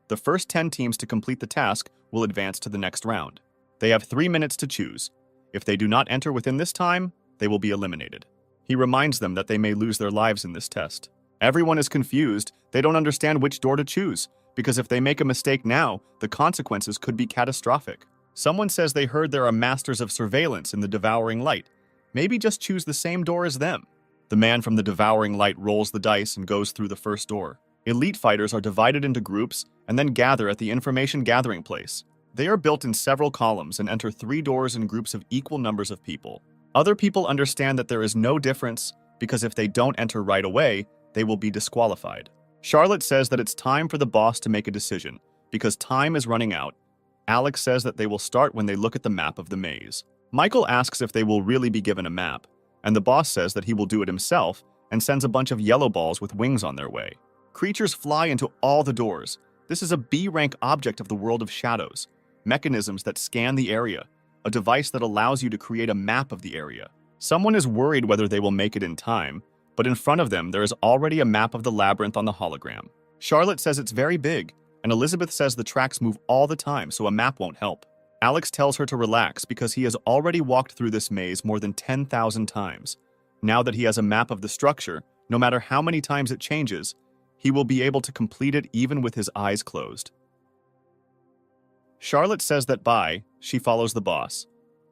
The first 10 teams to complete the task will advance to the next round. They have 3 minutes to choose. If they do not enter within this time, they will be eliminated. He reminds them that they may lose their lives in this test. Everyone is confused. They don't understand which door to choose, because if they make a mistake now, the consequences could be catastrophic. Someone says they heard there are masters of surveillance in the Devouring Light. Maybe just choose the same door as them. The man from the Devouring Light rolls the dice and goes through the first door. Elite fighters are divided into groups and then gather at the information gathering place. They are built in several columns and enter 3 doors in groups of equal numbers of people. Other people understand that there is no difference because if they don't enter right away, they will be disqualified. Charlotte says that it's time for the boss to make a decision because time is running out. Alex says that they will start when they look at the map of the maze. Michael asks if they will really be given a map, and the boss says that he will do it himself and sends a bunch of yellow balls with wings on their way. Creatures fly into all the doors. This is a B-rank object of the world of shadows. Mechanisms that scan the area. A device that allows you to create a map of the area. Someone is worried whether they will make it in time, but in front of them there is already a map of the labyrinth on the hologram. Charlotte says it's very big, and Elizabeth says the tracks move all the time, so a map won't help. Alex tells her to relax because he has already walked through this maze more than 10,000 times. Now that he has a map of the structure, no matter how many times it changes, he will be able to complete it even with his eyes closed. Charlotte says that she follows the boss.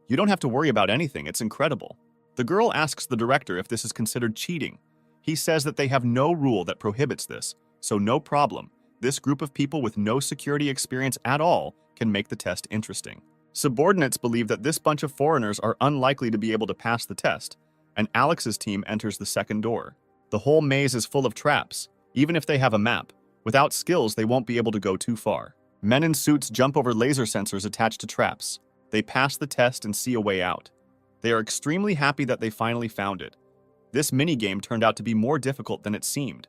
You don't have to worry about anything, it's incredible. The girl asks the director if this is considered cheating. He says that they have no rule that prohibits this, so no problem. This group of people with no security experience at all can make the test interesting. Subordinates believe that this bunch of foreigners are unlikely to be able to pass the test, and Alex's team enters the second door. The whole maze is full of traps, even if they have a map. Without skills, they won't be able to go too far. Men in suits jump over laser sensors attached to traps. They pass the test and see a way out. They are extremely happy that they finally found it. This minigame turned out to be more difficult than it seemed.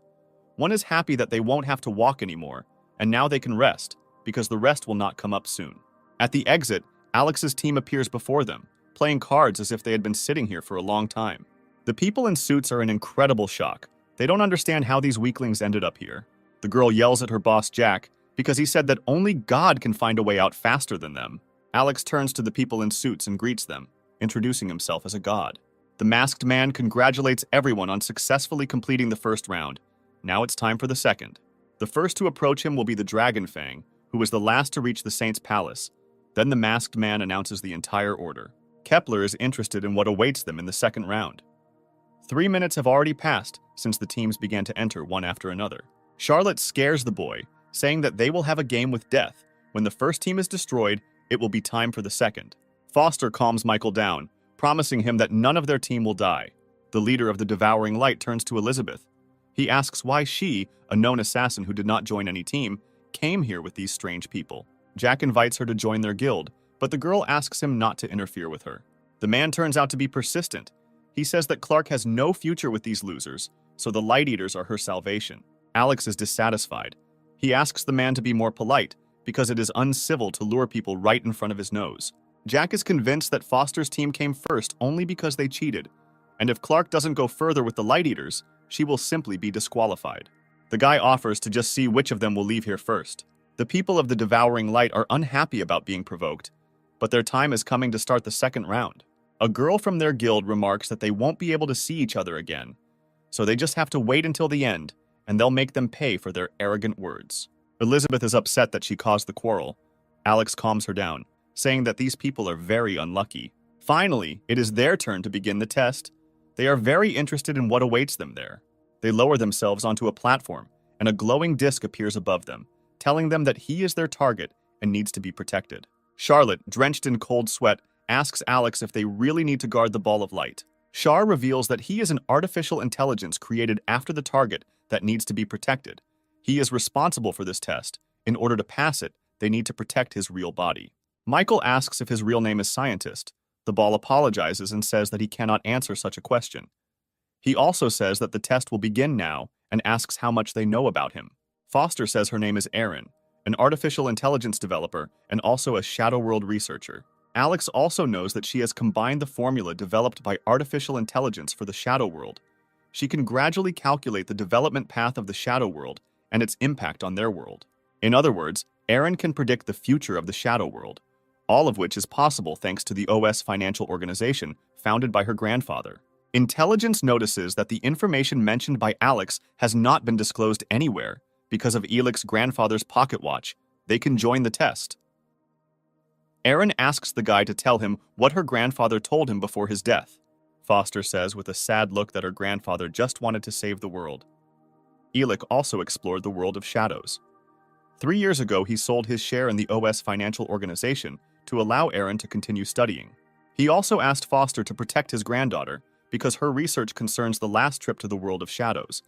One is happy that they won't have to walk anymore, and now they can rest, because the rest will not come up soon. At the exit, Alex's team appears before them, playing cards as if they had been sitting here for a long time. The people in suits are in incredible shock. They don't understand how these weaklings ended up here. The girl yells at her boss Jack, because he said that only God can find a way out faster than them. Alex turns to the people in suits and greets them, introducing himself as a god. The masked man congratulates everyone on successfully completing the first round. Now it's time for the second. The first to approach him will be the Dragon Fang, who was the last to reach the Saint's Palace. Then the masked man announces the entire order. Kepler is interested in what awaits them in the second round. 3 minutes have already passed since the teams began to enter one after another. Charlotte scares the boy, saying that they will have a game with death. When the first team is destroyed, it will be time for the second. Foster calms Michael down, promising him that none of their team will die. The leader of the Devouring Light turns to Elizabeth. He asks why she, a known assassin who did not join any team, came here with these strange people. Jack invites her to join their guild, but the girl asks him not to interfere with her. The man turns out to be persistent. He says that Clark has no future with these losers, so the Light Eaters are her salvation. Alex is dissatisfied. He asks the man to be more polite, because it is uncivil to lure people right in front of his nose. Jack is convinced that Foster's team came first only because they cheated, and if Clark doesn't go further with the Light Eaters, she will simply be disqualified. The guy offers to just see which of them will leave here first. The people of the Devouring Light are unhappy about being provoked, but their time is coming to start the second round. A girl from their guild remarks that they won't be able to see each other again, so they just have to wait until the end, and they'll make them pay for their arrogant words. Elizabeth is upset that she caused the quarrel. Alex calms her down, saying that these people are very unlucky. Finally, it is their turn to begin the test. They are very interested in what awaits them there. They lower themselves onto a platform, and a glowing disc appears above them, telling them that he is their target and needs to be protected. Charlotte, drenched in cold sweat, asks Alex if they really need to guard the ball of light. Char reveals that he is an artificial intelligence created after the target that needs to be protected. He is responsible for this test. In order to pass it, they need to protect his real body. Michael asks if his real name is Scientist. The ball apologizes and says that he cannot answer such a question. He also says that the test will begin now and asks how much they know about him. Foster says her name is Erin, an artificial intelligence developer and also a Shadow World researcher. Alex also knows that she has combined the formula developed by artificial intelligence for the Shadow World. She can gradually calculate the development path of the Shadow World and its impact on their world. In other words, Erin can predict the future of the Shadow World, all of which is possible thanks to the OS financial organization founded by her grandfather. Intelligence notices that the information mentioned by Alex has not been disclosed anywhere because of Elix's grandfather's pocket watch. They can join the test. Erin asks the guy to tell him what her grandfather told him before his death. Foster says with a sad look that her grandfather just wanted to save the world. Elix also explored the world of shadows. 3 years ago, he sold his share in the OS financial organization to allow Erin to continue studying. He also asked Foster to protect his granddaughter because her research concerns the last trip to the world of shadows.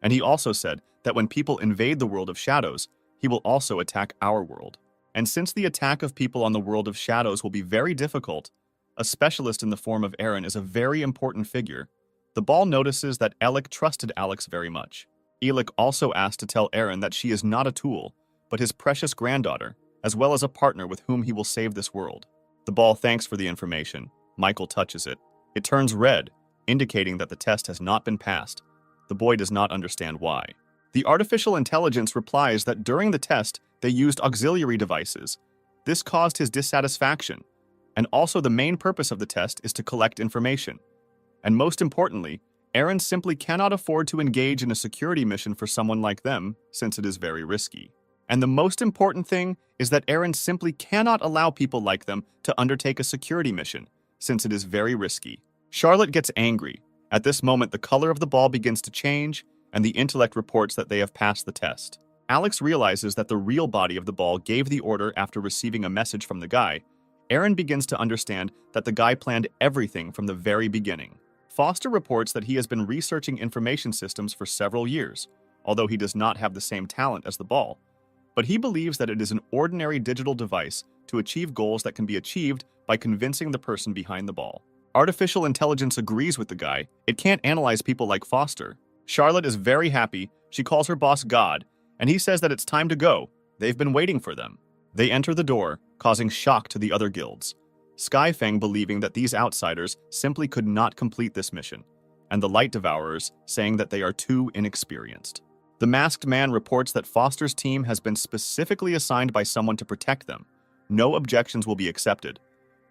And he also said that when people invade the world of shadows, he will also attack our world. And since the attack of people on the world of shadows will be very difficult, a specialist in the form of Erin is a very important figure. The ball notices that Elix trusted Alex very much. Elix also asked to tell Erin that she is not a tool, but his precious granddaughter, as well as a partner with whom he will save this world. The ball thanks for the information. Michael touches it. It turns red, indicating that the test has not been passed. The boy does not understand why. The artificial intelligence replies that during the test, they used auxiliary devices. This caused his dissatisfaction. And also the main purpose of the test is to collect information. And most importantly, Erin simply cannot afford to engage in a security mission for someone like them, since it is very risky. And the most important thing is that Erin simply cannot allow people like them to undertake a security mission, since it is very risky. Charlotte gets angry. At this moment, the color of the ball begins to change, and the intellect reports that they have passed the test. Alex realizes that the real body of the ball gave the order after receiving a message from the guy. Erin begins to understand that the guy planned everything from the very beginning. Foster reports that he has been researching information systems for several years, although he does not have the same talent as the ball. But he believes that it is an ordinary digital device to achieve goals that can be achieved by convincing the person behind the ball. Artificial intelligence agrees with the guy. It can't analyze people like Foster. Charlotte is very happy. She calls her boss God, and he says that it's time to go. They've been waiting for them. They enter the door, causing shock to the other guilds. Skyfang believing that these outsiders simply could not complete this mission, and the Light Devourers saying that they are too inexperienced. The masked man reports that Foster's team has been specifically assigned by someone to protect them. No objections will be accepted.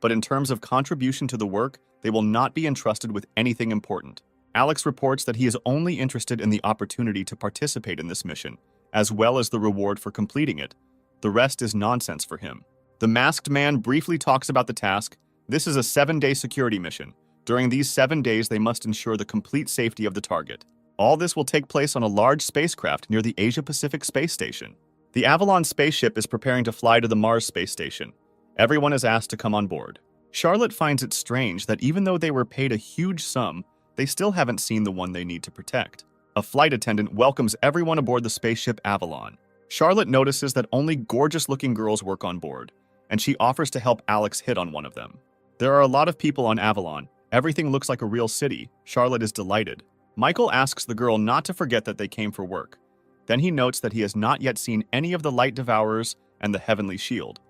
But in terms of contribution to the work, they will not be entrusted with anything important. Alex reports that he is only interested in the opportunity to participate in this mission, as well as the reward for completing it. The rest is nonsense for him. The masked man briefly talks about the task. This is a 7-day security mission. During these 7 days, they must ensure the complete safety of the target. All this will take place on a large spacecraft near the Asia-Pacific Space Station. The Avalon spaceship is preparing to fly to the Mars space station. Everyone is asked to come on board. Charlotte finds it strange that even though they were paid a huge sum, they still haven't seen the one they need to protect. A flight attendant welcomes everyone aboard the spaceship Avalon. Charlotte notices that only gorgeous-looking girls work on board, and she offers to help Alex hit on one of them. There are a lot of people on Avalon. Everything looks like a real city. Charlotte is delighted. Michael asks the girl not to forget that they came for work. Then he notes that he has not yet seen any of the Light Devourers and the Heavenly Shield.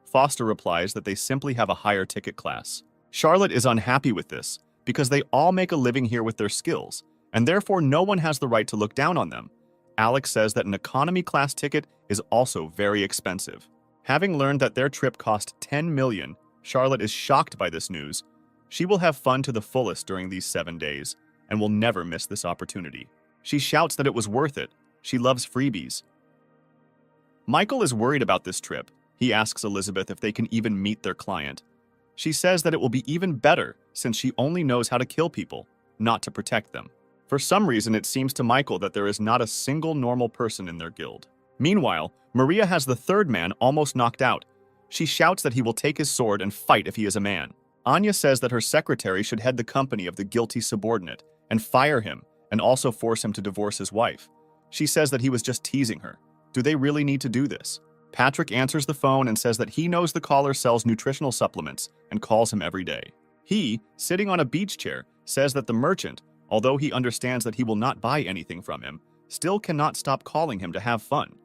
Foster replies that they simply have a higher ticket class. Charlotte is unhappy with this because they all make a living here with their skills, and therefore no one has the right to look down on them. Alex says that an economy class ticket is also very expensive. Having learned that their trip cost $10 million, Charlotte is shocked by this news. She will have fun to the fullest during these 7 days and will never miss this opportunity. She shouts that it was worth it. She loves freebies. Michael is worried about this trip. He asks Elizabeth if they can even meet their client. She says that it will be even better since she only knows how to kill people, not to protect them. For some reason, it seems to Michael that there is not a single normal person in their guild. Meanwhile, Maria has the third man almost knocked out. She shouts that he will take his sword and fight if he is a man. Anya says that her secretary should head the company of the guilty subordinate and fire him and also force him to divorce his wife. She says that he was just teasing her. Do they really need to do this? Patrick answers the phone and says that he knows the caller sells nutritional supplements and calls him every day. He, sitting on a beach chair, says that the merchant, although he understands that he will not buy anything from him, still cannot stop calling him to have fun.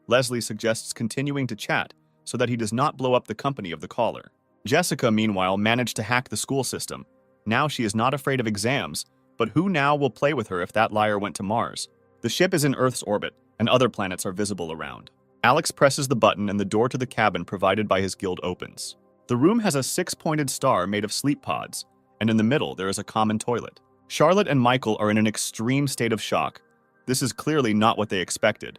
Leslie suggests continuing to chat so that he does not blow up the company of the caller. Jessica, meanwhile, managed to hack the school system. Now she is not afraid of exams, but who now will play with her if that liar went to Mars? The ship is in Earth's orbit, and other planets are visible around. Alex presses the button and the door to the cabin provided by his guild opens. The room has a 6-pointed star made of sleep pods, and in the middle there is a common toilet. Charlotte and Michael are in an extreme state of shock. This is clearly not what they expected.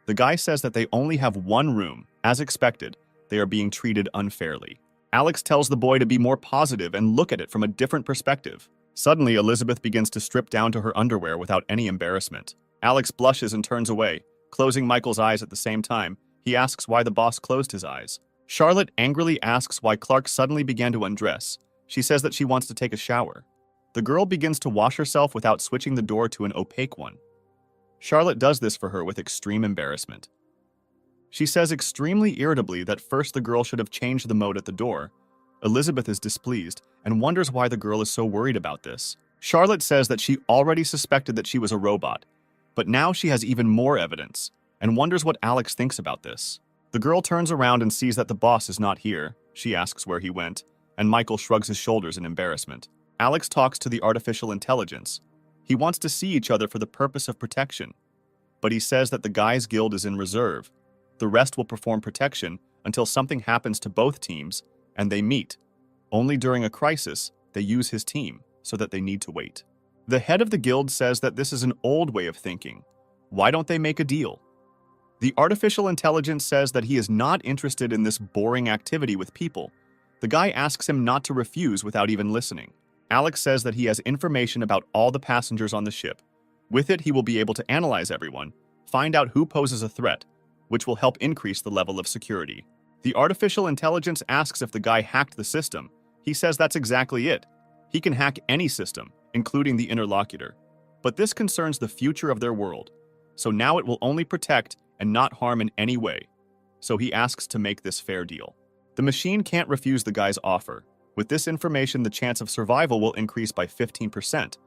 The guy says that they only have one room. As expected, they are being treated unfairly. Alex tells the boy to be more positive and look at it from a different perspective. Suddenly, Elizabeth begins to strip down to her underwear without any embarrassment. Alex blushes and turns away, closing Michael's eyes at the same time. He asks why the boss closed his eyes. Charlotte angrily asks why Clark suddenly began to undress. She says that she wants to take a shower. The girl begins to wash herself without switching the door to an opaque one. Charlotte does this for her with extreme embarrassment. She says extremely irritably that first the girl should have changed the mode at the door. Elizabeth is displeased and wonders why the girl is so worried about this. Charlotte says that she already suspected that she was a robot, but now she has even more evidence and wonders what Alex thinks about this. The girl turns around and sees that the boss is not here. She asks where he went, and Michael shrugs his shoulders in embarrassment. Alex talks to the artificial intelligence. He wants to see each other for the purpose of protection, but he says that the guy's guild is in reserve. The rest will perform protection until something happens to both teams and they meet. Only during a crisis, they use his team so that they need to wait. The head of the guild says that this is an old way of thinking. Why don't they make a deal? The artificial intelligence says that he is not interested in this boring activity with people. The guy asks him not to refuse without even listening. Alex says that he has information about all the passengers on the ship. With it, he will be able to analyze everyone, find out who poses a threat, which will help increase the level of security. The artificial intelligence asks if the guy hacked the system. He says that's exactly it. He can hack any system, including the interlocutor. But this concerns the future of their world, so now it will only protect and not harm in any way. So he asks to make this fair deal. The machine can't refuse the guy's offer. With this information, the chance of survival will increase by 15%,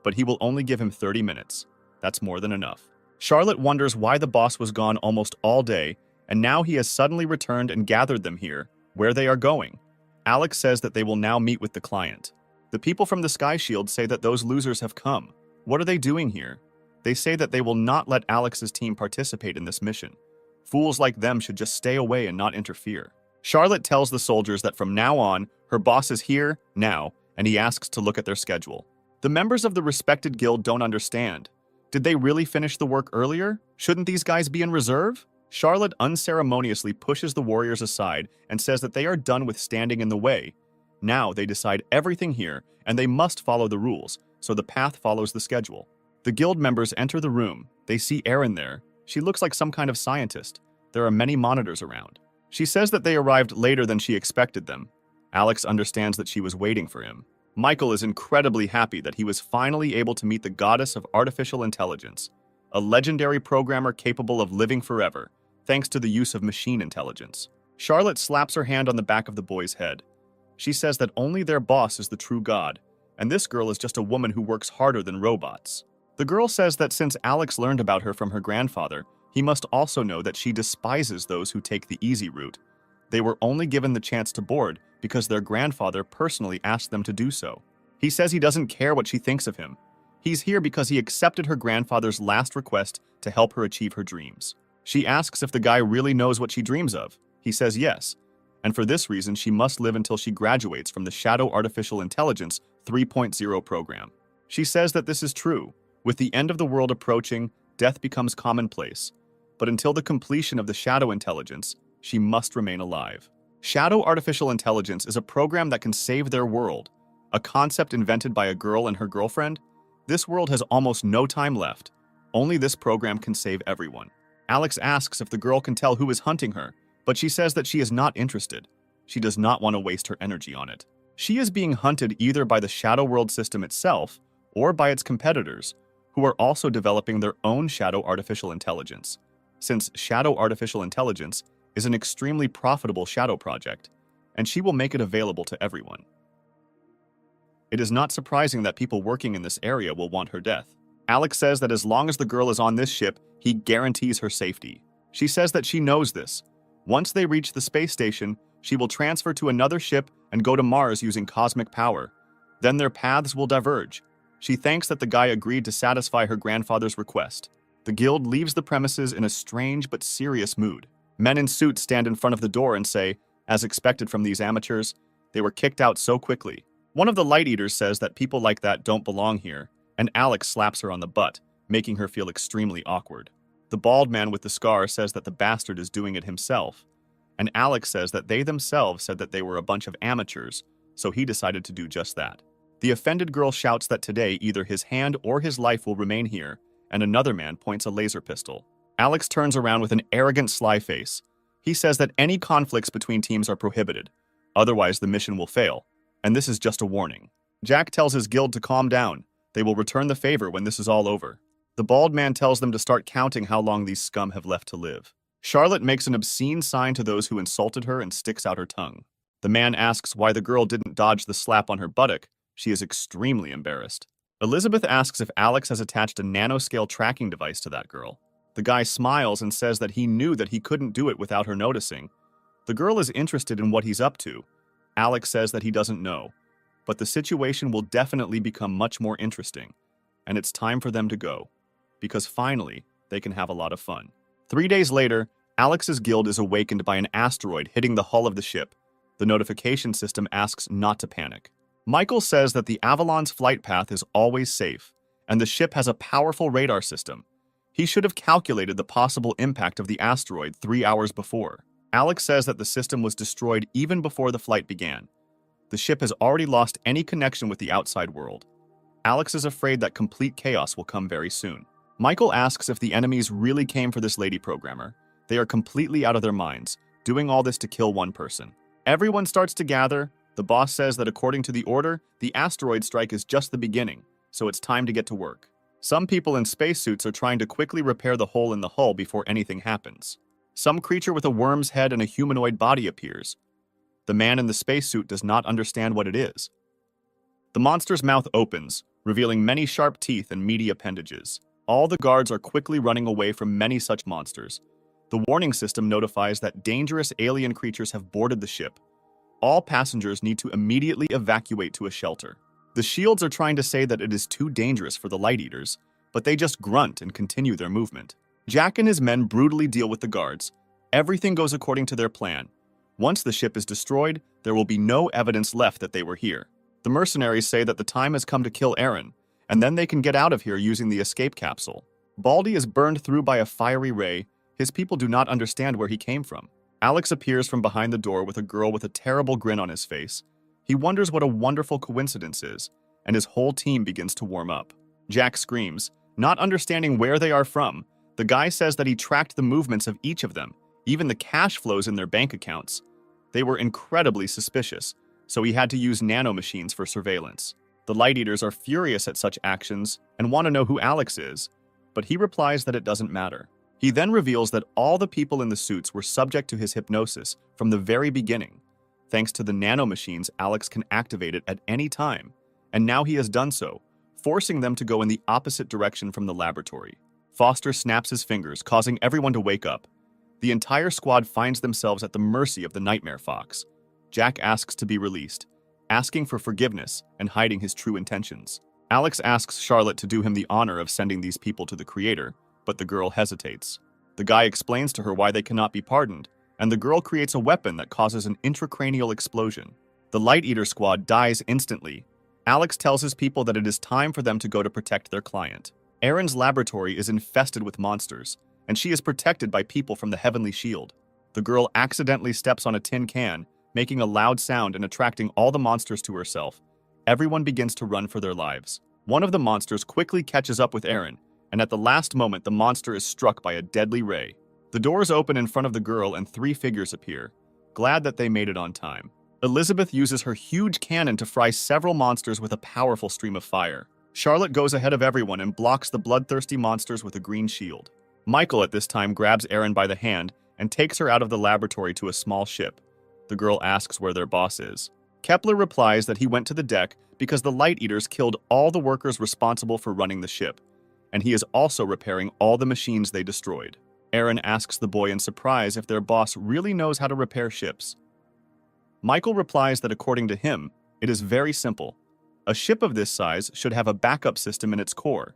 but he will only give him 30 minutes. That's more than enough. Charlotte wonders why the boss was gone almost all day, and now he has suddenly returned and gathered them here, where they are going. Alex says that they will now meet with the client. The people from the Sky Shield say that those losers have come. What are they doing here? They say that they will not let Alex's team participate in this mission. Fools like them should just stay away and not interfere. Charlotte tells the soldiers that from now on, her boss is here, now, and he asks to look at their schedule. The members of the respected guild don't understand. Did they really finish the work earlier? Shouldn't these guys be in reserve? Charlotte unceremoniously pushes the warriors aside and says that they are done with standing in the way. Now they decide everything here, and they must follow the rules, so the path follows the schedule. The guild members enter the room. They see Erin there. She looks like some kind of scientist. There are many monitors around. She says that they arrived later than she expected them. Alex understands that she was waiting for him. Michael is incredibly happy that he was finally able to meet the goddess of artificial intelligence, a legendary programmer capable of living forever, thanks to the use of machine intelligence. Charlotte slaps her hand on the back of the boy's head. She says that only their boss is the true god, and this girl is just a woman who works harder than robots. The girl says that since Alex learned about her from her grandfather, he must also know that she despises those who take the easy route. They were only given the chance to board because their grandfather personally asked them to do so. He says he doesn't care what she thinks of him. He's here because he accepted her grandfather's last request to help her achieve her dreams. She asks if the guy really knows what she dreams of. He says yes, and for this reason she must live until she graduates from the Shadow Artificial Intelligence 3.0 program. She says that this is true. With the end of the world approaching, death becomes commonplace. But until the completion of the Shadow Intelligence, she must remain alive. Shadow Artificial Intelligence is a program that can save their world. A concept invented by a girl and her girlfriend? This world has almost no time left. Only this program can save everyone. Alex asks if the girl can tell who is hunting her, but she says that she is not interested. She does not want to waste her energy on it. She is being hunted either by the Shadow World system itself or by its competitors, who are also developing their own Shadow Artificial Intelligence, since Shadow Artificial Intelligence is an extremely profitable shadow project, and she will make it available to everyone. It is not surprising that people working in this area will want her death. Alex says that as long as the girl is on this ship, he guarantees her safety. She says that she knows this. Once they reach the space station, she will transfer to another ship and go to Mars using cosmic power. Then their paths will diverge. She thanks that the guy agreed to satisfy her grandfather's request. The guild leaves the premises in a strange but serious mood. Men in suits stand in front of the door and say, as expected from these amateurs, they were kicked out so quickly. One of the Light Eaters says that people like that don't belong here, and Alex slaps her on the butt, making her feel extremely awkward. The bald man with the scar says that the bastard is doing it himself, and Alex says that they themselves said that they were a bunch of amateurs, so he decided to do just that. The offended girl shouts that today either his hand or his life will remain here, and another man points a laser pistol. Alex turns around with an arrogant, sly face. He says that any conflicts between teams are prohibited, otherwise the mission will fail, and this is just a warning. Jack tells his guild to calm down. They will return the favor when this is all over. The bald man tells them to start counting how long these scum have left to live. Charlotte makes an obscene sign to those who insulted her and sticks out her tongue. The man asks why the girl didn't dodge the slap on her buttock. She is extremely embarrassed. Elizabeth asks if Alex has attached a nanoscale tracking device to that girl. The guy smiles and says that he knew that he couldn't do it without her noticing. The girl is interested in what he's up to. Alex says that he doesn't know, but the situation will definitely become much more interesting, and it's time for them to go, because finally, they can have a lot of fun. 3 days later, Alex's guild is awakened by an asteroid hitting the hull of the ship. The notification system asks not to panic. Michael says that the Avalon's flight path is always safe, and the ship has a powerful radar system. He should have calculated the possible impact of the asteroid 3 hours before. Alex says that the system was destroyed even before the flight began. The ship has already lost any connection with the outside world. Alex is afraid that complete chaos will come very soon. Michael asks if the enemies really came for this lady programmer. They are completely out of their minds, doing all this to kill one person. Everyone starts to gather. The boss says that according to the order, the asteroid strike is just the beginning, so it's time to get to work. Some people in spacesuits are trying to quickly repair the hole in the hull before anything happens. Some creature with a worm's head and a humanoid body appears. The man in the spacesuit does not understand what it is. The monster's mouth opens, revealing many sharp teeth and meaty appendages. All the guards are quickly running away from many such monsters. The warning system notifies that dangerous alien creatures have boarded the ship. All passengers need to immediately evacuate to a shelter. The shields are trying to say that it is too dangerous for the Light Eaters, but they just grunt and continue their movement. Jack and his men brutally deal with the guards. Everything goes according to their plan. Once the ship is destroyed, there will be no evidence left that they were here. The mercenaries say that the time has come to kill Aaron, and then they can get out of here using the escape capsule. Baldy is burned through by a fiery ray. His people do not understand where he came from. Alex appears from behind the door with a girl with a terrible grin on his face. He wonders what a wonderful coincidence is, and his whole team begins to warm up. Jack screams, not understanding where they are from. The guy says that he tracked the movements of each of them, even the cash flows in their bank accounts. They were incredibly suspicious, so he had to use nanomachines for surveillance. The Light Eaters are furious at such actions and want to know who Alex is, but he replies that it doesn't matter. He then reveals that all the people in the suits were subject to his hypnosis from the very beginning. Thanks to the nanomachines, Alex can activate it at any time, and now he has done so, forcing them to go in the opposite direction from the laboratory. Foster snaps his fingers, causing everyone to wake up. The entire squad finds themselves at the mercy of the Nightmare Fox. Jack asks to be released, asking for forgiveness and hiding his true intentions. Alex asks Charlotte to do him the honor of sending these people to the Creator, but the girl hesitates. The guy explains to her why they cannot be pardoned, and the girl creates a weapon that causes an intracranial explosion. The Light Eater squad dies instantly. Alex tells his people that it is time for them to go to protect their client. Erin's laboratory is infested with monsters, and she is protected by people from the Heavenly Shield. The girl accidentally steps on a tin can, making a loud sound and attracting all the monsters to herself. Everyone begins to run for their lives. One of the monsters quickly catches up with Erin, and at the last moment the monster is struck by a deadly ray. The doors open in front of the girl and 3 figures appear, glad that they made it on time. Elizabeth uses her huge cannon to fry several monsters with a powerful stream of fire. Charlotte goes ahead of everyone and blocks the bloodthirsty monsters with a green shield. Michael at this time grabs Erin by the hand and takes her out of the laboratory to a small ship. The girl asks where their boss is. Kepler replies that he went to the deck because the Light Eaters killed all the workers responsible for running the ship, and he is also repairing all the machines they destroyed. Erin asks the boy in surprise if their boss really knows how to repair ships. Michael replies that according to him, it is very simple. A ship of this size should have a backup system in its core.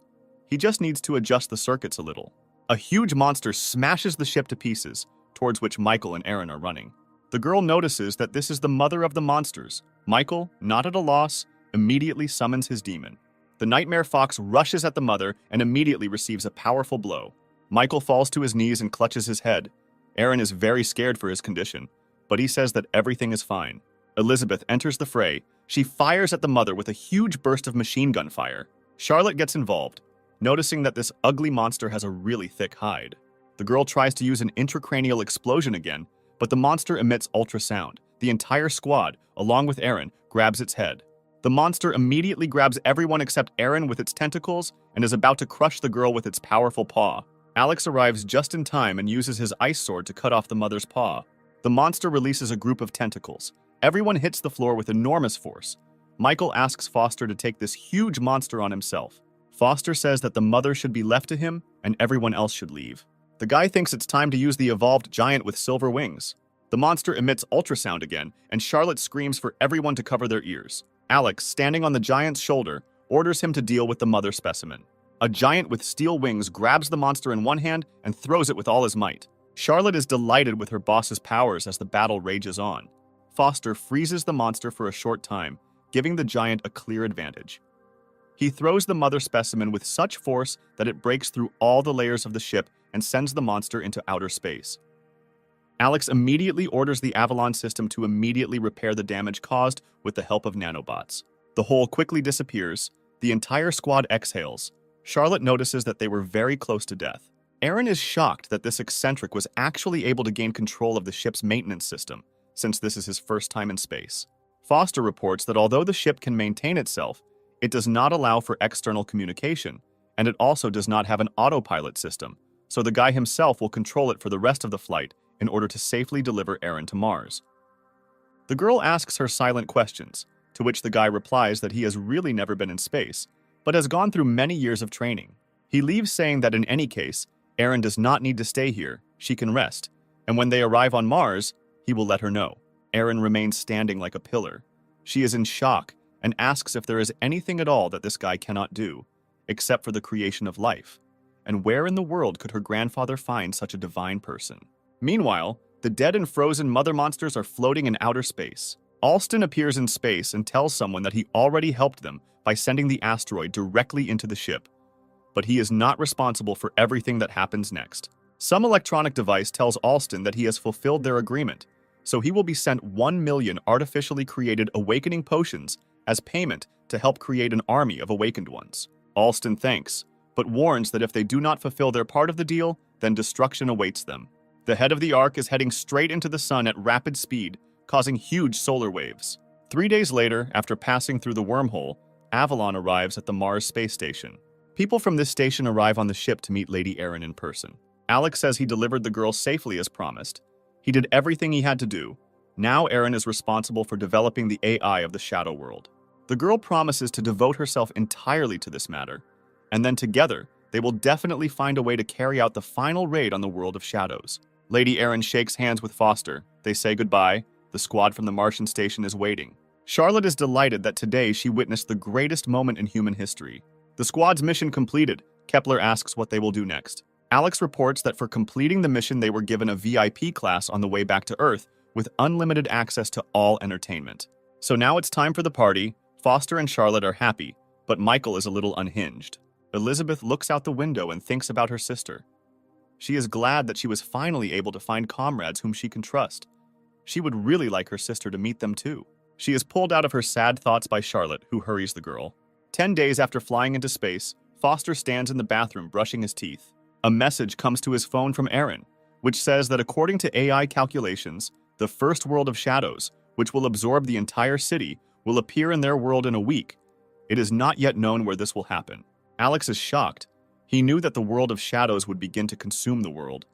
He just needs to adjust the circuits a little. A huge monster smashes the ship to pieces, towards which Michael and Erin are running. The girl notices that this is the mother of the monsters. Michael, not at a loss, immediately summons his demon. The Nightmare Fox rushes at the mother and immediately receives a powerful blow. Michael falls to his knees and clutches his head. Erin is very scared for his condition, but he says that everything is fine. Elizabeth enters the fray. She fires at the mother with a huge burst of machine gun fire. Charlotte gets involved, noticing that this ugly monster has a really thick hide. The girl tries to use an intracranial explosion again, but the monster emits ultrasound. The entire squad, along with Erin, grabs its head. The monster immediately grabs everyone except Erin with its tentacles and is about to crush the girl with its powerful paw. Alex arrives just in time and uses his ice sword to cut off the mother's paw. The monster releases a group of tentacles. Everyone hits the floor with enormous force. Michael asks Foster to take this huge monster on himself. Foster says that the mother should be left to him and everyone else should leave. The guy thinks it's time to use the evolved giant with silver wings. The monster emits ultrasound again, and Charlotte screams for everyone to cover their ears. Alex, standing on the giant's shoulder, orders him to deal with the mother specimen. A giant with steel wings grabs the monster in one hand and throws it with all his might. Charlotte is delighted with her boss's powers as the battle rages on. Foster freezes the monster for a short time, giving the giant a clear advantage. He throws the mother specimen with such force that it breaks through all the layers of the ship and sends the monster into outer space. Alex immediately orders the Avalon system to immediately repair the damage caused with the help of nanobots. The hole quickly disappears. The entire squad exhales. Charlotte notices that they were very close to death. Erin is shocked that this eccentric was actually able to gain control of the ship's maintenance system, since this is his first time in space. Foster reports that although the ship can maintain itself, it does not allow for external communication, and it also does not have an autopilot system, so the guy himself will control it for the rest of the flight in order to safely deliver Erin to Mars. The girl asks her silent questions, to which the guy replies that he has really never been in space, but has gone through many years of training. He leaves saying that in any case, Erin does not need to stay here, she can rest, and when they arrive on Mars, he will let her know. Erin remains standing like a pillar. She is in shock and asks if there is anything at all that this guy cannot do, except for the creation of life. And where in the world could her grandfather find such a divine person? Meanwhile, the dead and frozen mother monsters are floating in outer space. Alston appears in space and tells someone that he already helped them by sending the asteroid directly into the ship. But he is not responsible for everything that happens next. Some electronic device tells Alston that he has fulfilled their agreement, so he will be sent 1 million artificially created awakening potions as payment to help create an army of awakened ones. Alston thanks, but warns that if they do not fulfill their part of the deal, then destruction awaits them. The head of the Ark is heading straight into the sun at rapid speed, causing huge solar waves. 3 days later, after passing through the wormhole, Avalon arrives at the Mars space station. People from this station arrive on the ship to meet Lady Erin in person. Alex says he delivered the girl safely as promised. He did everything he had to do. Now Erin is responsible for developing the AI of the Shadow World. The girl promises to devote herself entirely to this matter, and then together, they will definitely find a way to carry out the final raid on the world of shadows. Lady Erin shakes hands with Foster. They say goodbye. The squad from the Martian station is waiting. Charlotte is delighted that today she witnessed the greatest moment in human history. The squad's mission completed. Kepler asks what they will do next. Alex reports that for completing the mission they were given a VIP class on the way back to Earth with unlimited access to all entertainment. So now it's time for the party. Foster and Charlotte are happy, but Michael is a little unhinged. Elizabeth looks out the window and thinks about her sister. She is glad that she was finally able to find comrades whom she can trust. She would really like her sister to meet them too. She is pulled out of her sad thoughts by Charlotte, who hurries the girl. 10 days after flying into space, Foster stands in the bathroom brushing his teeth. A message comes to his phone from Erin, which says that according to AI calculations, the first world of shadows, which will absorb the entire city, will appear in their world in a week. It is not yet known where this will happen. Alex is shocked. He knew that the world of shadows would begin to consume the world,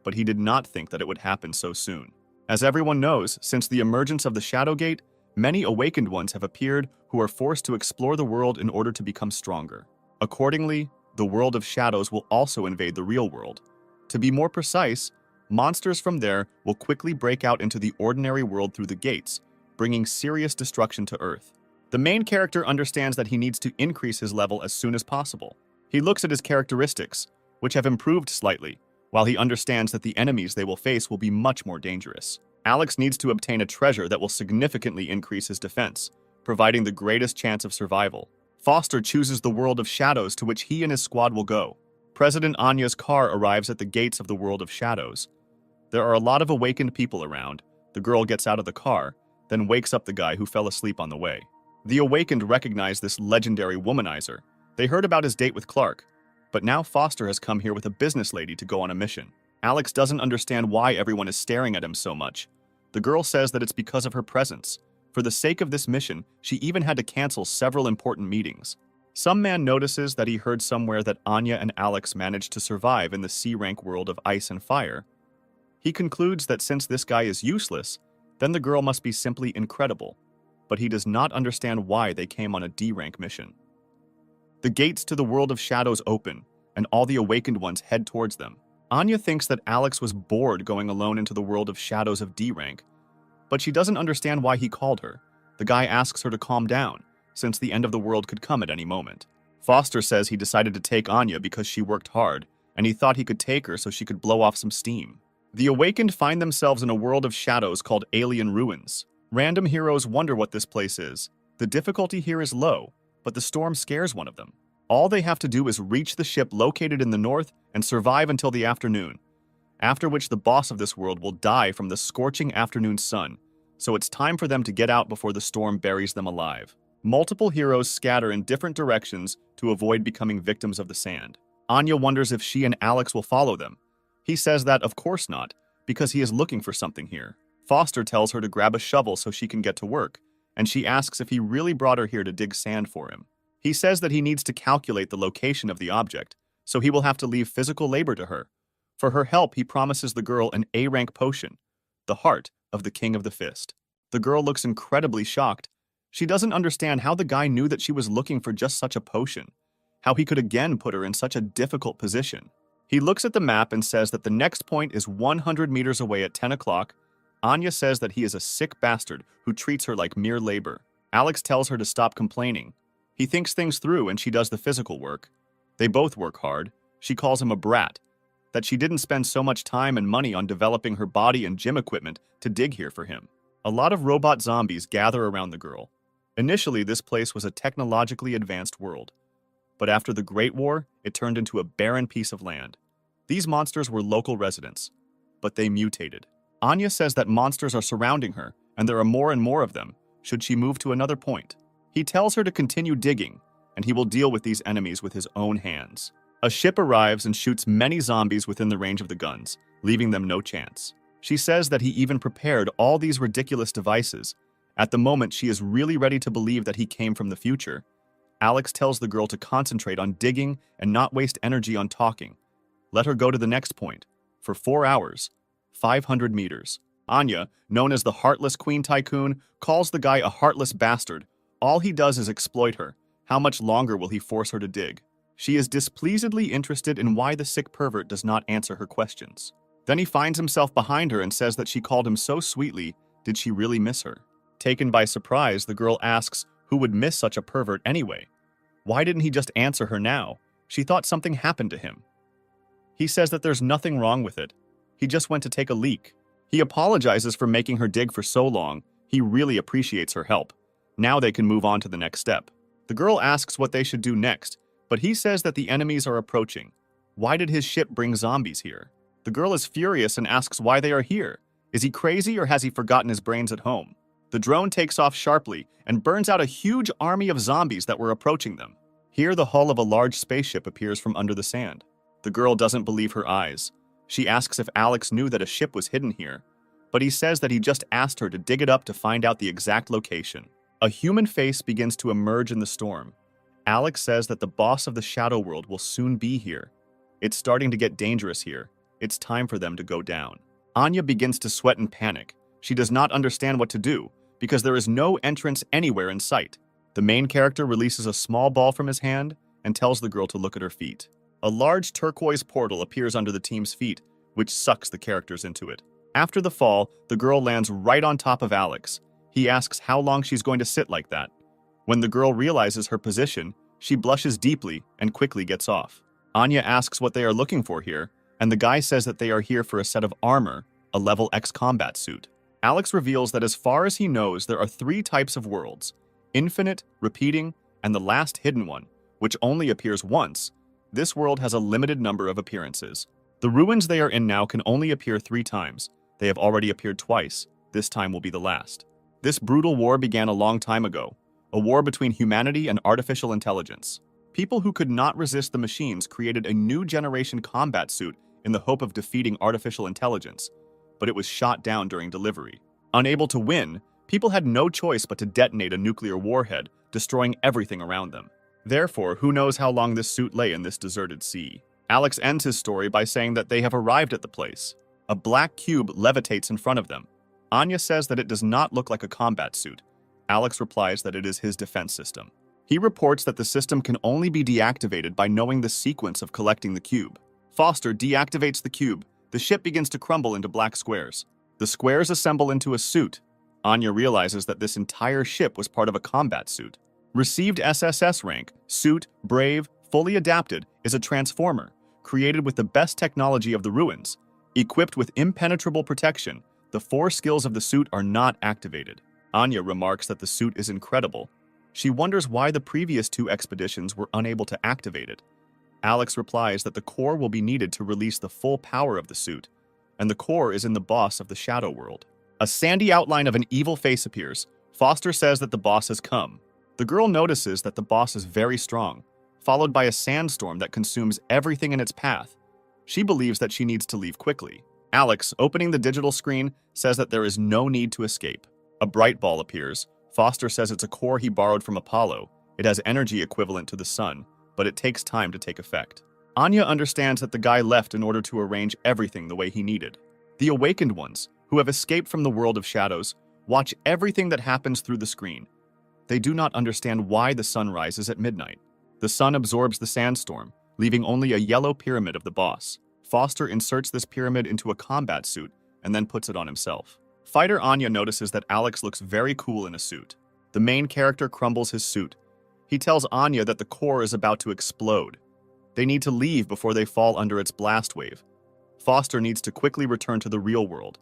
but he did not think that it would happen so soon. As everyone knows, since the emergence of the Shadow Gate, many awakened ones have appeared who are forced to explore the world in order to become stronger. Accordingly, the world of shadows will also invade the real world. To be more precise, monsters from there will quickly break out into the ordinary world through the gates, bringing serious destruction to Earth. The main character understands that he needs to increase his level as soon as possible. He looks at his characteristics, which have improved slightly, while he understands that the enemies they will face will be much more dangerous. Alex needs to obtain a treasure that will significantly increase his defense, providing the greatest chance of survival. Foster chooses the world of shadows to which he and his squad will go. President Anya's car arrives at the gates of the world of shadows. There are a lot of awakened people around. The girl gets out of the car, then wakes up the guy who fell asleep on the way. The awakened recognize this legendary womanizer. They heard about his date with Clark, but now Foster has come here with a business lady to go on a mission. Alex doesn't understand why everyone is staring at him so much. The girl says that it's because of her presence. For the sake of this mission, she even had to cancel several important meetings. Some man notices that he heard somewhere that Anya and Alex managed to survive in the C-rank world of ice and fire. He concludes that since this guy is useless, then the girl must be simply incredible, but he does not understand why they came on a D-rank mission. The gates to the world of shadows open, and all the awakened ones head towards them. Anya thinks that Alex was bored going alone into the world of shadows of D-rank, but she doesn't understand why he called her. The guy asks her to calm down, since the end of the world could come at any moment. Foster says he decided to take Anya because she worked hard, and he thought he could take her so she could blow off some steam. The awakened find themselves in a world of shadows called Alien Ruins. Random heroes wonder what this place is. The difficulty here is low, but the storm scares one of them. All they have to do is reach the ship located in the north and survive until the afternoon, after which the boss of this world will die from the scorching afternoon sun, so it's time for them to get out before the storm buries them alive. Multiple heroes scatter in different directions to avoid becoming victims of the sand. Anya wonders if she and Alex will follow them. He says that of course not, because he is looking for something here. Foster tells her to grab a shovel so she can get to work, and she asks if he really brought her here to dig sand for him. He says that he needs to calculate the location of the object, so he will have to leave physical labor to her. For her help, he promises the girl an A-rank potion, the heart of the King of the Fist. The girl looks incredibly shocked. She doesn't understand how the guy knew that she was looking for just such a potion, how he could again put her in such a difficult position. He looks at the map and says that the next point is 100 meters away at 10 o'clock. Anya says that he is a sick bastard who treats her like mere labor. Alex tells her to stop complaining. He thinks things through and she does the physical work. They both work hard. She calls him a brat, that she didn't spend so much time and money on developing her body and gym equipment to dig here for him. A lot of robot zombies gather around the girl. Initially, this place was a technologically advanced world, but after the Great War, it turned into a barren piece of land. These monsters were local residents, but they mutated. Anya says that monsters are surrounding her, and there are more and more of them, should she move to another point. He tells her to continue digging, and he will deal with these enemies with his own hands. A ship arrives and shoots many zombies within the range of the guns, leaving them no chance. She says that he even prepared all these ridiculous devices. At the moment, she is really ready to believe that he came from the future. Alex tells the girl to concentrate on digging and not waste energy on talking. Let her go to the next point. For 4 hours, 500 meters. Anya, known as the Heartless Queen Tycoon, calls the guy a heartless bastard. All he does is exploit her. How much longer will he force her to dig? She is displeasedly interested in why the sick pervert does not answer her questions. Then he finds himself behind her and says that she called him so sweetly. Did she really miss her? Taken by surprise, the girl asks who would miss such a pervert anyway. Why didn't he just answer her now? She thought something happened to him. He says that there's nothing wrong with it. He just went to take a leak. He apologizes for making her dig for so long. He really appreciates her help. Now they can move on to the next step. The girl asks what they should do next, but he says that the enemies are approaching. Why did his ship bring zombies here? The girl is furious and asks why they are here. Is he crazy or has he forgotten his brains at home? The drone takes off sharply and burns out a huge army of zombies that were approaching them. Here, the hull of a large spaceship appears from under the sand. The girl doesn't believe her eyes. She asks if Alex knew that a ship was hidden here, but he says that he just asked her to dig it up to find out the exact location. A human face begins to emerge in the storm. Alex says that the boss of the Shadow World will soon be here. It's starting to get dangerous here. It's time for them to go down. Anya begins to sweat and panic. She does not understand what to do, because there is no entrance anywhere in sight. The main character releases a small ball from his hand and tells the girl to look at her feet. A large turquoise portal appears under the team's feet, which sucks the characters into it. After the fall, the girl lands right on top of Alex. He asks how long she's going to sit like that. When the girl realizes her position, she blushes deeply and quickly gets off. Anya asks what they are looking for here, and the guy says that they are here for a set of armor, a level X combat suit. Alex reveals that as far as he knows, there are 3 types of worlds: infinite, repeating, and the last hidden one, which only appears once. This world has a limited number of appearances. The ruins they are in now can only appear 3 times. They have already appeared twice. This time will be the last. This brutal war began a long time ago, a war between humanity and artificial intelligence. People who could not resist the machines created a new generation combat suit in the hope of defeating artificial intelligence, but it was shot down during delivery. Unable to win, people had no choice but to detonate a nuclear warhead, destroying everything around them. Therefore, who knows how long this suit lay in this deserted sea? Alex ends his story by saying that they have arrived at the place. A black cube levitates in front of them. Anya says that it does not look like a combat suit. Alex replies that it is his defense system. He reports that the system can only be deactivated by knowing the sequence of collecting the cube. Foster deactivates the cube. The ship begins to crumble into black squares. The squares assemble into a suit. Anya realizes that this entire ship was part of a combat suit. Received SSS rank, suit, brave, fully adapted, is a transformer, created with the best technology of the ruins. Equipped with impenetrable protection, the 4 skills of the suit are not activated. Anya remarks that the suit is incredible. She wonders why the previous 2 expeditions were unable to activate it. Alex replies that the core will be needed to release the full power of the suit, and the core is in the boss of the Shadow World. A sandy outline of an evil face appears. Foster says that the boss has come. The girl notices that the boss is very strong, followed by a sandstorm that consumes everything in its path. She believes that she needs to leave quickly. Alex, opening the digital screen, says that there is no need to escape. A bright ball appears. Foster says it's a core he borrowed from Apollo. It has energy equivalent to the sun, but it takes time to take effect. Anya understands that the guy left in order to arrange everything the way he needed. The awakened ones, who have escaped from the world of shadows, watch everything that happens through the screen. They do not understand why the sun rises at midnight. The sun absorbs the sandstorm, leaving only a yellow pyramid of the boss. Foster inserts this pyramid into a combat suit and then puts it on himself. Fighter Anya notices that Alex looks very cool in a suit. The main character crumbles his suit. He tells Anya that the core is about to explode. They need to leave before they fall under its blast wave. Foster needs to quickly return to the real world.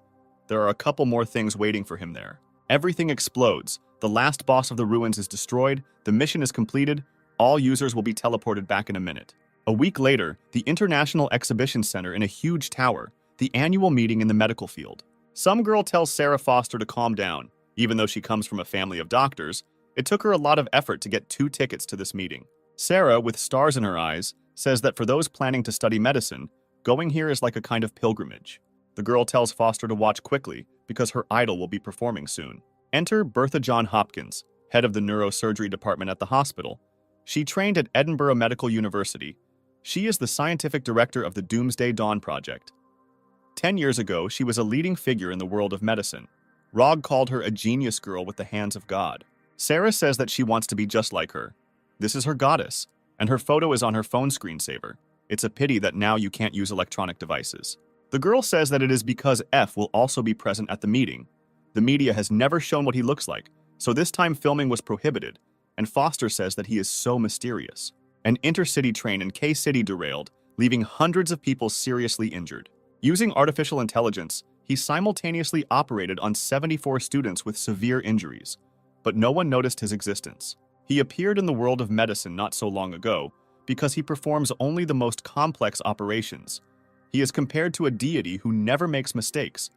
There are a couple more things waiting for him there. Everything explodes. The last boss of the ruins is destroyed. The mission is completed. All users will be teleported back in a minute. A week later, the International Exhibition Center in a huge tower, the annual meeting in the medical field. Some girl tells Sarah Foster to calm down. Even though she comes from a family of doctors, it took her a lot of effort to get 2 tickets to this meeting. Sarah, with stars in her eyes, says that for those planning to study medicine, going here is like a kind of pilgrimage. The girl tells Foster to watch quickly because her idol will be performing soon. Enter Bertha John Hopkins, head of the neurosurgery department at the hospital. She trained at Edinburgh Medical University. She is the scientific director of the Doomsday Dawn Project. 10 years ago, she was a leading figure in the world of medicine. Rog called her a genius girl with the hands of God. Sarah says that she wants to be just like her. This is her goddess, and her photo is on her phone screensaver. It's a pity that now you can't use electronic devices. The girl says that it is because F will also be present at the meeting. The media has never shown what he looks like, so this time filming was prohibited, and Foster says that he is so mysterious. An intercity train in K-City derailed, leaving hundreds of people seriously injured. Using artificial intelligence, he simultaneously operated on 74 students with severe injuries, but no one noticed his existence. He appeared in the world of medicine not so long ago because he performs only the most complex operations. He is compared to a deity who never makes mistakes,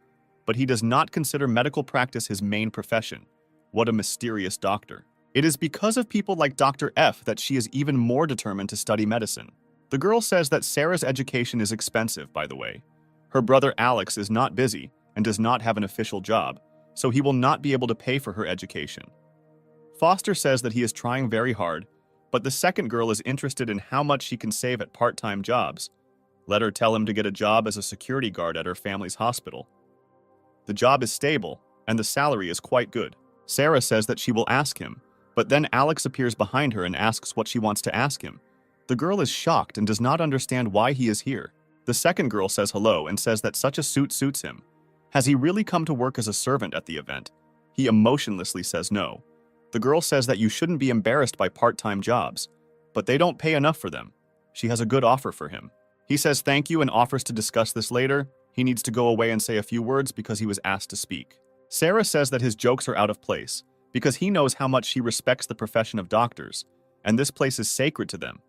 but he does not consider medical practice his main profession. What a mysterious doctor. It is because of people like Dr. F that she is even more determined to study medicine. The girl says that Sarah's education is expensive, by the way. Her brother Alex is not busy and does not have an official job, so he will not be able to pay for her education. Foster says that he is trying very hard, but the second girl is interested in how much she can save at part-time jobs. Let her tell him to get a job as a security guard at her family's hospital. The job is stable, and the salary is quite good. Sarah says that she will ask him, but then Alex appears behind her and asks what she wants to ask him. The girl is shocked and does not understand why he is here. The second girl says hello and says that such a suit suits him. Has he really come to work as a servant at the event? He emotionlessly says no. The girl says that you shouldn't be embarrassed by part-time jobs, but they don't pay enough for them. She has a good offer for him. He says thank you and offers to discuss this later. He needs to go away and say a few words because he was asked to speak. Sarah says that his jokes are out of place because he knows how much she respects the profession of doctors, and this place is sacred to them.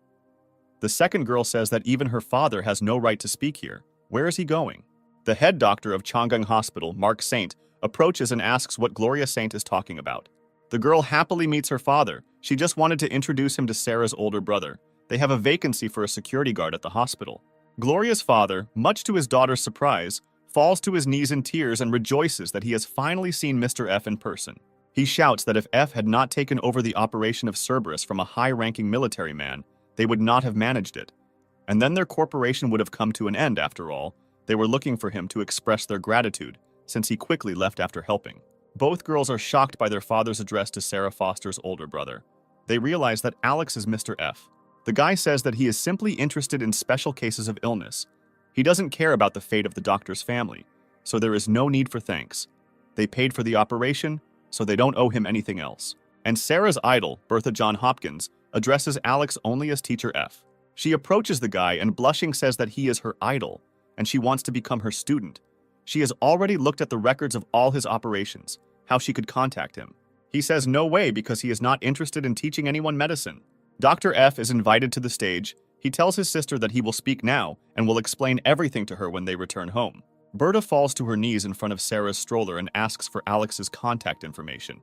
The second girl says that even her father has no right to speak here. Where is he going? The head doctor of Chang'an Hospital, Mark Saint, approaches and asks what Gloria Saint is talking about. The girl happily meets her father. She just wanted to introduce him to Sarah's older brother. They have a vacancy for a security guard at the hospital. Gloria's father, much to his daughter's surprise, falls to his knees in tears and rejoices that he has finally seen Mr. F in person. He shouts that if F had not taken over the operation of Cerberus from a high-ranking military man, they would not have managed it. And then their corporation would have come to an end after all. They were looking for him to express their gratitude, since he quickly left after helping. Both girls are shocked by their father's address to Sarah Foster's older brother. They realize that Alex is Mr. F. The guy says that he is simply interested in special cases of illness. He doesn't care about the fate of the doctor's family, so there is no need for thanks. They paid for the operation, so they don't owe him anything else. And Sarah's idol, Bertha John Hopkins, addresses Alex only as Teacher F. She approaches the guy and blushing says that he is her idol, and she wants to become her student. She has already looked at the records of all his operations, how she could contact him. He says no way because he is not interested in teaching anyone medicine. Dr. F is invited to the stage. He tells his sister that he will speak now and will explain everything to her when they return home. Berta falls to her knees in front of Sarah's stroller and asks for Alex's contact information.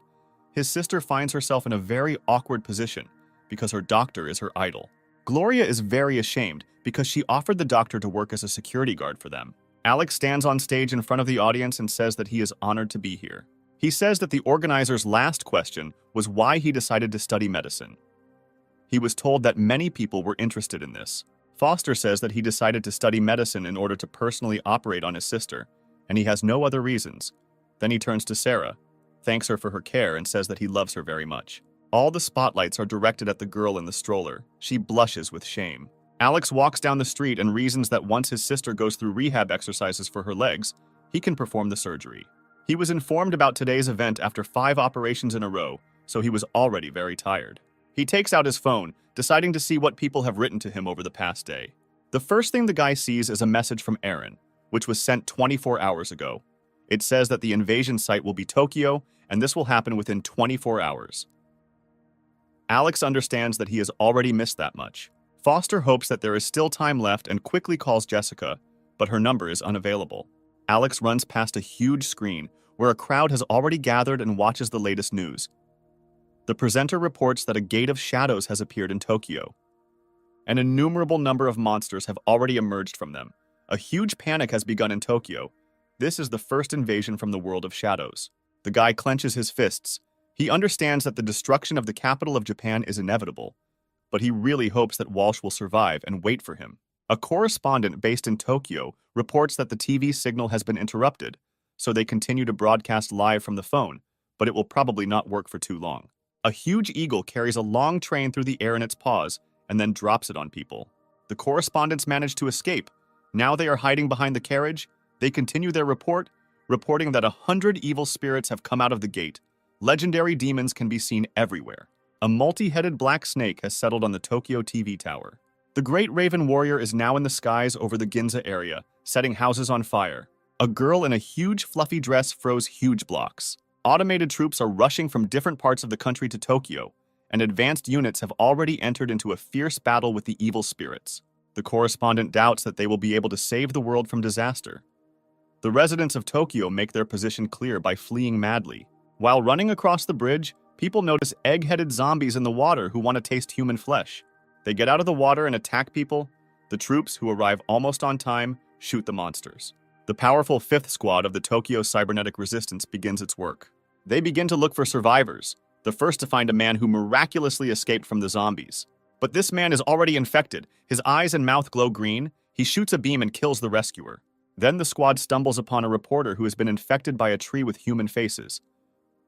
His sister finds herself in a very awkward position because her doctor is her idol. Gloria is very ashamed because she offered the doctor to work as a security guard for them. Alex stands on stage in front of the audience and says that he is honored to be here. He says that the organizer's last question was why he decided to study medicine. He was told that many people were interested in this. Foster says that he decided to study medicine in order to personally operate on his sister, and he has no other reasons. Then he turns to Sarah, thanks her for her care, and says that he loves her very much. All the spotlights are directed at the girl in the stroller. She blushes with shame. Alex walks down the street and reasons that once his sister goes through rehab exercises for her legs, he can perform the surgery. He was informed about today's event after 5 operations in a row, so he was already very tired. He takes out his phone, deciding to see what people have written to him over the past day. The first thing the guy sees is a message from Aaron, which was sent 24 hours ago. It says that the invasion site will be Tokyo, and this will happen within 24 hours. Alex understands that he has already missed that much. Foster hopes that there is still time left and quickly calls Jessica, but her number is unavailable. Alex runs past a huge screen where a crowd has already gathered and watches the latest news. The presenter reports that a gate of shadows has appeared in Tokyo. An innumerable number of monsters have already emerged from them. A huge panic has begun in Tokyo. This is the first invasion from the world of shadows. The guy clenches his fists. He understands that the destruction of the capital of Japan is inevitable, but he really hopes that Walsh will survive and wait for him. A correspondent based in Tokyo reports that the TV signal has been interrupted, so they continue to broadcast live from the phone, but it will probably not work for too long. A huge eagle carries a long train through the air in its paws and then drops it on people. The correspondents manage to escape. Now they are hiding behind the carriage. They continue their report, reporting that 100 evil spirits have come out of the gate. Legendary demons can be seen everywhere. A multi-headed black snake has settled on the Tokyo TV tower. The Great Raven Warrior is now in the skies over the Ginza area, setting houses on fire. A girl in a huge fluffy dress froze huge blocks. Automated troops are rushing from different parts of the country to Tokyo, and advanced units have already entered into a fierce battle with the evil spirits. The correspondent doubts that they will be able to save the world from disaster. The residents of Tokyo make their position clear by fleeing madly. While running across the bridge, people notice egg-headed zombies in the water who want to taste human flesh. They get out of the water and attack people. The troops, who arrive almost on time, shoot the monsters. The powerful 5th Squad of the Tokyo Cybernetic Resistance begins its work. They begin to look for survivors, the first to find a man who miraculously escaped from the zombies. But this man is already infected. His eyes and mouth glow green. He shoots a beam and kills the rescuer. Then the squad stumbles upon a reporter who has been infected by a tree with human faces.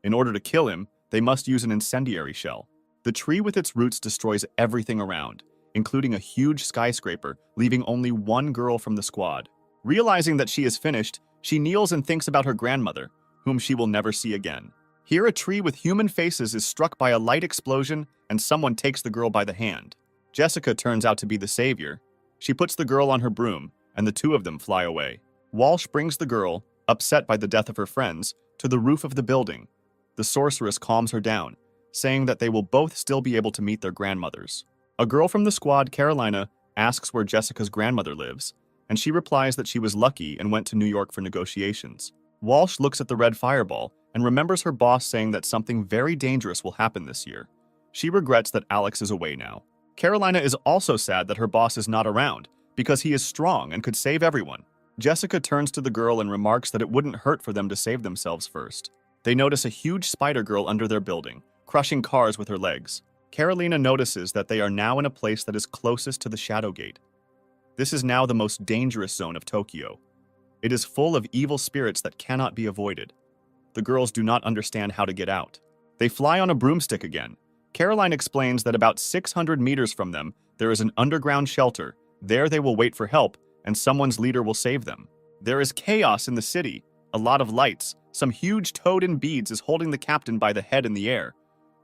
In order to kill him, they must use an incendiary shell. The tree with its roots destroys everything around, including a huge skyscraper, leaving only one girl from the squad. Realizing that she is finished, she kneels and thinks about her grandmother, whom she will never see again. Here, a tree with human faces is struck by a light explosion, and someone takes the girl by the hand. Jessica turns out to be the savior. She puts the girl on her broom, and the two of them fly away. Walsh brings the girl, upset by the death of her friends, to the roof of the building. The sorceress calms her down, saying that they will both still be able to meet their grandmothers. A girl from the squad, Carolina, asks where Jessica's grandmother lives, and she replies that she was lucky and went to New York for negotiations. Walsh looks at the red fireball and remembers her boss saying that something very dangerous will happen this year. She regrets that Alex is away now. Carolina is also sad that her boss is not around, because he is strong and could save everyone. Jessica turns to the girl and remarks that it wouldn't hurt for them to save themselves first. They notice a huge spider girl under their building, crushing cars with her legs. Carolina notices that they are now in a place that is closest to the Shadow Gate. This is now the most dangerous zone of Tokyo. It is full of evil spirits that cannot be avoided. The girls do not understand how to get out. They fly on a broomstick again. Caroline explains that about 600 meters from them, there is an underground shelter. There they will wait for help, and someone's leader will save them. There is chaos in the city, a lot of lights. Some huge toad in beads is holding the captain by the head in the air.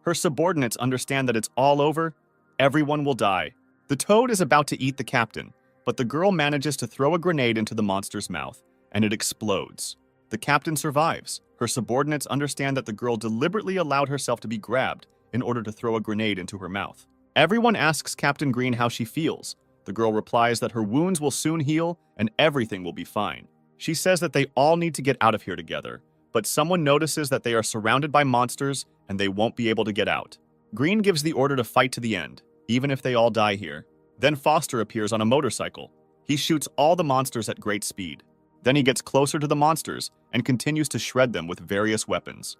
Her subordinates understand that it's all over. Everyone will die. The toad is about to eat the captain, but the girl manages to throw a grenade into the monster's mouth, and it explodes. The captain survives. Her subordinates understand that the girl deliberately allowed herself to be grabbed in order to throw a grenade into her mouth. Everyone asks Captain Green how she feels. The girl replies that her wounds will soon heal and everything will be fine. She says that they all need to get out of here together, but someone notices that they are surrounded by monsters and they won't be able to get out. Green gives the order to fight to the end, even if they all die here. Then Foster appears on a motorcycle. He shoots all the monsters at great speed. Then he gets closer to the monsters and continues to shred them with various weapons.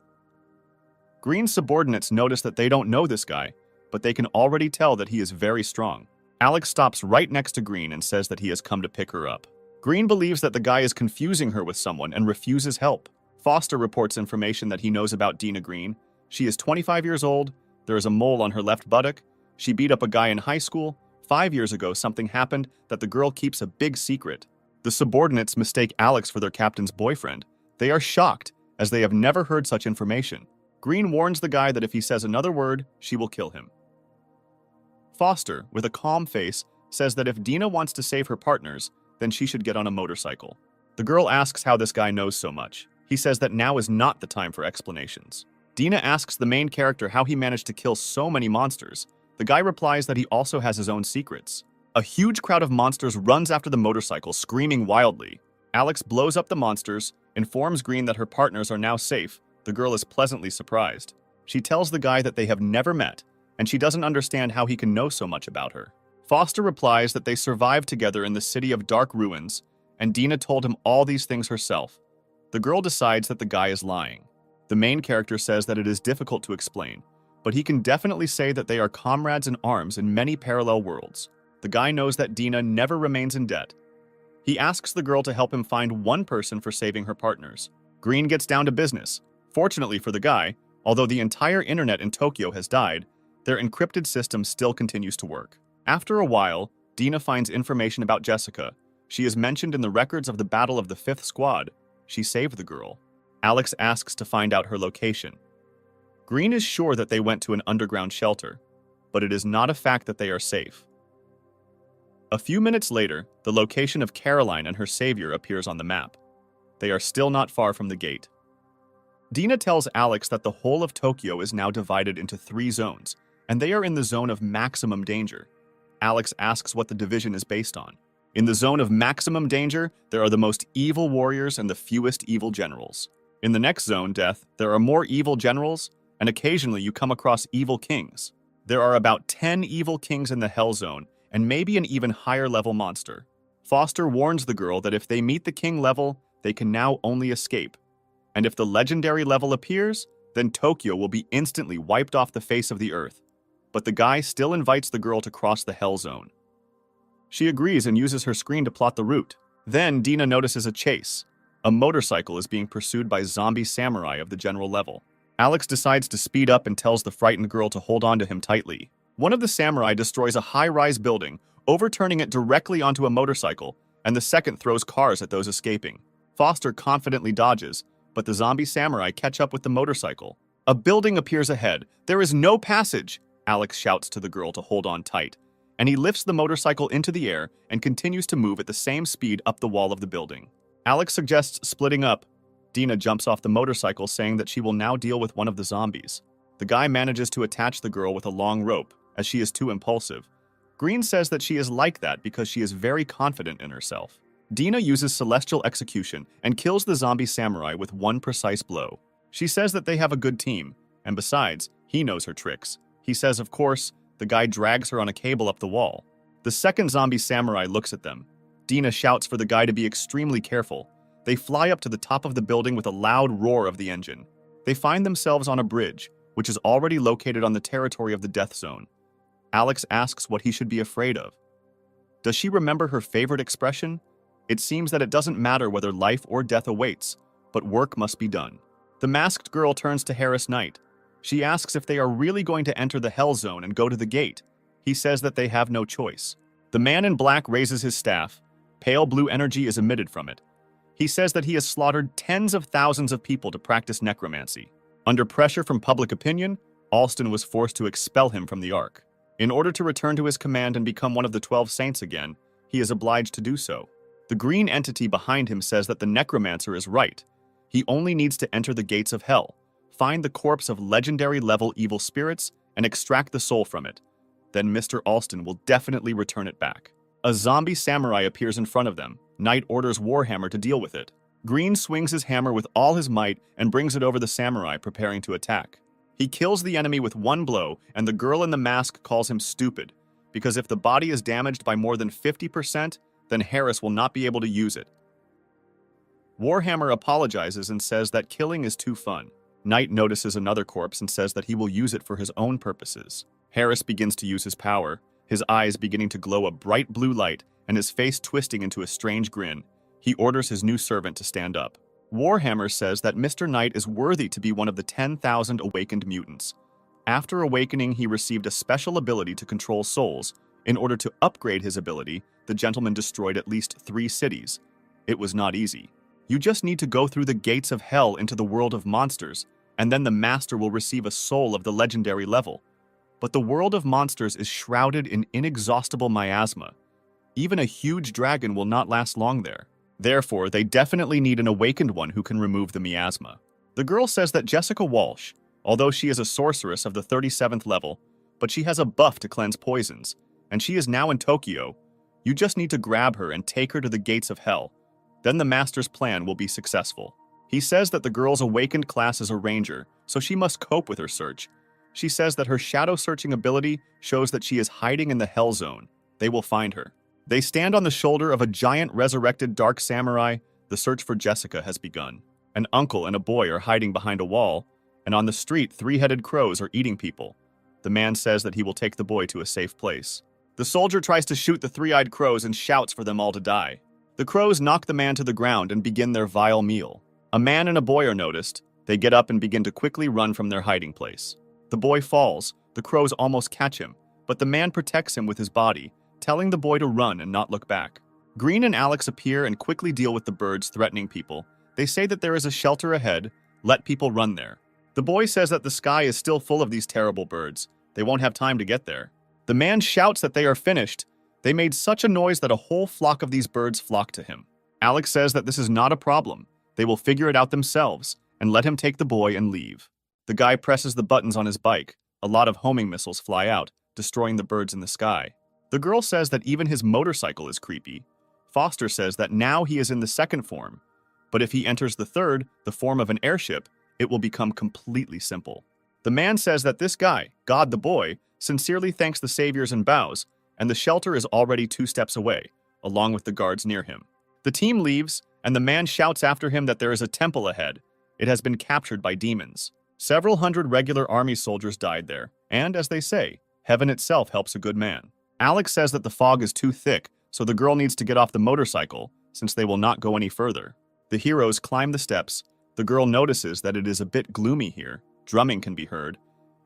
Green's subordinates notice that they don't know this guy, but they can already tell that he is very strong. Alex stops right next to Green and says that he has come to pick her up. Green believes that the guy is confusing her with someone and refuses help. Foster reports information that he knows about Dina Green. She is 25 years old. There is a mole on her left buttock. She beat up a guy in high school. 5 years ago, something happened that the girl keeps a big secret. The subordinates mistake Alex for their captain's boyfriend. They are shocked, as they have never heard such information. Green warns the guy that if he says another word, she will kill him. Foster, with a calm face, says that if Dina wants to save her partners, then she should get on a motorcycle. The girl asks how this guy knows so much. He says that now is not the time for explanations. Dina asks the main character how he managed to kill so many monsters. The guy replies that he also has his own secrets. A huge crowd of monsters runs after the motorcycle, screaming wildly. Alex blows up the monsters, informs Green that her partners are now safe. The girl is pleasantly surprised. She tells the guy that they have never met, and she doesn't understand how he can know so much about her. Foster replies that they survived together in the city of dark ruins, and Dina told him all these things herself. The girl decides that the guy is lying. The main character says that it is difficult to explain, but he can definitely say that they are comrades in arms in many parallel worlds. The guy knows that Dina never remains in debt. He asks the girl to help him find one person for saving her partners. Green gets down to business. Fortunately for the guy, although the entire internet in Tokyo has died, their encrypted system still continues to work. After a while, Dina finds information about Jessica. She is mentioned in the records of the Battle of the 5th Squad. She saved the girl. Alex asks to find out her location. Green is sure that they went to an underground shelter, but it is not a fact that they are safe. A few minutes later, the location of Caroline and her savior appears on the map. They are still not far from the gate. Dina tells Alex that the whole of Tokyo is now divided into 3 zones, and they are in the zone of maximum danger. Alex asks what the division is based on. In the zone of maximum danger, there are the most evil warriors and the fewest evil generals. In the next zone, Death, there are more evil generals, and occasionally you come across evil kings. There are about 10 evil kings in the Hell Zone, and maybe an even higher level monster. Foster warns the girl that if they meet the king level, they can now only escape. And if the legendary level appears, then Tokyo will be instantly wiped off the face of the earth. But the guy still invites the girl to cross the Hell Zone. She agrees and uses her screen to plot the route. Then Dina notices a chase. A motorcycle is being pursued by zombie samurai of the general level. Alex decides to speed up and tells the frightened girl to hold on to him tightly. One of the samurai destroys a high-rise building, overturning it directly onto a motorcycle, and the second throws cars at those escaping. Foster confidently dodges, but the zombie samurai catch up with the motorcycle. A building appears ahead. There is no passage! Alex shouts to the girl to hold on tight, and he lifts the motorcycle into the air and continues to move at the same speed up the wall of the building. Alex suggests splitting up. Dina jumps off the motorcycle, saying that she will now deal with one of the zombies. The guy manages to attach the girl with a long rope, as she is too impulsive. Green says that she is like that because she is very confident in herself. Dina uses celestial execution and kills the zombie samurai with one precise blow. She says that they have a good team, and besides, he knows her tricks. He says, of course. The guy drags her on a cable up the wall. The second zombie samurai looks at them. Dina shouts for the guy to be extremely careful. They fly up to the top of the building with a loud roar of the engine. They find themselves on a bridge, which is already located on the territory of the death zone. Alex asks what he should be afraid of. Does she remember her favorite expression? It seems that it doesn't matter whether life or death awaits, but work must be done. The masked girl turns to Harris Knight. She asks if they are really going to enter the Hell Zone and go to the gate. He says that they have no choice. The man in black raises his staff. Pale blue energy is emitted from it. He says that he has slaughtered tens of thousands of people to practice necromancy. Under pressure from public opinion, Alston was forced to expel him from the Ark. In order to return to his command and become one of the 12 Saints again, he is obliged to do so. The green entity behind him says that the necromancer is right. He only needs to enter the gates of hell, find the corpse of legendary-level evil spirits, and extract the soul from it. Then Mr. Alston will definitely return it back. A zombie samurai appears in front of them. Knight orders Warhammer to deal with it. Green swings his hammer with all his might and brings it over the samurai, preparing to attack. He kills the enemy with one blow, and the girl in the mask calls him stupid, because if the body is damaged by more than 50%, then Harris will not be able to use it. Warhammer apologizes and says that killing is too fun. Knight notices another corpse and says that he will use it for his own purposes. Harris begins to use his power, his eyes beginning to glow a bright blue light and his face twisting into a strange grin. He orders his new servant to stand up. Warhammer says that Mr. Knight is worthy to be one of the 10,000 awakened mutants. After awakening, he received a special ability to control souls. In order to upgrade his ability, the gentleman destroyed at least 3 cities. It was not easy. You just need to go through the gates of hell into the world of monsters, and then the master will receive a soul of the legendary level. But the world of monsters is shrouded in inexhaustible miasma. Even a huge dragon will not last long there. Therefore, they definitely need an awakened one who can remove the miasma. The girl says that Jessica Walsh, although she is a sorceress of the 37th level, but she has a buff to cleanse poisons, and she is now in Tokyo. You just need to grab her and take her to the gates of hell. then the master's plan will be successful. He says that the girl's awakened class is a ranger, so she must cope with her search. She says that her shadow searching ability shows that she is hiding in the Hell Zone. They will find her. They stand on the shoulder of a giant resurrected dark samurai. The search for Jessica has begun. An uncle and a boy are hiding behind a wall, and on the street, three-headed crows are eating people. The man says that he will take the boy to a safe place. The soldier tries to shoot the three-eyed crows and shouts for them all to die. The crows knock the man to the ground and begin their vile meal. A man and a boy are noticed. They get up and begin to quickly run from their hiding place. The boy falls. The crows almost catch him, but the man protects him with his body, telling the boy to run and not look back. Green and Alex appear and quickly deal with the birds threatening people. They say that there is a shelter ahead. Let people run there. The boy says that the sky is still full of these terrible birds. They won't have time to get there. The man shouts that they are finished. They made such a noise that a whole flock of these birds flock to him. Alex says that this is not a problem. They will figure it out themselves and let him take the boy and leave. The guy presses the buttons on his bike. A lot of homing missiles fly out, destroying the birds in the sky. The girl says that even his motorcycle is creepy. Foster says that now he is in the second form, but if he enters the third, the form of an airship, it will become completely simple. The man says that this guy, God the boy, sincerely thanks the saviors and bows, and the shelter is already 2 steps away, along with the guards near him. The team leaves, and the man shouts after him that there is a temple ahead. It has been captured by demons. Several hundred regular army soldiers died there, and, as they say, heaven itself helps a good man. Alex says that the fog is too thick, so the girl needs to get off the motorcycle, since they will not go any further. The heroes climb the steps. The girl notices that it is a bit gloomy here. Drumming can be heard,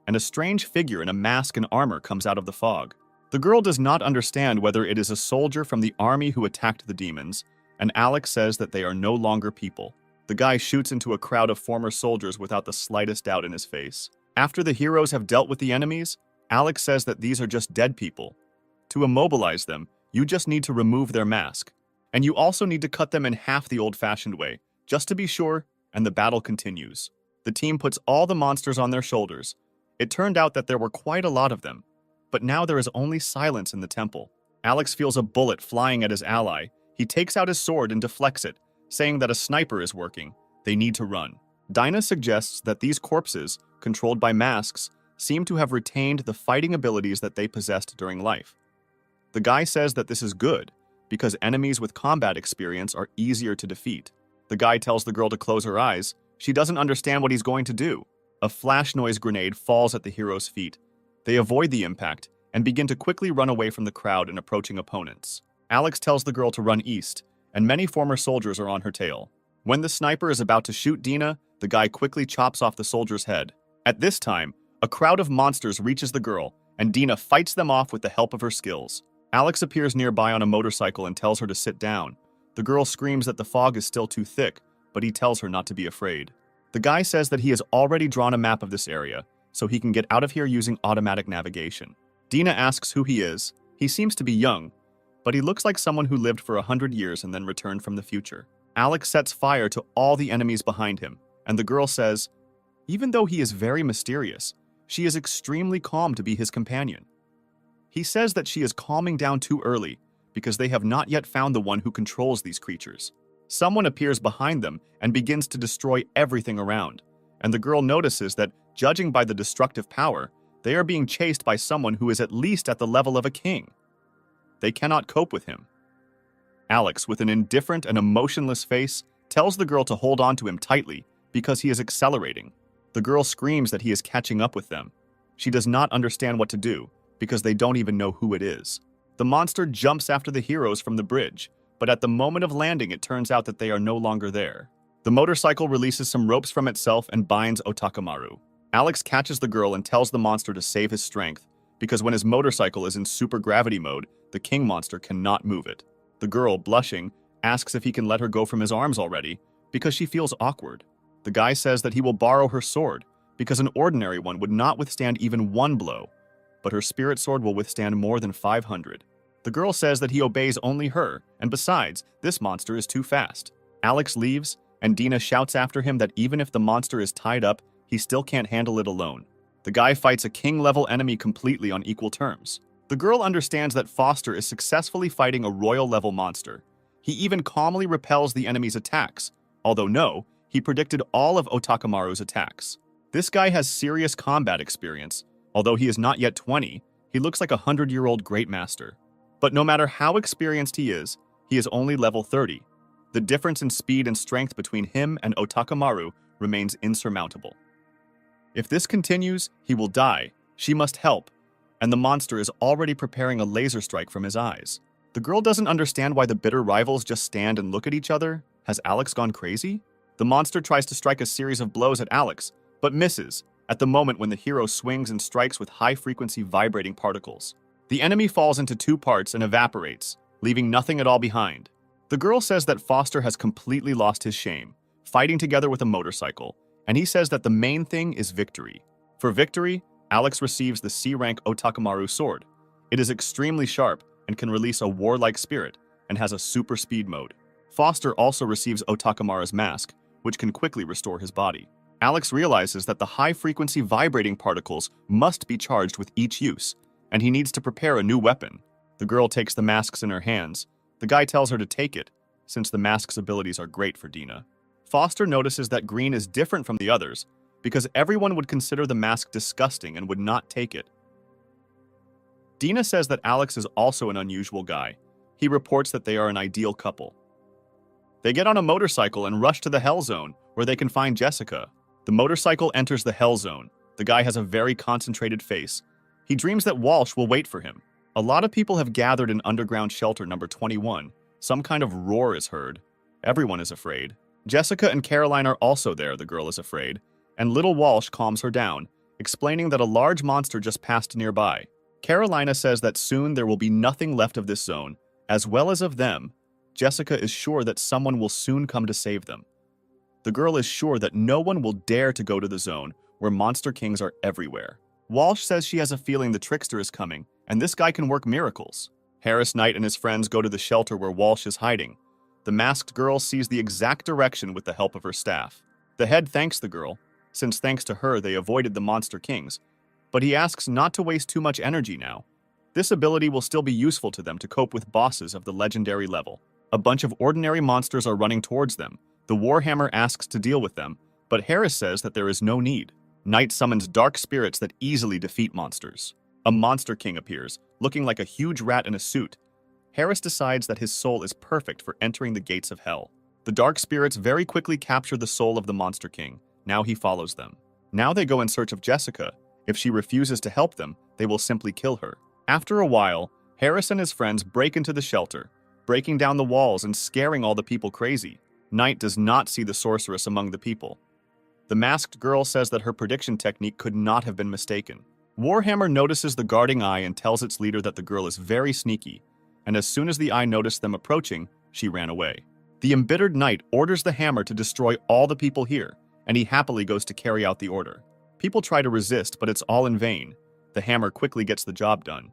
and a strange figure in a mask and armor comes out of the fog. The girl does not understand whether it is a soldier from the army who attacked the demons, and Alex says that they are no longer people. The guy shoots into a crowd of former soldiers without the slightest doubt in his face. After the heroes have dealt with the enemies, Alex says that these are just dead people. To immobilize them, you just need to remove their mask. And you also need to cut them in half the old-fashioned way, just to be sure, and the battle continues. The team puts all the monsters on their shoulders. It turned out that there were quite a lot of them, but now there is only silence in the temple. Alex feels a bullet flying at his ally. He takes out his sword and deflects it, saying that a sniper is working. They need to run. Dinah suggests that these corpses, controlled by masks, seem to have retained the fighting abilities that they possessed during life. The guy says that this is good, because enemies with combat experience are easier to defeat. The guy tells the girl to close her eyes. She doesn't understand what he's going to do. A flash noise grenade falls at the hero's feet. They avoid the impact and begin to quickly run away from the crowd and approaching opponents. Alex tells the girl to run east, and many former soldiers are on her tail. When the sniper is about to shoot Dina, the guy quickly chops off the soldier's head. At this time, a crowd of monsters reaches the girl, and Dina fights them off with the help of her skills. Alex appears nearby on a motorcycle and tells her to sit down. The girl screams that the fog is still too thick, but he tells her not to be afraid. The guy says that he has already drawn a map of this area, so he can get out of here using automatic navigation. Dina asks who he is. He seems to be young, but he looks like someone who lived for 100 years and then returned from the future. Alex sets fire to all the enemies behind him, and the girl says, even though he is very mysterious, she is extremely calm to be his companion. He says that she is calming down too early because they have not yet found the one who controls these creatures. Someone appears behind them and begins to destroy everything around, and the girl notices that, judging by the destructive power, they are being chased by someone who is at least at the level of a king. They cannot cope with him. Alex, with an indifferent and emotionless face, tells the girl to hold on to him tightly because he is accelerating. The girl screams that he is catching up with them. She does not understand what to do because they don't even know who it is. The monster jumps after the heroes from the bridge, but at the moment of landing, it turns out that they are no longer there. The motorcycle releases some ropes from itself and binds Otakamaru. Alex catches the girl and tells the monster to save his strength, because when his motorcycle is in super gravity mode, the king monster cannot move it. The girl, blushing, asks if he can let her go from his arms already, because she feels awkward. The guy says that he will borrow her sword, because an ordinary one would not withstand even 1 blow, but her spirit sword will withstand more than 500. The girl says that he obeys only her, and besides, this monster is too fast. Alex leaves, and Dina shouts after him that even if the monster is tied up, he still can't handle it alone. The guy fights a king-level enemy completely on equal terms. The girl understands that Foster is successfully fighting a royal-level monster. He even calmly repels the enemy's attacks, although no, he predicted all of Otakamaru's attacks. This guy has serious combat experience. Although he is not yet 20, he looks like a 100-year-old great master. But no matter how experienced he is only level 30. The difference in speed and strength between him and Otakamaru remains insurmountable. If this continues, he will die. She must help. And the monster is already preparing a laser strike from his eyes. The girl doesn't understand why the bitter rivals just stand and look at each other. Has Alex gone crazy? The monster tries to strike a series of blows at Alex, but misses at the moment when the hero swings and strikes with high-frequency vibrating particles. The enemy falls into two parts and evaporates, leaving nothing at all behind. The girl says that Foster has completely lost his shame, fighting together with a motorcycle, and he says that the main thing is victory. For victory, Alex receives the C-rank Otakamaru sword. It is extremely sharp and can release a warlike spirit, and has a super speed mode. Foster also receives Otakamaru's mask, which can quickly restore his body. Alex realizes that the high-frequency vibrating particles must be charged with each use, and he needs to prepare a new weapon. The girl takes the masks in her hands. The guy tells her to take it, since the mask's abilities are great for Dina. Foster notices that green is different from the others, because everyone would consider the mask disgusting and would not take it. Dina says that Alex is also an unusual guy. He reports that they are an ideal couple. They get on a motorcycle and rush to the Hell Zone, where they can find Jessica. The motorcycle enters the Hell Zone. The guy has a very concentrated face. He dreams that Walsh will wait for him. A lot of people have gathered in underground shelter number 21. Some kind of roar is heard. Everyone is afraid. Jessica and Caroline are also there, the girl is afraid. And little Walsh calms her down, explaining that a large monster just passed nearby. Carolina says that soon there will be nothing left of this zone, as well as of them. Jessica is sure that someone will soon come to save them. The girl is sure that no one will dare to go to the zone, where monster kings are everywhere. Walsh says she has a feeling the trickster is coming, and this guy can work miracles. Harris Knight and his friends go to the shelter where Walsh is hiding. The masked girl sees the exact direction with the help of her staff. The head thanks the girl, since thanks to her they avoided the monster kings, but he asks not to waste too much energy now. This ability will still be useful to them to cope with bosses of the legendary level. A bunch of ordinary monsters are running towards them. The Warhammer asks to deal with them, but Harris says that there is no need. Knight summons dark spirits that easily defeat monsters. A monster king appears, looking like a huge rat in a suit. Harris decides that his soul is perfect for entering the gates of hell. The dark spirits very quickly capture the soul of the monster king. Now he follows them. Now they go in search of Jessica. If she refuses to help them, they will simply kill her. After a while, Harris and his friends break into the shelter, breaking down the walls and scaring all the people crazy. Knight does not see the sorceress among the people. The masked girl says that her prediction technique could not have been mistaken. Warhammer notices the guarding eye and tells its leader that the girl is very sneaky, and as soon as the eye noticed them approaching, she ran away. The embittered Knight orders the hammer to destroy all the people here, and he happily goes to carry out the order. People try to resist, but it's all in vain. The hammer quickly gets the job done.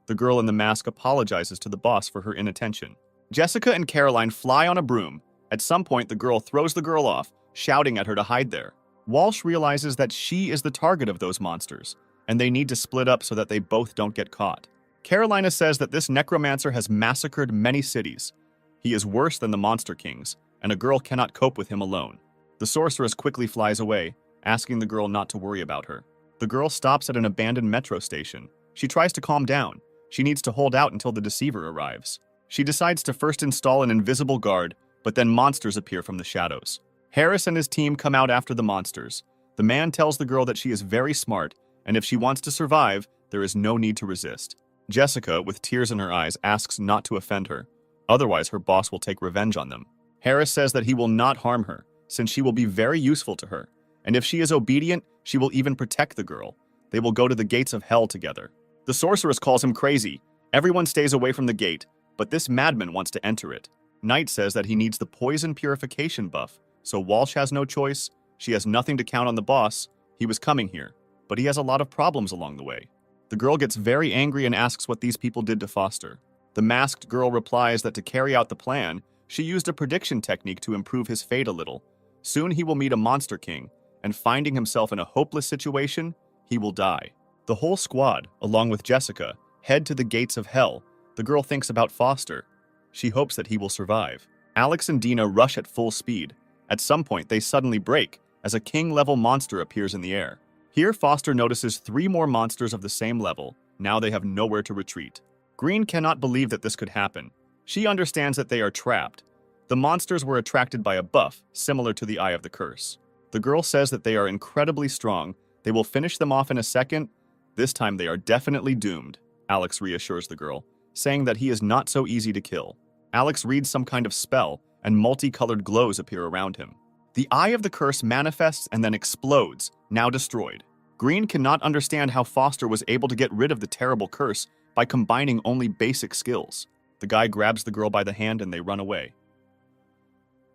The girl in the mask apologizes to the boss for her inattention. Jessica and Caroline fly on a broom. At some point, the girl throws the girl off, shouting at her to hide there. Walsh realizes that she is the target of those monsters, and they need to split up so that they both don't get caught. Carolina says that this necromancer has massacred many cities. He is worse than the monster kings, and a girl cannot cope with him alone. The sorceress quickly flies away, asking the girl not to worry about her. The girl stops at an abandoned metro station. She tries to calm down. She needs to hold out until the deceiver arrives. She decides to first install an invisible guard, but then monsters appear from the shadows. Harris and his team come out after the monsters. The man tells the girl that she is very smart, and if she wants to survive, there is no need to resist. Jessica, with tears in her eyes, asks not to offend her. Otherwise, her boss will take revenge on them. Harris says that he will not harm her, since she will be very useful to her. And if she is obedient, she will even protect the girl. They will go to the gates of hell together. The sorceress calls him crazy. Everyone stays away from the gate, but this madman wants to enter it. Knight says that he needs the poison purification buff, so Walsh has no choice. She has nothing to count on the boss. He was coming here, but he has a lot of problems along the way. The girl gets very angry and asks what these people did to Foster. The masked girl replies that to carry out the plan, she used a prediction technique to improve his fate a little. Soon he will meet a monster king, and finding himself in a hopeless situation, he will die. The whole squad, along with Jessica, head to the gates of hell. The girl thinks about Foster. She hopes that he will survive. Alex and Dina rush at full speed. At some point, they suddenly break as a king-level monster appears in the air. Here, Foster notices 3 more monsters of the same level. Now they have nowhere to retreat. Green cannot believe that this could happen. She understands that they are trapped. The monsters were attracted by a buff, similar to the Eye of the Curse. The girl says that they are incredibly strong. They will finish them off in a second. This time they are definitely doomed, Alex reassures the girl, saying that he is not so easy to kill. Alex reads some kind of spell, and multicolored glows appear around him. The Eye of the Curse manifests and then explodes, now destroyed. Green cannot understand how Foster was able to get rid of the terrible curse by combining only basic skills. The guy grabs the girl by the hand and they run away.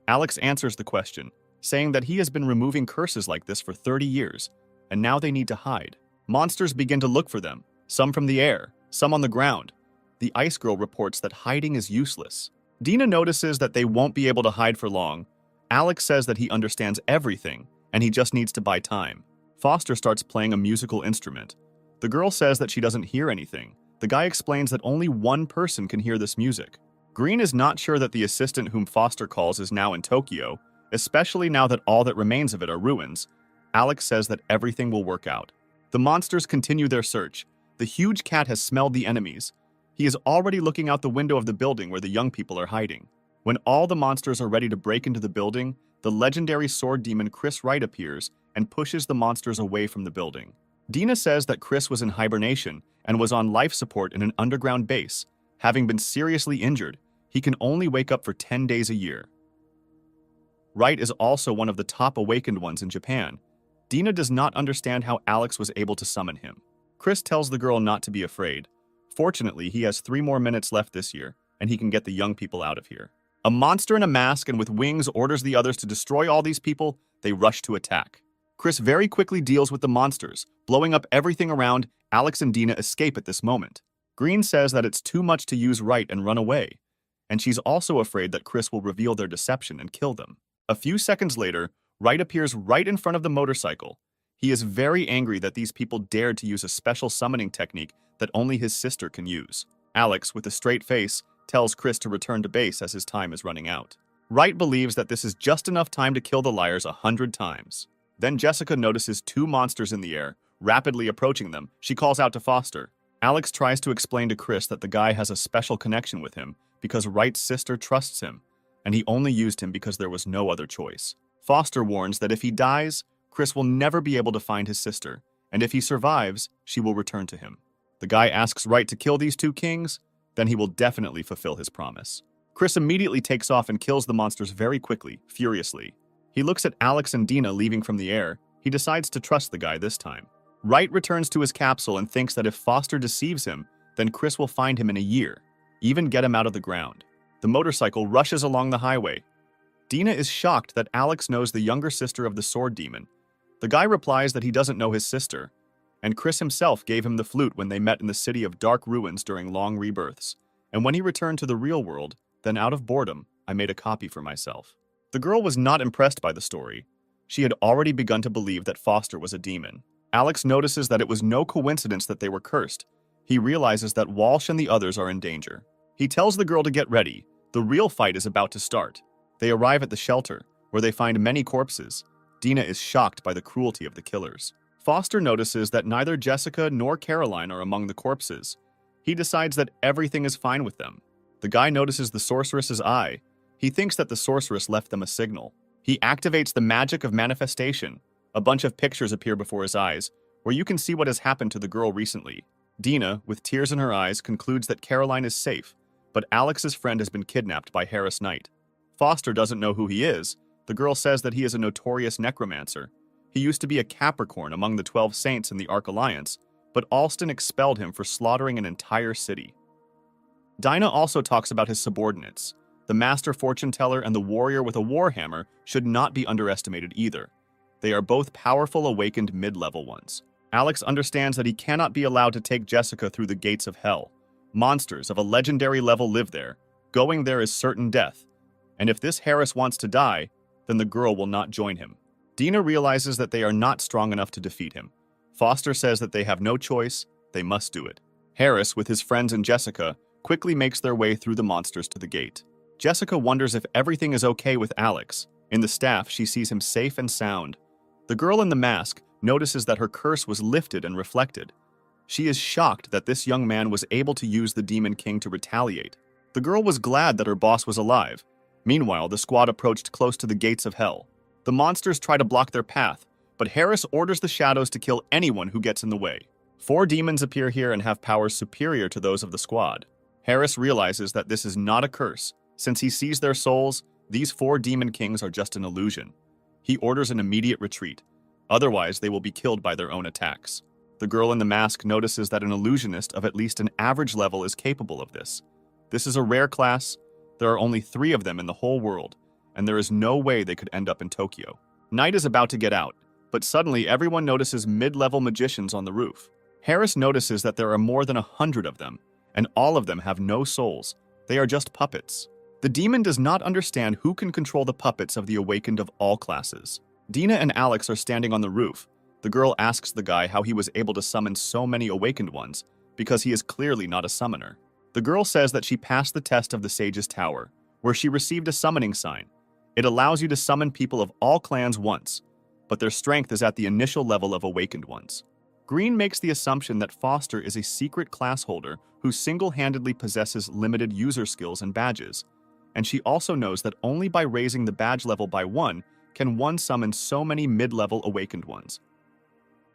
Alex answers the question, saying that he has been removing curses like this for 30 years, and now they need to hide. Monsters begin to look for them, some from the air, some on the ground. The Ice Girl reports that hiding is useless. Dina notices that they won't be able to hide for long. Alex says that he understands everything, and he just needs to buy time. Foster starts playing a musical instrument. The girl says that she doesn't hear anything. The guy explains that only one person can hear this music. Green is not sure that the assistant whom Foster calls is now in Tokyo, especially now that all that remains of it are ruins. Alex says that everything will work out. The monsters continue their search. The huge cat has smelled the enemies. He is already looking out the window of the building where the young people are hiding. When all the monsters are ready to break into the building, the legendary sword demon Chris Wright appears and pushes the monsters away from the building. Dina says that Chris was in hibernation and was on life support in an underground base. Having been seriously injured, he can only wake up for 10 days a year. Wright is also one of the top awakened ones in Japan. Dina does not understand how Alex was able to summon him. Chris tells the girl not to be afraid. Fortunately, he has 3 more minutes left this year, and he can get the young people out of here. A monster in a mask and with wings orders the others to destroy all these people. They rush to attack. Chris very quickly deals with the monsters, blowing up everything around. Alex and Dina escape at this moment. Green says that it's too much to use Wright and run away, and she's also afraid that Chris will reveal their deception and kill them. A few seconds later, Wright appears right in front of the motorcycle. He is very angry that these people dared to use a special summoning technique that only his sister can use. Alex, with a straight face, tells Chris to return to base as his time is running out. Wright believes that this is just enough time to kill the liars 100 times. Then Jessica notices 2 monsters in the air, rapidly approaching them. She calls out to Foster. Alex tries to explain to Chris that the guy has a special connection with him because Wright's sister trusts him, and he only used him because there was no other choice. Foster warns that if he dies, Chris will never be able to find his sister, and if he survives, she will return to him. The guy asks Wright to kill these 2 kings, then he will definitely fulfill his promise. Chris immediately takes off and kills the monsters very quickly, furiously. He looks at Alex and Dina leaving from the air. He decides to trust the guy this time. Wright returns to his capsule and thinks that if Foster deceives him, then Chris will find him in a year, even get him out of the ground. The motorcycle rushes along the highway. Dina is shocked that Alex knows the younger sister of the sword demon. The guy replies that he doesn't know his sister, and Chris himself gave him the flute when they met in the city of dark ruins during long rebirths. And when he returned to the real world, then out of boredom, I made a copy for myself. The girl was not impressed by the story. She had already begun to believe that Foster was a demon. Alex notices that it was no coincidence that they were cursed. He realizes that Walsh and the others are in danger. He tells the girl to get ready. The real fight is about to start. They arrive at the shelter, where they find many corpses. Dina is shocked by the cruelty of the killers. Foster notices that neither Jessica nor Caroline are among the corpses. He decides that everything is fine with them. The guy notices the sorceress's eye. He thinks that the sorceress left them a signal. He activates the magic of manifestation. A bunch of pictures appear before his eyes, where you can see what has happened to the girl recently. Dina, with tears in her eyes, concludes that Caroline is safe, but Alex's friend has been kidnapped by Harris Knight. Foster doesn't know who he is. The girl says that he is a notorious necromancer. He used to be a Capricorn among the 12 saints in the Ark Alliance, but Alston expelled him for slaughtering an entire city. Dinah also talks about his subordinates. The master fortune teller and the warrior with a warhammer should not be underestimated either. They are both powerful awakened mid-level ones. Alex understands that he cannot be allowed to take Jessica through the gates of hell. Monsters of a legendary level live there. Going there is certain death. And if this Harris wants to die, then the girl will not join him. Dina realizes that they are not strong enough to defeat him. Foster says that they have no choice, they must do it. Harris, with his friends and Jessica, quickly makes their way through the monsters to the gate. Jessica wonders if everything is okay with Alex. In the staff, she sees him safe and sound. The girl in the mask notices that her curse was lifted and reflected. She is shocked that this young man was able to use the Demon King to retaliate. The girl was glad that her boss was alive. Meanwhile, the squad approached close to the gates of hell. The monsters try to block their path, but Harris orders the shadows to kill anyone who gets in the way. 4 demons appear here and have powers superior to those of the squad. Harris realizes that this is not a curse. Since he sees their souls, these 4 demon kings are just an illusion. He orders an immediate retreat. Otherwise, they will be killed by their own attacks. The girl in the mask notices that an illusionist of at least an average level is capable of this. This is a rare class. There are only 3 of them in the whole world, and there is no way they could end up in Tokyo. Night is about to get out, but suddenly everyone notices mid-level magicians on the roof. Harris notices that there are more than 100 of them, and all of them have no souls. They are just puppets. The demon does not understand who can control the puppets of the awakened of all classes. Dina and Alex are standing on the roof. The girl asks the guy how he was able to summon so many awakened ones, because he is clearly not a summoner. The girl says that she passed the test of the Sage's Tower, where she received a summoning sign. It allows you to summon people of all clans once, but their strength is at the initial level of awakened ones. Green makes the assumption that Foster is a secret class holder who single-handedly possesses limited user skills and badges, and she also knows that only by raising the badge level by 1 can one summon so many mid-level awakened ones.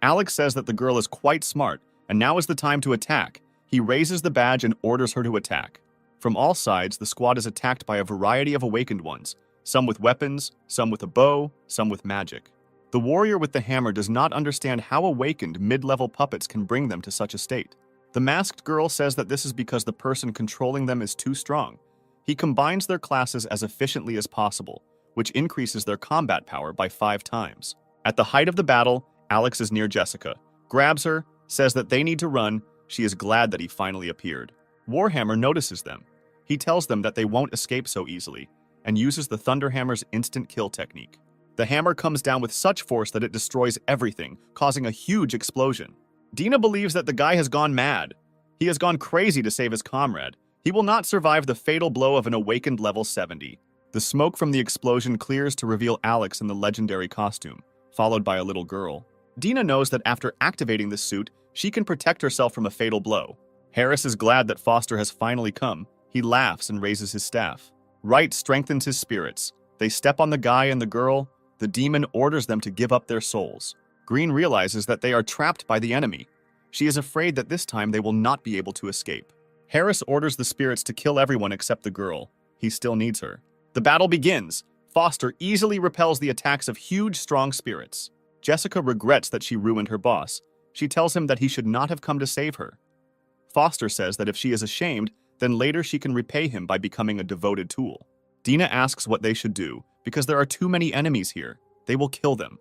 Alex says that the girl is quite smart, and now is the time to attack. He raises the badge and orders her to attack. From all sides, the squad is attacked by a variety of awakened ones, some with weapons, some with a bow, some with magic. The warrior with the hammer does not understand how awakened mid-level puppets can bring them to such a state. The masked girl says that this is because the person controlling them is too strong. He combines their classes as efficiently as possible, which increases their combat power by 5 times. At the height of the battle, Alex is near Jessica, grabs her, says that they need to run. She is glad that he finally appeared. Warhammer notices them. He tells them that they won't escape so easily, and uses the Thunderhammer's instant kill technique. The hammer comes down with such force that it destroys everything, causing a huge explosion. Dina believes that the guy has gone mad. He has gone crazy to save his comrade. He will not survive the fatal blow of an awakened level 70. The smoke from the explosion clears to reveal Alex in the legendary costume, followed by a little girl. Dina knows that after activating this suit, she can protect herself from a fatal blow. Harris is glad that Foster has finally come. He laughs and raises his staff. Wright strengthens his spirits. They step on the guy and the girl. The demon orders them to give up their souls. Green realizes that they are trapped by the enemy. She is afraid that this time they will not be able to escape. Harris orders the spirits to kill everyone except the girl. He still needs her. The battle begins. Foster easily repels the attacks of huge, strong spirits. Jessica regrets that she ruined her boss. She tells him that he should not have come to save her. Foster says that if she is ashamed, then later she can repay him by becoming a devoted tool. Dina asks what they should do, because there are too many enemies here. They will kill them.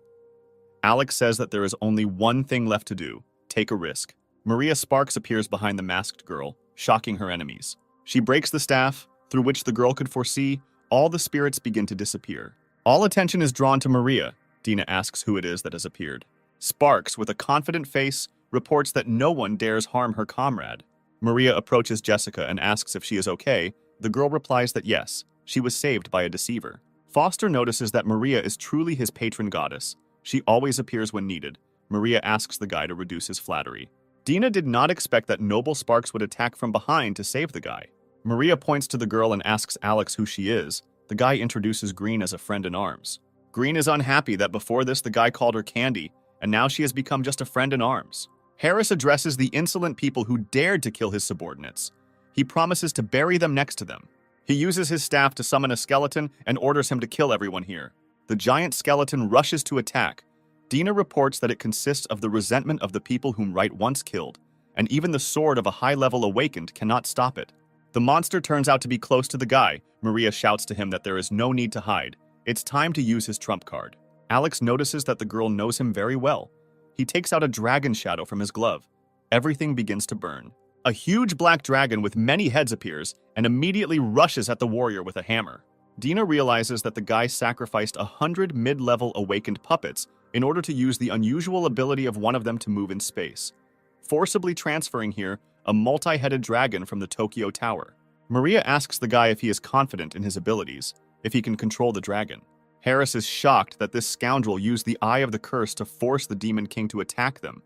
Alex says that there is only one thing left to do: take a risk. Maria Sparks appears behind the masked girl, shocking her enemies. She breaks the staff, through which the girl could foresee. All the spirits begin to disappear. All attention is drawn to Maria. Dina asks who it is that has appeared. Sparks, with a confident face, reports that no one dares harm her comrade. Maria approaches Jessica and asks if she is okay. The girl replies that yes, she was saved by a deceiver. Foster notices that Maria is truly his patron goddess. She always appears when needed. Maria asks the guy to reduce his flattery. Dina did not expect that Noble Sparks would attack from behind to save the guy. Maria points to the girl and asks Alex who she is. The guy introduces Green as a friend in arms. Green is unhappy that before this the guy called her Candy, and now she has become just a friend in arms. Harris addresses the insolent people who dared to kill his subordinates. He promises to bury them next to them. He uses his staff to summon a skeleton and orders him to kill everyone here. The giant skeleton rushes to attack. Dina reports that it consists of the resentment of the people whom Wright once killed, and even the sword of a high-level awakened cannot stop it. The monster turns out to be close to the guy. Maria shouts to him that there is no need to hide. It's time to use his trump card. Alex notices that the girl knows him very well. He takes out a dragon shadow from his glove. Everything begins to burn. A huge black dragon with many heads appears and immediately rushes at the warrior with a hammer. Dina realizes that the guy sacrificed 100 mid-level awakened puppets in order to use the unusual ability of one of them to move in space. Forcibly transferring here, a multi-headed dragon from the Tokyo Tower. Maria asks the guy if he is confident in his abilities, if he can control the dragon. Harris is shocked that this scoundrel used the Eye of the Curse to force the Demon King to attack them.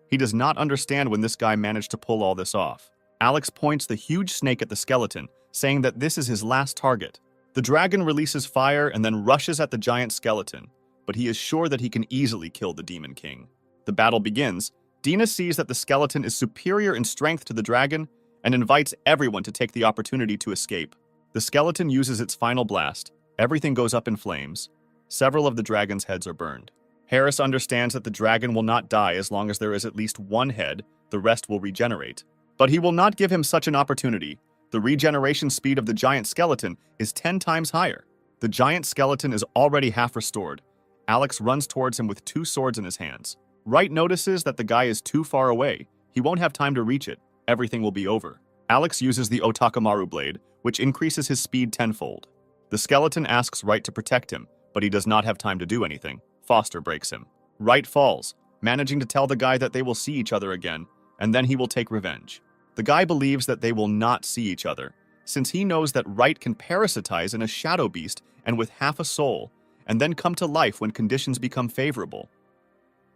He does not understand when this guy managed to pull all this off. Alex points the huge snake at the skeleton, saying that this is his last target. The dragon releases fire and then rushes at the giant skeleton, but he is sure that he can easily kill the Demon King. The battle begins. Dina sees that the skeleton is superior in strength to the dragon and invites everyone to take the opportunity to escape. The skeleton uses its final blast. Everything goes up in flames. Several of the dragon's heads are burned. Harris understands that the dragon will not die as long as there is at least one head, the rest will regenerate. But he will not give him such an opportunity. The regeneration speed of the giant skeleton is 10 times higher. The giant skeleton is already half restored. Alex runs towards him with 2 swords in his hands. Wright notices that the guy is too far away. He won't have time to reach it. Everything will be over. Alex uses the Otakamaru blade, which increases his speed tenfold. The skeleton asks Wright to protect him, but he does not have time to do anything. Foster breaks him. Wright falls, managing to tell the guy that they will see each other again, and then he will take revenge. The guy believes that they will not see each other, since he knows that Wright can parasitize in a shadow beast and with half a soul, and then come to life when conditions become favorable.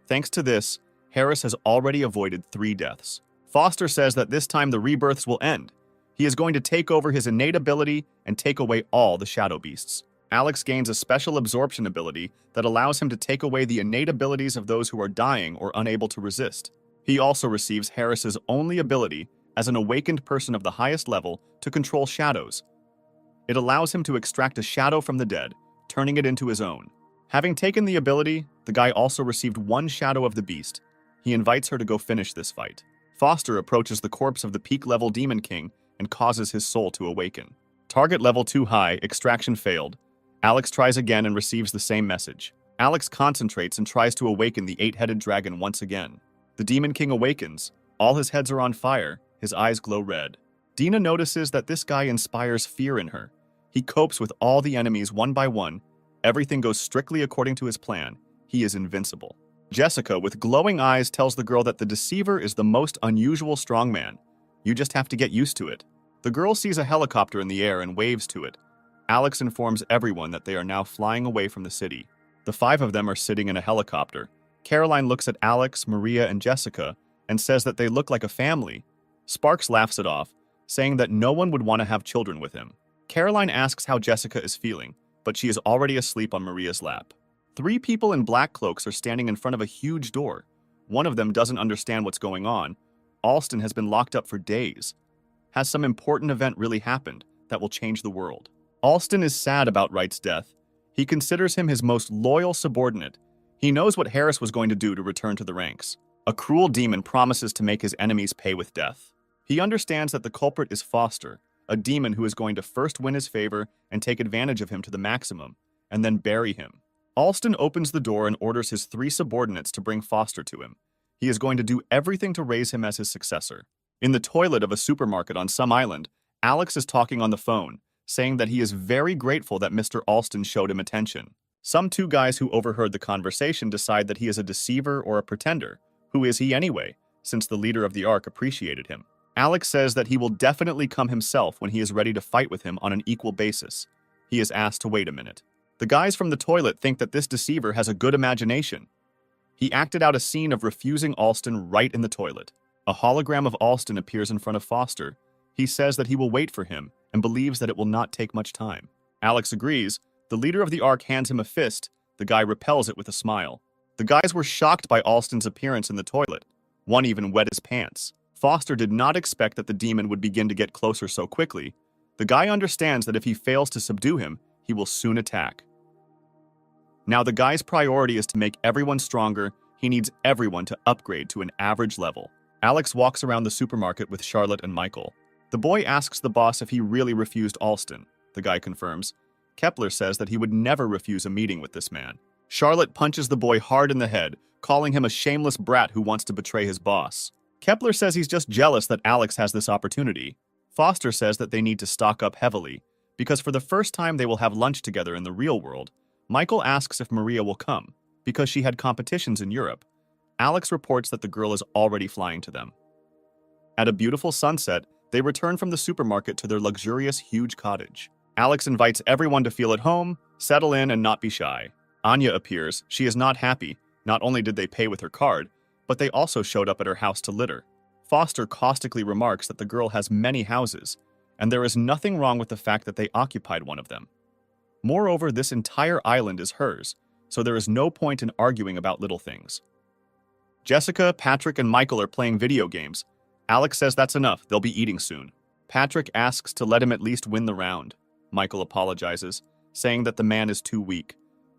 Thanks to this, Harris has already avoided 3 deaths. Foster says that this time the rebirths will end. He is going to take over his innate ability and take away all the shadow beasts. Alex gains a special absorption ability that allows him to take away the innate abilities of those who are dying or unable to resist. He also receives Harris's only ability as an awakened person of the highest level to control shadows. It allows him to extract a shadow from the dead, turning it into his own. Having taken the ability, the guy also received 1 shadow of the beast. He invites her to go finish this fight. Foster approaches the corpse of the peak-level Demon King and causes his soul to awaken. Target level too high, extraction failed. Alex tries again and receives the same message. Alex concentrates and tries to awaken the 8-headed dragon once again. The Demon King awakens. All his heads are on fire. His eyes glow red. Dina notices that this guy inspires fear in her. He copes with all the enemies one by one. Everything goes strictly according to his plan. He is invincible. Jessica, with glowing eyes, tells the girl that the Deceiver is the most unusual strongman. You just have to get used to it. The girl sees a helicopter in the air and waves to it. Alex informs everyone that they are now flying away from the city. The 5 of them are sitting in a helicopter. Caroline looks at Alex, Maria, and Jessica and says that they look like a family. Sparks laughs it off, saying that no one would want to have children with him. Caroline asks how Jessica is feeling, but she is already asleep on Maria's lap. 3 people in black cloaks are standing in front of a huge door. One of them doesn't understand what's going on. Alston has been locked up for days. Has some important event really happened that will change the world? Alston is sad about Wright's death. He considers him his most loyal subordinate. He knows what Harris was going to do to return to the ranks. A cruel demon promises to make his enemies pay with death. He understands that the culprit is Foster, a demon who is going to first win his favor and take advantage of him to the maximum, and then bury him. Alston opens the door and orders his 3 subordinates to bring Foster to him. He is going to do everything to raise him as his successor. In the toilet of a supermarket on some island, Alex is talking on the phone, saying that he is very grateful that Mr. Alston showed him attention. Some 2 guys who overheard the conversation decide that he is a deceiver or a pretender. Who is he anyway, since the leader of the Ark appreciated him? Alex says that he will definitely come himself when he is ready to fight with him on an equal basis. He is asked to wait a minute. The guys from the toilet think that this deceiver has a good imagination. He acted out a scene of refusing Alston right in the toilet. A hologram of Alston appears in front of Foster. He says that he will wait for him and believes that it will not take much time. Alex agrees. The leader of the Ark hands him a fist. The guy repels it with a smile. The guys were shocked by Alston's appearance in the toilet. One even wet his pants. Foster did not expect that the demon would begin to get closer so quickly. The guy understands that if he fails to subdue him, he will soon attack. Now the guy's priority is to make everyone stronger. He needs everyone to upgrade to an average level. Alex walks around the supermarket with Charlotte and Michael. The boy asks the boss if he really refused Alston. The guy confirms. Kepler says that he would never refuse a meeting with this man. Charlotte punches the boy hard in the head, calling him a shameless brat who wants to betray his boss. Kepler says he's just jealous that Alex has this opportunity. Foster says that they need to stock up heavily, because for the first time they will have lunch together in the real world. Michael asks if Maria will come, because she had competitions in Europe. Alex reports that the girl is already flying to them. At a beautiful sunset, they return from the supermarket to their luxurious huge cottage. Alex invites everyone to feel at home, settle in, and not be shy. Anya appears. She is not happy. Not only did they pay with her card, but they also showed up at her house to litter. Foster caustically remarks that the girl has many houses, and there is nothing wrong with the fact that they occupied one of them. Moreover, this entire island is hers, so there is no point in arguing about little things. Jessica, Patrick, and Michael are playing video games. Alex says that's enough, they'll be eating soon. Patrick asks to let him at least win the round. Michael apologizes, saying that the man is too weak.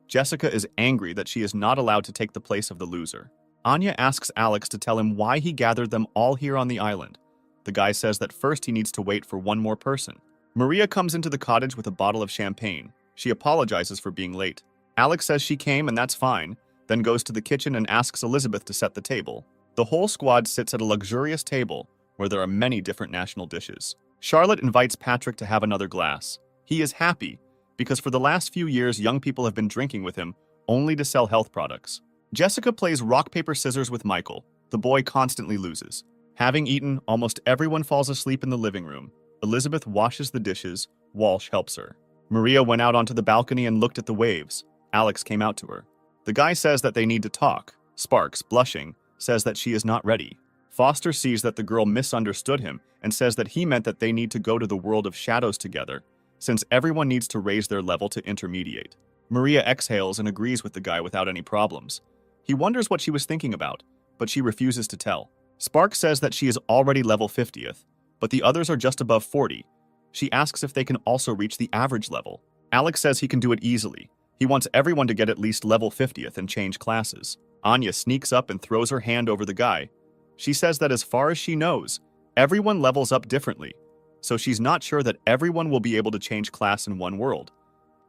Jessica is angry that she is not allowed to take the place of the loser. Anya asks Alex to tell him why he gathered them all here on the island. The guy says that first he needs to wait for one more person. Maria comes into the cottage with a bottle of champagne. She apologizes for being late. Alex says she came and that's fine, then goes to the kitchen and asks Elizabeth to set the table. The whole squad sits at a luxurious table where there are many different national dishes. Charlotte invites Patrick to have another glass. He is happy because for the last few years, young people have been drinking with him only to sell health products. Jessica plays rock, paper, scissors with Michael. The boy constantly loses. Having eaten, almost everyone falls asleep in the living room. Elizabeth washes the dishes. Walsh helps her. Maria went out onto the balcony and looked at the waves. Alex came out to her. The guy says that they need to talk. Sparks, blushing, says that she is not ready. Foster sees that the girl misunderstood him and says that he meant that they need to go to the world of shadows together, since everyone needs to raise their level to intermediate. Maria exhales and agrees with the guy without any problems. He wonders what she was thinking about, but she refuses to tell. Sparks says that she is already level 50th, but the others are just above 40. She asks if they can also reach the average level. Alex says he can do it easily. He wants everyone to get at least level 50th and change classes. Anya sneaks up and throws her hand over the guy. She says that as far as she knows, everyone levels up differently, so she's not sure that everyone will be able to change class in one world.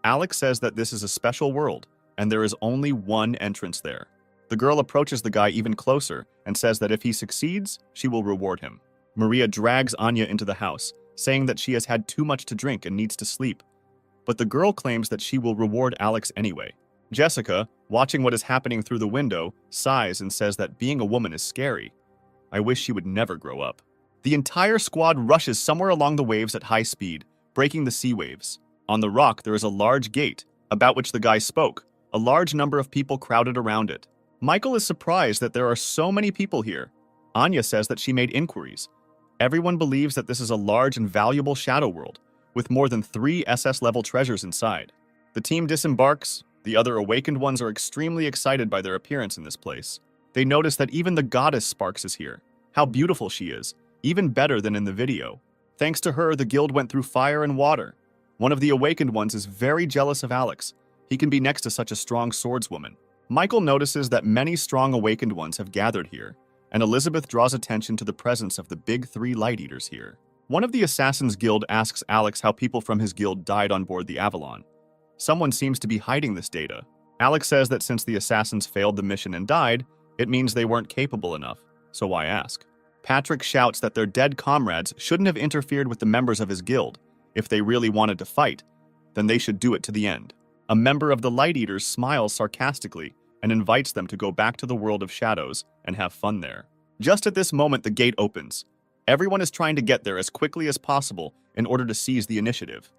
Alex says that this is a special world, and there is only one entrance there. The girl approaches the guy even closer and says that if he succeeds, she will reward him. Maria drags Anya into the house, saying that she has had too much to drink and needs to sleep. But the girl claims that she will reward Alex anyway. Jessica, watching what is happening through the window, sighs and says that being a woman is scary. I wish she would never grow up. The entire squad rushes somewhere along the waves at high speed, breaking the sea waves. On the rock, there is a large gate, about which the guy spoke. A large number of people crowded around it. Michael is surprised that there are so many people here. Anya says that she made inquiries. Everyone believes that this is a large and valuable shadow world, with more than 3 SS-level treasures inside. The team disembarks. The other awakened ones are extremely excited by their appearance in this place. They notice that even the goddess Sparks is here. How beautiful she is, even better than in the video. Thanks to her, the guild went through fire and water. One of the awakened ones is very jealous of Alex. He can be next to such a strong swordswoman. Michael notices that many strong awakened ones have gathered here, and Elizabeth draws attention to the presence of the big 3 light eaters here. One of the Assassins Guild asks Alex how people from his guild died on board the Avalon. Someone seems to be hiding this data. Alex says that since the assassins failed the mission and died, it means they weren't capable enough, so why ask? Patrick shouts that their dead comrades shouldn't have interfered with the members of his guild. If they really wanted to fight, then they should do it to the end. A member of the Light Eaters smiles sarcastically and invites them to go back to the world of shadows and have fun there. Just at this moment, the gate opens. Everyone is trying to get there as quickly as possible in order to seize the initiative.